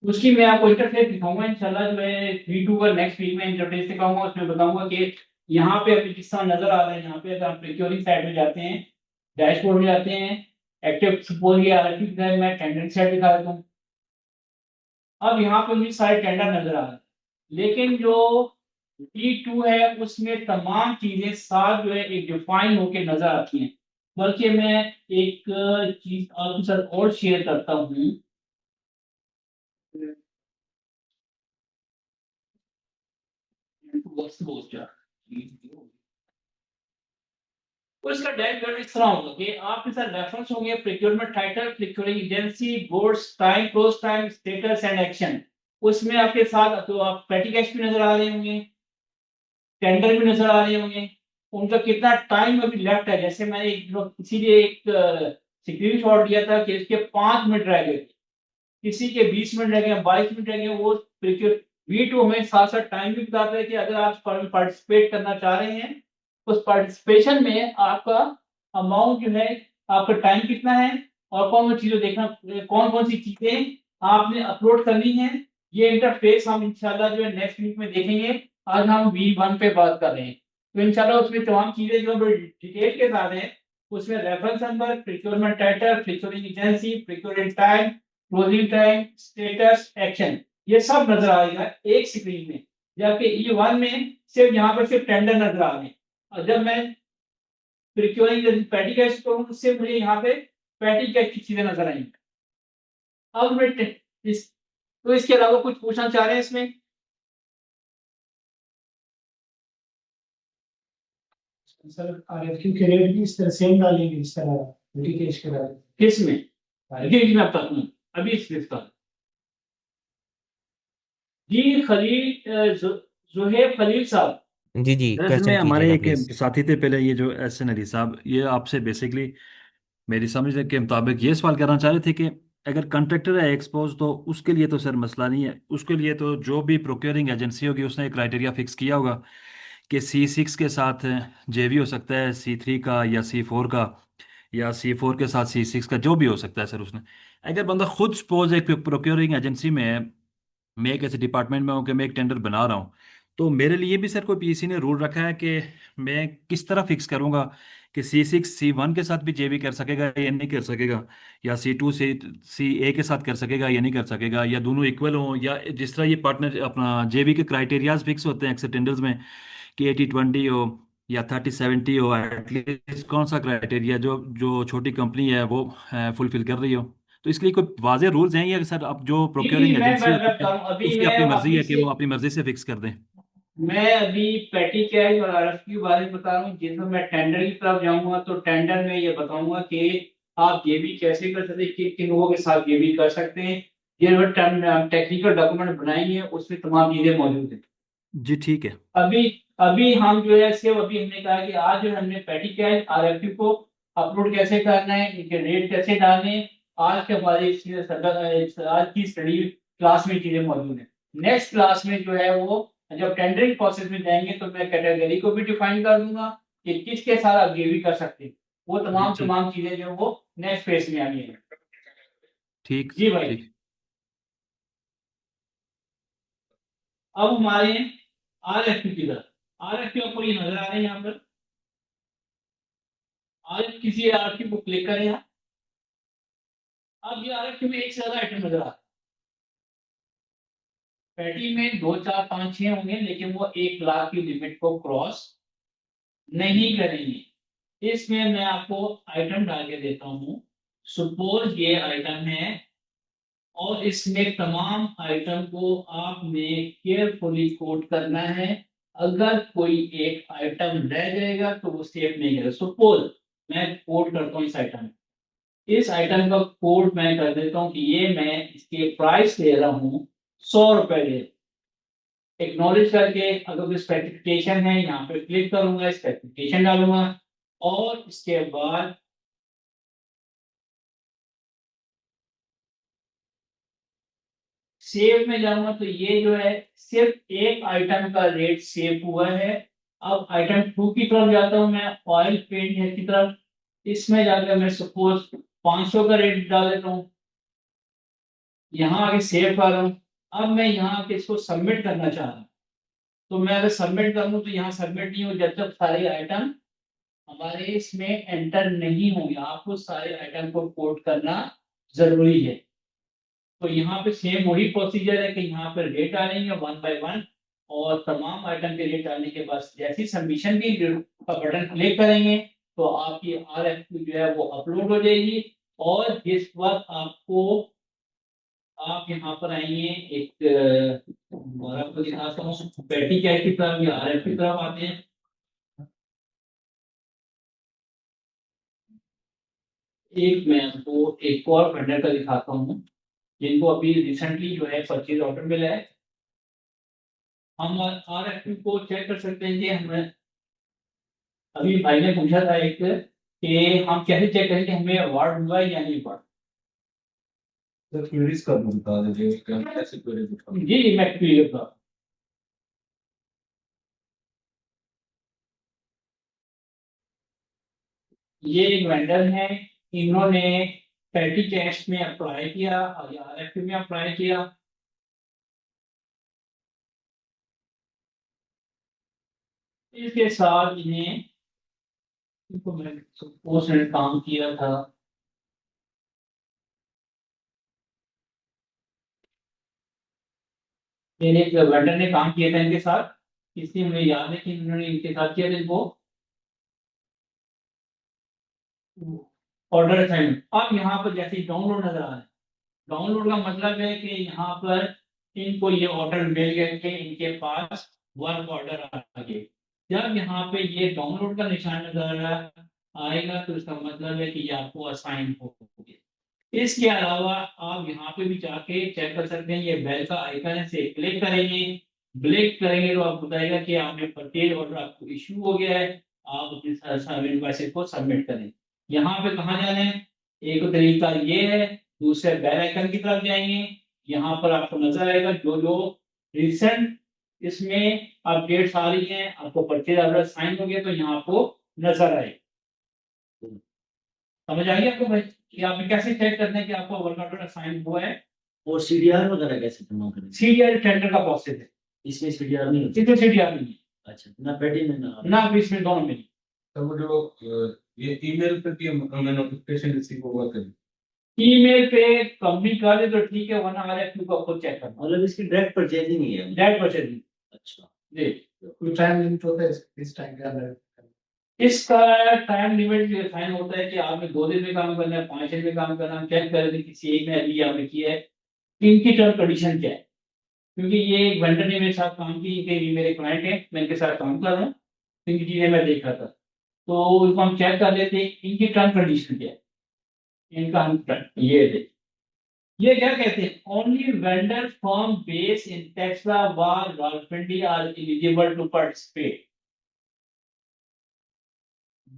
Speaker 1: उसकी मैं आपको इंटरफेस दिखाऊंगा इंशाल्लाह, जो है V2 का नेक्स्ट वीक में इंटरफेस दिखाऊंगा, उसमें बताऊंगा कि यहाँ पे अभी जिस तरह नजर आ रहा है, यहाँ पे अगर आप प्रोक्योरिंग साइड में जाते हैं, डैशबोर्ड में जाते हैं, एक्टिव सपोज ये RFQ है, मैं टेंडर साइड दिखा देता हूँ। अब यहाँ पे मुझे सारे टेंडर नजर आ रहे हैं, लेकिन जो D2 है उसमें तमाम चीजें साथ जो है एक डिफाइन होके नजर आती हैं। बल्कि मैं एक चीज आपके साथ और शेयर करता हूँ। तो इसका डायग्राम इस तरह होगा कि आपके साथ रेफरेंस होंगे, procurement title, procuring agency, goods, time, close time, status and action. उसमें आपके साथ तो आप पेटी कैश भी नजर आ रहे होंगे, टेंडर भी नजर आ रहे होंगे, उनका कितना टाइम अभी लेफ्ट है। जैसे मैंने इसीलिए एक स्क्रीन शॉट दिया था कि इसके 5 मिनट रह गए, किसी के 20 मिनट रह गए, 22 मिनट रह गए। वो V2 हमें साथ साथ टाइम भी बताता है कि अगर आप पार्टिसिपेट करना चाह रहे हैं, उस पार्टिसिपेशन में आपका अमाउंट जो है, आपका टाइम कितना है, और कौन कौन चीजें देखना, कौन कौन सी चीजें आपने अपलोड करनी है। ये इंटरफेस हम इंशाल्लाह जो है नेक्स्ट वीक में देखेंगे। आज हम V1 पे बात कर रहे हैं, तो इंशाल्लाह उसमें तमाम चीजें जो बड़ी डिटेल के साथ है। उसमें reference number, procurement title, procuring agency, procuring time, closing time, status, action, ये सब नजर आएगा एक स्क्रीन में। जबकि E1 में सिर्फ यहाँ पर सिर्फ टेंडर नजर आ रहे हैं, और जब मैं प्रोक्योरिंग पैटी कैश करूँ उससे मुझे यहाँ पे पैटी कैश की चीजें नजर आएंगी। अब मैं तो इसके अलावा कुछ पूछना चाह रहे हैं इसमें?
Speaker 2: सर RFQ के रेट भी इस तरह सेम डालेंगे इस तरह पेटी कैश के डालेंगे
Speaker 1: किस में? जी मैं बताता हूँ अभी इस लिस्ट का। जी खलील, जुहेब खलील साहब।
Speaker 4: जी जी,
Speaker 8: दरअसल में
Speaker 4: क्वेश्चन
Speaker 8: हमारे
Speaker 4: कीजिएगा
Speaker 8: एक
Speaker 4: प्लीज।
Speaker 8: साथी थे पहले, ये जो एहसन अली साहब, ये आपसे बेसिकली मेरी समझ के मुताबिक ये सवाल करना चाह रहे थे कि अगर कॉन्ट्रैक्टर है एक्सपोज तो उसके लिए तो सर मसला नहीं है। उसके लिए तो जो भी प्रोक्योरिंग एजेंसी होगी उसने एक क्राइटेरिया फिक्स किया होगा कि C6 के साथ JV हो सकता है, C3 का या C4 का, या C4 के साथ C6 का, जो भी हो सकता है सर उसने। अगर बंदा खुद सपोज एक प्रोक्योरिंग एजेंसी में है, मैं एक ऐसे डिपार्टमेंट में हूँ कि मैं एक टेंडर बना रहा हूँ, तो मेरे लिए भी सर कोई पीसी ने रूल रखा है कि मैं किस तरह फिक्स करूंगा कि C6 C1 के साथ भी जेबी कर सकेगा या नहीं कर सकेगा, या C2 से CA के साथ कर सकेगा या नहीं कर सकेगा, या दोनों इक्वल हों, या जिस तरह ये पार्टनर अपना जेबी के क्राइटेरियाज फिक्स होते हैं अक्सर टेंडर्स में कि 80-20 हो या 30-70 हो, एटलीस्ट कौन सा क्राइटेरिया जो जो छोटी कंपनी है वो फुलफिल कर रही हो। तो इसके लिए कोई वाज़े रूल्स हैं या सर अब जो
Speaker 1: जी जी
Speaker 8: प्रोक्योरिंग एजेंसी
Speaker 1: मैं
Speaker 8: होती है
Speaker 1: बता रहा हूँ अभी
Speaker 8: उसकी
Speaker 1: मैं
Speaker 8: अपनी मर्जी
Speaker 1: अभी
Speaker 8: है कि
Speaker 1: से
Speaker 8: वो अपनी मर्जी से फिक्स कर दें?
Speaker 1: मैं अभी पेटी कैश और RFQ के बारे में बता रहा हूँ। जिसमें मैं टेंडर की तरफ जाऊंगा तो टेंडर में ये बताऊंगा कि आप जेबी कैसे कर सकते हैं, किन किन लोगों के साथ जेबी कर सकते हैं। ये टेक्निकल डॉक्यूमेंट बनाएंगे, उसमें तमाम चीजें मौजूद है।
Speaker 8: जी ठीक है।
Speaker 1: अभी अभी हम जो है सिर्फ अभी हमने कहा कि आज जो हमने पेटी कैश RFQ को अपलोड कैसे करना है, इनके रेट कैसे डालने हैं, आज के हमारे आज की स्टडी क्लास में चीजें मौजूद है। नेक्स्ट क्लास में जो है वो जब टेंडरिंग प्रोसेस में जाएंगे तो मैं कैटेगरी को भी डिफाइन कर दूंगा कि किसके साथ आप ये भी कर सकते हैं। वो
Speaker 8: जी
Speaker 1: तमाम
Speaker 8: ठीक।
Speaker 1: तमाम चीजें जो है वो नेक्स्ट फेज में आनी है।
Speaker 8: ठीक
Speaker 1: जी भाई।
Speaker 8: ठीक।
Speaker 1: अब हमारे RFQ की तरफ, RFQ आपको ये नजर आ रहे हैं यहाँ पर। आज किसी RFQ को क्लिक करें यहाँ। अब ये RFQ में एक से ज्यादा आइटम नजर आ रहा है। पैटी में 2 4 5 6 होंगे, लेकिन वो 1 लाख की लिमिट को क्रॉस नहीं करेंगे। इसमें मैं आपको आइटम डाल के देता हूँ। सपोज ये आइटम है और इसमें तमाम आइटम को आपने केयरफुली कोट करना है। अगर कोई एक आइटम रह जाएगा तो वो सेव नहीं करेगा। सपोज मैं कोट करता हूँ इस आइटम का कोड मैं कर देता हूँ कि ये मैं इसके प्राइस ले रहा हूँ 100 रुपए ले। एक्नॉलेज करके अगर कोई स्पेसिफिकेशन है यहाँ पे क्लिक करूंगा, स्पेसिफिकेशन डालूंगा और इसके बाद सेव में जाऊंगा तो ये जो है सिर्फ एक आइटम का रेट सेव हुआ है। अब आइटम 2 की तरफ जाता हूँ मैं, ऑयल पेंट है की तरफ। इसमें जाकर मैं सपोज 500 का रेट डाल देता हूँ, यहाँ आके सेव कर रहा हूँ। अब मैं यहाँ आके इसको सबमिट करना चाह रहा हूँ, तो मैं अगर सबमिट करूँ तो यहाँ सबमिट नहीं हो जब तक सारे आइटम हमारे इसमें एंटर नहीं होंगे। आपको सारे आइटम को कोड करना जरूरी है। तो यहाँ पे सेम वही प्रोसीजर है कि यहाँ पर रेट डालेंगे 1 बाय 1 और तमाम आइटम के रेट डालने के बाद जैसे सबमिशन की का बटन क्लिक करेंगे तो आपकी RFQ जो है वो अपलोड हो जाएगी। और जिस वक्त आपको आप यहाँ पर आएंगे एक और आपको दिखाता हूँ पेटी कैश की तरफ या RFQ की तरफ आते हैं। एक मैं आपको एक और वेंडर का दिखाता हूँ जिनको अभी रिसेंटली जो है परचेज ऑर्डर मिला है। हम RFQ को चेक कर सकते हैं कि हमें अभी भाई ने पूछा था एक कि हम कैसे चेक करें कि हमें अवार्ड हुआ है या नहीं अवार्ड।
Speaker 11: सर क्वेरीज का बता दीजिए कि हम कैसे क्वेरीज उठाएं।
Speaker 1: जी मैं क्लियर कर, ये एक वेंडर है, इन्होंने पैटी कैश में अप्लाई किया और RFQ में अप्लाई किया। इसके साथ इन्हें इनको मैंने पोस्ट में काम किया था। मेरे एक वेंडर ने काम किया था इनके साथ, इसलिए मुझे याद है कि उन्होंने इनके साथ किया था इनको ऑर्डर असाइनमेंट। अब यहाँ पर जैसे डाउनलोड नजर आ रहा है, डाउनलोड का मतलब है कि यहाँ पर इनको ये ऑर्डर मिल गए कि इनके पास वर्क ऑर्डर आ गए। जब यहाँ पे ये डाउनलोड का निशान नजर आएगा तो इसका मतलब है कि ये आपको असाइन हो गया। इसके अलावा आप यहाँ पे भी जाके चेक कर सकते हैं, ये बेल का आइकन है, से क्लिक करेंगे। क्लिक करेंगे तो आपको बताएगा कि आपने परचेज ऑर्डर आपको इशू हो गया है, आप अपने इनवॉइस को सबमिट करें। यहाँ पे कहाँ जाना है, एक तरीका ये है, दूसरे बेल आइकन की तरफ जाएंगे। यहाँ पर आपको नजर आएगा जो जो रिसेंट इसमें अपडेट्स आ रही हैं, आपको परचेज ऑर्डर साइन हो गया तो यहाँ आपको नजर आएगा। समझ आ गया आपको भाई कि आपने कैसे चेक करना है कि आपका वर्क ऑर्डर असाइन हुआ है।
Speaker 9: और CDR वगैरह कैसे जमा करें?
Speaker 1: CDR टेंडर का प्रोसेस है,
Speaker 9: इसमें CDR नहीं होती?
Speaker 1: इसमें CDR नहीं है।
Speaker 9: अच्छा, ना पेटी में
Speaker 1: ना इसमें दोनों में नहीं।
Speaker 11: तो वो जो ये ईमेल पे भी हमें नोटिफिकेशन रिसीव होगा कभी?
Speaker 1: ईमेल पे कंपनी कर दे तो ठीक है, वरना RFQ को खुद चेक करना।
Speaker 9: मतलब इसकी डायरेक्ट परचेजिंग ही है?
Speaker 1: Direct purchasing.
Speaker 9: अच्छा
Speaker 1: जी।
Speaker 2: कोई टाइम लिमिट होता है इस टाइम के अंदर?
Speaker 1: इसका टाइम लिमिट साइन होता है कि आपने 2 दिन में काम करना है, 5 दिन में काम करना है। चेक कर लें किसी एक में अभी आपने किया है, इनकी टर्म कंडीशन क्या है। क्योंकि ये एक वेंडर ने मेरे साथ काम की, कि ये मेरे क्लाइंट है, मैं इनके साथ काम कर रहा हूँ, इनकी चीजें मैं देख रहा था, तो इनको हम चेक कर लेते हैं इनकी टर्म कंडीशन क्या है। इनका हम ये दे, ये क्या कहते हैं, only vendor from base in Taxila वार Rawalpindi are eligible to participate.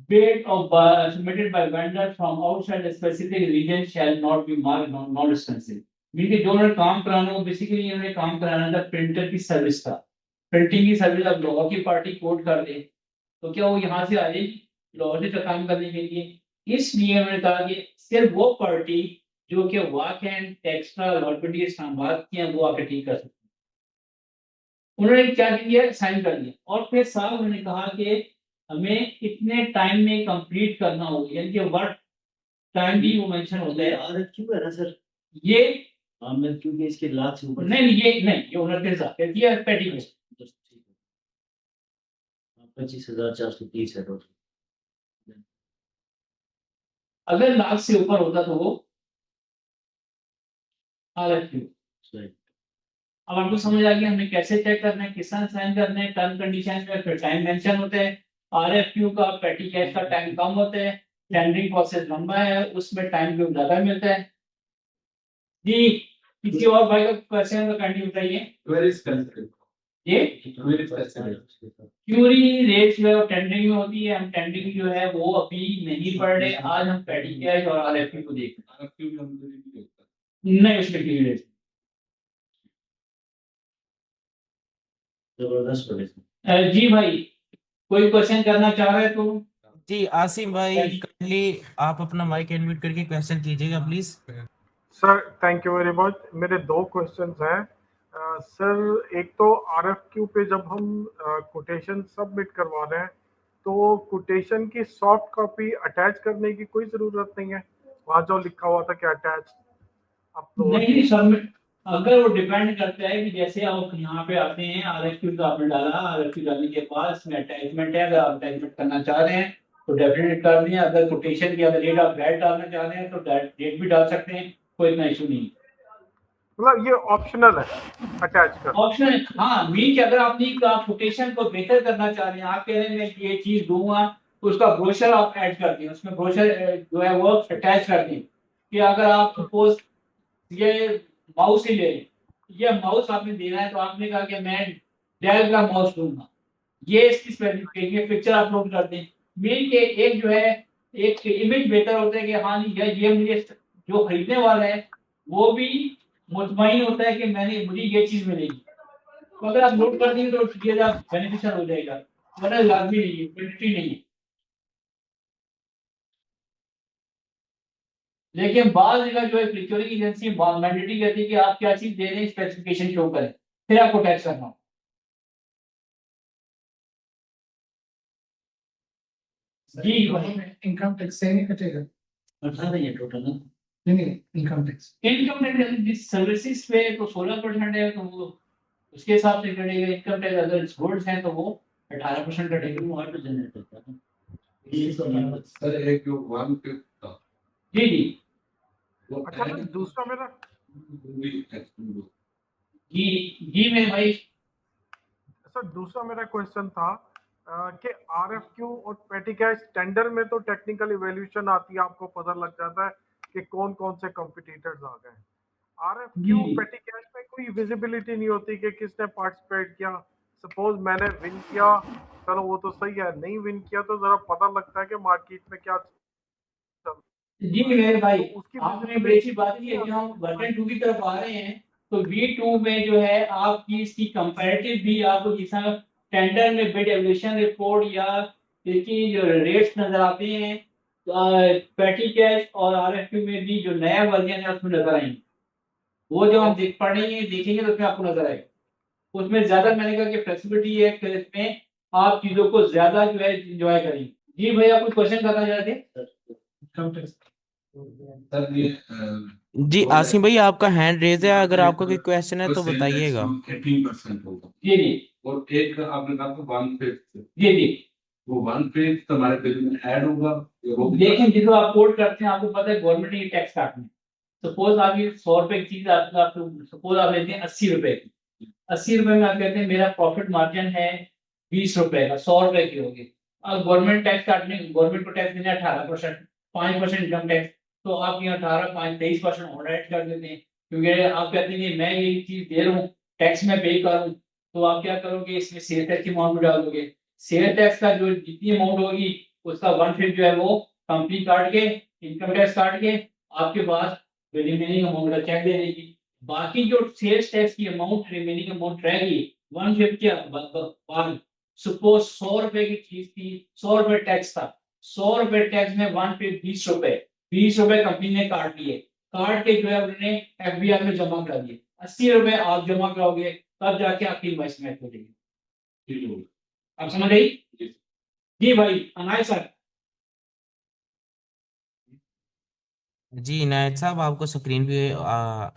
Speaker 1: Bid of submitted by vendor from outside a specific region shall not be marked non-responsive। Mean जो उन्होंने काम कराना हो, बेसिकली इन्होंने काम कराना था प्रिंटर की सर्विस का। प्रिंटिंग की सर्विस अब लाहौर की पार्टी कोड कर दे तो क्या वो यहाँ से आ जाएगी लाहौर से काम करने के लिए। इसलिए उन्होंने कहा कि सिर्फ वो पार्टी जो कि वाक एंड टेक्सटा रावलपिंडी इस्लामाबाद की है वो आके ठीक कर सकती है। उन्होंने क्या किया, साइन कर दिया और फिर साहब उन्होंने कहा कि हमें इतने टाइम में कंप्लीट करना होगा, यानी कि वर्क टाइम भी वो मेंशन होता है।
Speaker 9: RFQ है ना सर?
Speaker 1: ये
Speaker 9: आमिर क्योंकि इसके लाख से ऊपर
Speaker 1: नहीं ये 29,000 ये पेटी में
Speaker 9: 25,430 है टोटल।
Speaker 1: अगर लाख से ऊपर होता तो वो RFQ। अब आपको समझ आ गया हमने कैसे चेक करना है, किस तरह साइन करना है, टर्म कंडीशन में फिर टाइम मेंशन होता है। RFQ का पेटी कैश का टाइम कम होता है, टेंडरिंग प्रोसेस लंबा है, उसमें टाइम जो ज्यादा मिलता है। जी किसी और भाई का क्वेश्चन तो कंटिन्यू बताइए। ये क्यूरी रेट जो है टेंडरिंग में होती है, हम टेंडरिंग जो है वो अभी नहीं पढ़ रहे, आज हम पेटी कैश और RFQ को देख रहे हैं। नहीं उसमें क्यूरी रेट
Speaker 9: जबरदस्त।
Speaker 1: जी भाई कोई क्वेश्चन करना चाह रहे तो
Speaker 4: जी आसिम भाई काइंडली आप अपना माइक अनम्यूट करके क्वेश्चन कीजिएगा please.
Speaker 3: Sir thank you very much. मेरे दो क्वेश्चंस हैं। सर एक तो RFQ पे जब हम कोटेशन सबमिट करवा रहे हैं तो कोटेशन की सॉफ्ट कॉपी अटैच करने की कोई ज़रूरत नहीं है, वहाँ जो लिखा हुआ था कि अटैच अपलोड।
Speaker 1: नहीं सबमिट, अगर वो डिपेंड करता है कि जैसे आप यहाँ पे आते हैं RFQ तो आपने डाला, RFQ डालने के बाद इसमें अटैचमेंट है, अगर आप अटैचमेंट करना चाह रहे हैं तो डेफिनेट कर दें। अगर कोटेशन की अगर रेट आप डेट डालना चाह रहे हैं तो डेट भी डाल सकते हैं, कोई इतना इशू नहीं।
Speaker 3: मतलब ये ऑप्शनल है अटैच कर।
Speaker 1: ऑप्शनल हाँ मीन कि अगर आपने आप कोटेशन को बेहतर करना चाह रहे हैं, आप कह रहे हैं मैं ये चीज दूंगा तो उसका ब्रोशर आप ऐड कर दें, उसमें ब्रोशर जो है वो अटैच कर दें। कि अगर आप सपोज ये माउस ही ले लें, ये माउस आपने देना है तो आपने कहा कि मैं डेल का माउस दूंगा, ये इसकी स्पेसिफिकेशन पिक्चर अपलोड कर दें। मेन के एक जो है एक इमेज बेहतर होता है कि हाँ ये मुझे जो खरीदने वाला है वो भी मुतमईन होता है कि मुझे ये चीज मिलेगी। तो अगर आप नोट कर देंगे तो ये बेनिफिशियल हो जाएगा, वरना लाजमी नहीं है, मैंडेटरी नहीं है। लेकिन बाद जगह जो है प्रोक्योरिंग एजेंसी मैंडेटरी कहती है कि आप क्या चीज दे रहे हैं स्पेसिफिकेशन शो करें, फिर आपको टैक्स करना हो। जी
Speaker 2: इनकम टैक्स से नहीं कटेगा?
Speaker 9: 18 है टोटल ना?
Speaker 2: नहीं इनकम
Speaker 1: टैक्स जिस सर्विसेज पे तो 16% है तो वो उसके हिसाब से कटेगा। इनकम टैक्स अगर गुड्स हैं तो वो 18% कटेगा।
Speaker 9: वो ऑटो जनरेट करता है।
Speaker 11: सर एक जो 1/5 था
Speaker 1: जी जी
Speaker 11: वो
Speaker 3: अच्छा सर दूसरा मेरा
Speaker 1: जी मेरे भाई
Speaker 3: सर दूसरा मेरा क्वेश्चन था कि RFQ और पेटी कैश टेंडर में तो टेक्निकल इवैल्यूएशन आती है, आपको पता लग जाता है कि कौन कौन से कॉम्पिटिटर्स आ गए। RFQ पेटी कैश में कोई विजिबिलिटी नहीं होती कि किसने पार्टिसिपेट किया। सपोज मैंने विन किया, चलो वो तो सही है, नहीं विन किया तो जरा पता लगता है कि मार्केट में क्या चल।
Speaker 1: जी मेरे भाई
Speaker 3: तो
Speaker 1: आपने बड़ी अच्छी बात की है कि हम वर्जन 2 की तरफ आ रहे हैं तो V2 में जो है आपकी इसकी कंपैरेटिव भी आपको जिस टेंडर में बिड एवल्यूशन रिपोर्ट या इसकी जो रेट्स नजर आते हैं पेटी कैश और RFQ में भी जो नया वर्जन है उसमें नजर आएंगे। वो जो हम पढ़ेंगे देखेंगे तो उसमें आपको नजर आएगा। उसमें ज्यादा मैंने कहा कि फ्लेक्सिबिलिटी है कि इसमें आप चीजों को ज्यादा जो है इंजॉय करेंगे। जी भैया कुछ क्वेश्चन करना चाह रहे थे?
Speaker 11: सर ये
Speaker 4: जी आसिम भाई आपका हैंड रेज है, अगर आपका कोई क्वेश्चन है तो बताइएगा।
Speaker 11: 18% होगा।
Speaker 1: जी जी
Speaker 11: और एक आपने कहा था 1/5।
Speaker 1: जी जी
Speaker 11: वो 1/5 हमारे बिल में ऐड होगा।
Speaker 1: देखें जिसको आप कोट करते हैं आपको पता है गवर्नमेंट ने टैक्स काटना है। सपोज आप ये 100 रुपए की चीज आप सपोज आप लेते हैं 80 रुपए की, 80 रुपए में आप कहते हैं मेरा प्रॉफिट मार्जिन है 20 रुपए का, 100 रुपए की होगी। अब गवर्नमेंट टैक्स काटने गवर्नमेंट को टैक्स देना 18%, 5% इनकम टैक्स, तो आप यहाँ 18 5 23% और ऐड कर देते हैं क्योंकि आप कहते हैं मैं ये चीज दे रहा हूँ टैक्स में पे करूँ। तो आप क्या करोगे इसमें सेल टैक्स की अमाउंट डाल दोगे। सेल टैक्स का जो जितनी अमाउंट होगी उसका 1/5 जो है वो कंपनी काट के इनकम टैक्स काट के आपके पास रिमेनिंग अमाउंट का चेक दे देगी। बाकी जो सेल्स टैक्स की अमाउंट रिमेनिंग अमाउंट रहेगी 1/5 के बाद सपोज 100 रुपए की चीज थी, 100 रुपए टैक्स था, 100 रुपए टैक्स में 1/5 20 रुपए कंपनी ने काट लिए, काट के जो है उन्होंने FBR में जमा कर दिए। 80 रुपए आप जमा कराओगे तब जाके आपकी इन्वेस्टमेंट हो जाएगी। आप समझ गई? जी भाई अनाय सर
Speaker 4: जी इनायत साहब आपको स्क्रीन पे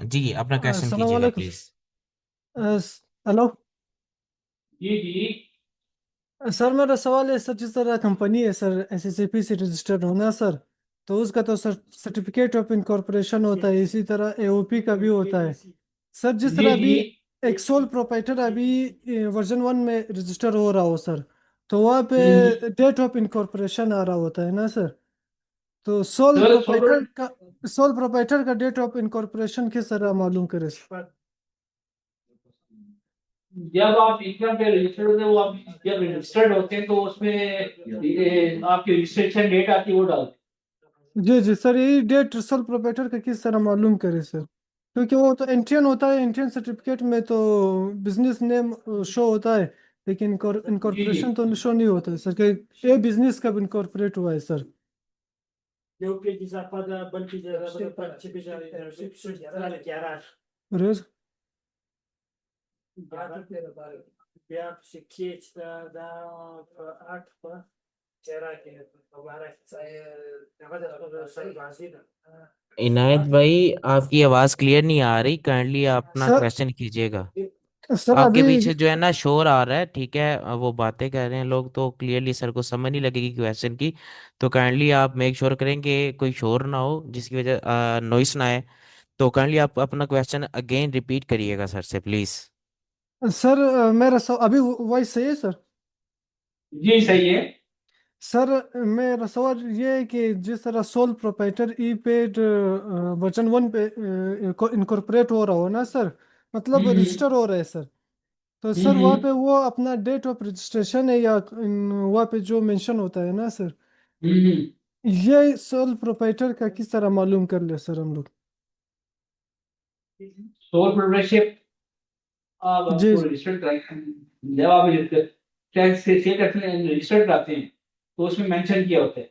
Speaker 4: जी अपना क्वेश्चन
Speaker 15: अस्सलाम
Speaker 4: कीजिएगा
Speaker 15: वालेकुम।
Speaker 4: प्लीज।
Speaker 15: हेलो
Speaker 1: जी जी
Speaker 15: सर, मेरा सवाल है सर, जिस तरह कंपनी है सर एसएससीपी से रजिस्टर्ड होना सर, तो उसका तो सर सर्टिफिकेट ऑफ इनकॉर्पोरेशन होता है, इसी तरह एओपी का भी होता है सर। जिस
Speaker 1: जी
Speaker 15: तरह
Speaker 1: जी
Speaker 15: अभी एक सोल प्रोप्राइटर अभी वर्जन 1 में रजिस्टर हो रहा हो सर, तो वहाँ
Speaker 1: हम्म।
Speaker 15: पे डेट ऑफ इनकॉर्पोरेशन आ रहा होता है ना सर। तो सोल
Speaker 1: सर
Speaker 15: प्रोप्राइटर का डेट ऑफ इनकॉर्पोरेशन किस तरह मालूम करे सर?
Speaker 1: जब आप इनकम पे रजिस्टर्ड होते हैं, वो आप जब रजिस्टर्ड होते हैं तो उसमें आपकी रजिस्ट्रेशन डेट आती है, वो डालते
Speaker 15: जी जी सर, यही डेट सोल प्रोप्राइटर का किस तरह मालूम करे सर? क्योंकि वो तो एंट्रियन होता है, एंट्रियन सर्टिफिकेट में तो बिजनेस नेम शो होता है, लेकिन
Speaker 1: हैं। जी जी
Speaker 15: इनकॉर्पोरेशन तो शो नहीं होता है सर कि ये बिजनेस कब इनकॉर्पोरेट हुआ है सर। रोज
Speaker 4: इनायत भाई आपकी आवाज क्लियर नहीं आ रही, काइंडली आप अपना
Speaker 15: सर
Speaker 4: क्वेश्चन कीजिएगा।
Speaker 15: सर
Speaker 4: आपके
Speaker 15: अभी
Speaker 4: पीछे जो है ना शोर आ रहा है, ठीक है, वो बातें कर रहे हैं लोग तो क्लियरली सर को समझ नहीं लगेगी क्वेश्चन की। तो काइंडली आप मेक श्योर करें कि कोई शोर ना हो जिसकी वजह नॉइस ना आए। तो काइंडली आप अपना क्वेश्चन अगेन रिपीट करिएगा सर से प्लीज।
Speaker 15: सर मेरा अभी वॉइस सही है सर?
Speaker 1: जी सही है।
Speaker 15: सर मेरा सवाल ये है कि जिस तरह सोल प्रोप्राइटर ई पेड वर्जन 1 पे इनकॉर्पोरेट हो रहा हो ना सर, मतलब
Speaker 1: हम्म
Speaker 15: रजिस्टर हो रहा है सर, तो सर वहाँ
Speaker 1: हम्म
Speaker 15: पे वो अपना डेट ऑफ रजिस्ट्रेशन है या वहाँ पे जो मेंशन होता है ना सर,
Speaker 1: हम्म।
Speaker 15: ये सोल प्रोप्राइटर का किस तरह मालूम कर ले सर हम लोग?
Speaker 1: सोल प्रोप्राइटरशिप आप
Speaker 15: जी
Speaker 1: आपको रजिस्टर्ड कराएंगे, जब आप टैक्स से रजिस्टर्ड कराते हैं तो उसमें मेंशन किया होता है।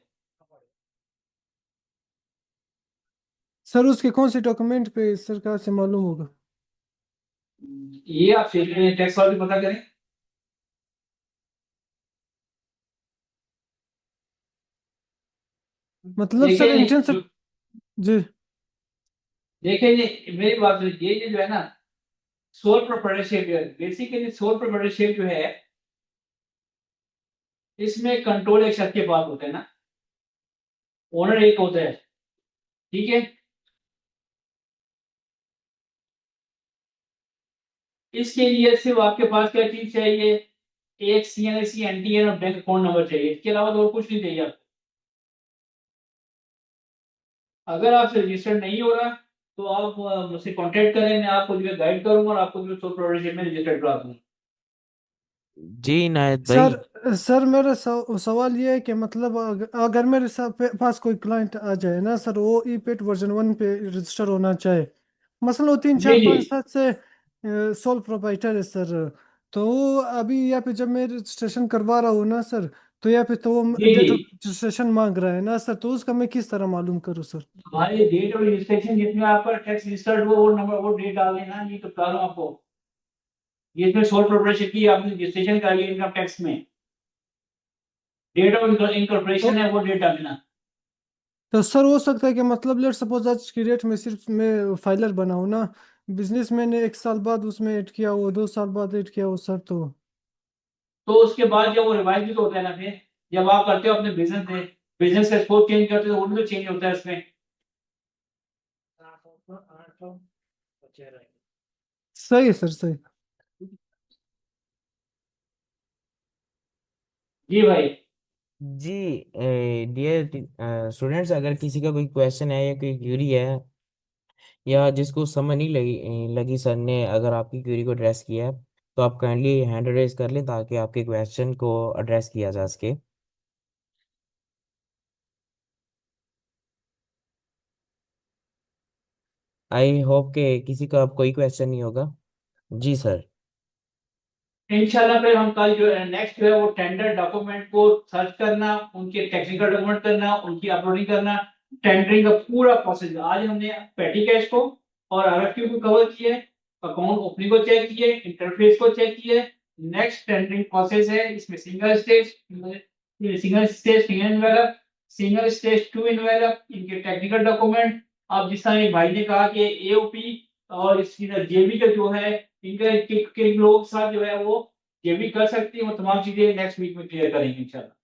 Speaker 15: सर, उसके कौन से डॉक्यूमेंट पे सरकार से मालूम होगा?
Speaker 1: ये आप टैक्स वाले पता करें।
Speaker 15: मतलब सर
Speaker 1: देखिए
Speaker 15: इंटेंस जी
Speaker 1: देखिए जी, मेरी बात सुनिए, ये जो है ना sole proprietorship, basically sole proprietorship जो है इसमें कंट्रोल एक शख्स के पास होता है ना, ओनर एक होता है, ठीक है। इसके लिए सिर्फ आपके पास क्या चीज चाहिए, एक CNC NTN और बैंक अकाउंट नंबर चाहिए, इसके अलावा तो और कुछ नहीं चाहिए आपको। अगर आपसे रजिस्टर्ड नहीं हो रहा तो आप मुझसे कांटेक्ट करें, मैं आपको जो है गाइड करूंगा और आपको जो सोल प्रोप्राइटरशिप में रजिस्टर्ड करा दूंगा।
Speaker 4: जी इनायत
Speaker 15: सर
Speaker 4: भाई।
Speaker 15: सर मेरा सवाल ये है कि मतलब अगर मेरे पास कोई क्लाइंट आ जाए ना सर, वो ई पेट वर्जन 1 पे रजिस्टर होना चाहे, मसलन वो 3 4 5 7 से सोल प्रोप्राइटर है सर, तो वो अभी यहाँ पे जब मैं रजिस्ट्रेशन करवा रहा हूँ ना सर, तो यहाँ पे तो वो
Speaker 1: जी जी
Speaker 15: डेट ऑफ रजिस्ट्रेशन मांग रहा है ना सर, तो उसका मैं किस तरह मालूम करूँ सर?
Speaker 1: हमारे डेट और रजिस्ट्रेशन जिसमें आपका टैक्स रजिस्टर्ड हो वो नंबर वो डेट डाल देना, ये तो बता रहा हूँ आपको। ये इसमें सोल प्रोप्राइटरशिप की आपने रजिस्ट्रेशन कराई है इनकम टैक्स में, डेट ऑफ इनकॉर्पोरेशन
Speaker 15: तो
Speaker 1: है वो डेट डाल देना।
Speaker 15: तो सर हो सकता है कि मतलब लेट सपोज आज की डेट में सिर्फ मैं फाइलर बना हूँ ना, बिजनेस मैंने 1 साल बाद उसमें ऐड किया हो, 2 साल बाद ऐड किया हो सर, तो
Speaker 1: तो उसके बाद जब वो रिवाइज भी तो होता है ना, फिर जब आप करते हो अपने बिजनेस में, बिजनेस का स्कोप चेंज करते हो तो वो भी तो चेंज होता है इसमें।
Speaker 15: सही है सर, सही।
Speaker 1: जी भाई।
Speaker 4: जी डियर स्टूडेंट्स, अगर किसी का कोई क्वेश्चन है या कोई क्यूरी है या जिसको समझ नहीं लगी लगी सर ने अगर आपकी क्यूरी को एड्रेस किया है, तो आप काइंडली हैंड रेज कर लें ताकि आपके क्वेश्चन को एड्रेस किया जा सके। आई होप के किसी का अब कोई क्वेश्चन नहीं होगा। जी सर।
Speaker 1: इंशाल्लाह फिर हम कल जो है नेक्स्ट जो है वो टेंडर डॉक्यूमेंट को सर्च करना, उनके टेक्निकल डॉक्यूमेंट करना, उनकी अपलोडिंग करना, टेंडरिंग का पूरा प्रोसेस। आज हमने पेटी कैश को और RFQ को कवर किया, अकाउंट ओपनिंग को चेक किए, इंटरफेस को चेक किए। नेक्स्ट टेंडरिंग प्रोसेस है, इसमें single stage envelope, single stage 2 envelope, इनके टेक्निकल डॉक्यूमेंट, अब जिस तरह भाई ने कहा कि एओपी और इसकी जेबी का जो है इनका किन लोगों के साथ जो है वो जेबी कर सकती है, वो तमाम चीजें नेक्स्ट वीक में क्लियर करेंगे इंशाल्लाह।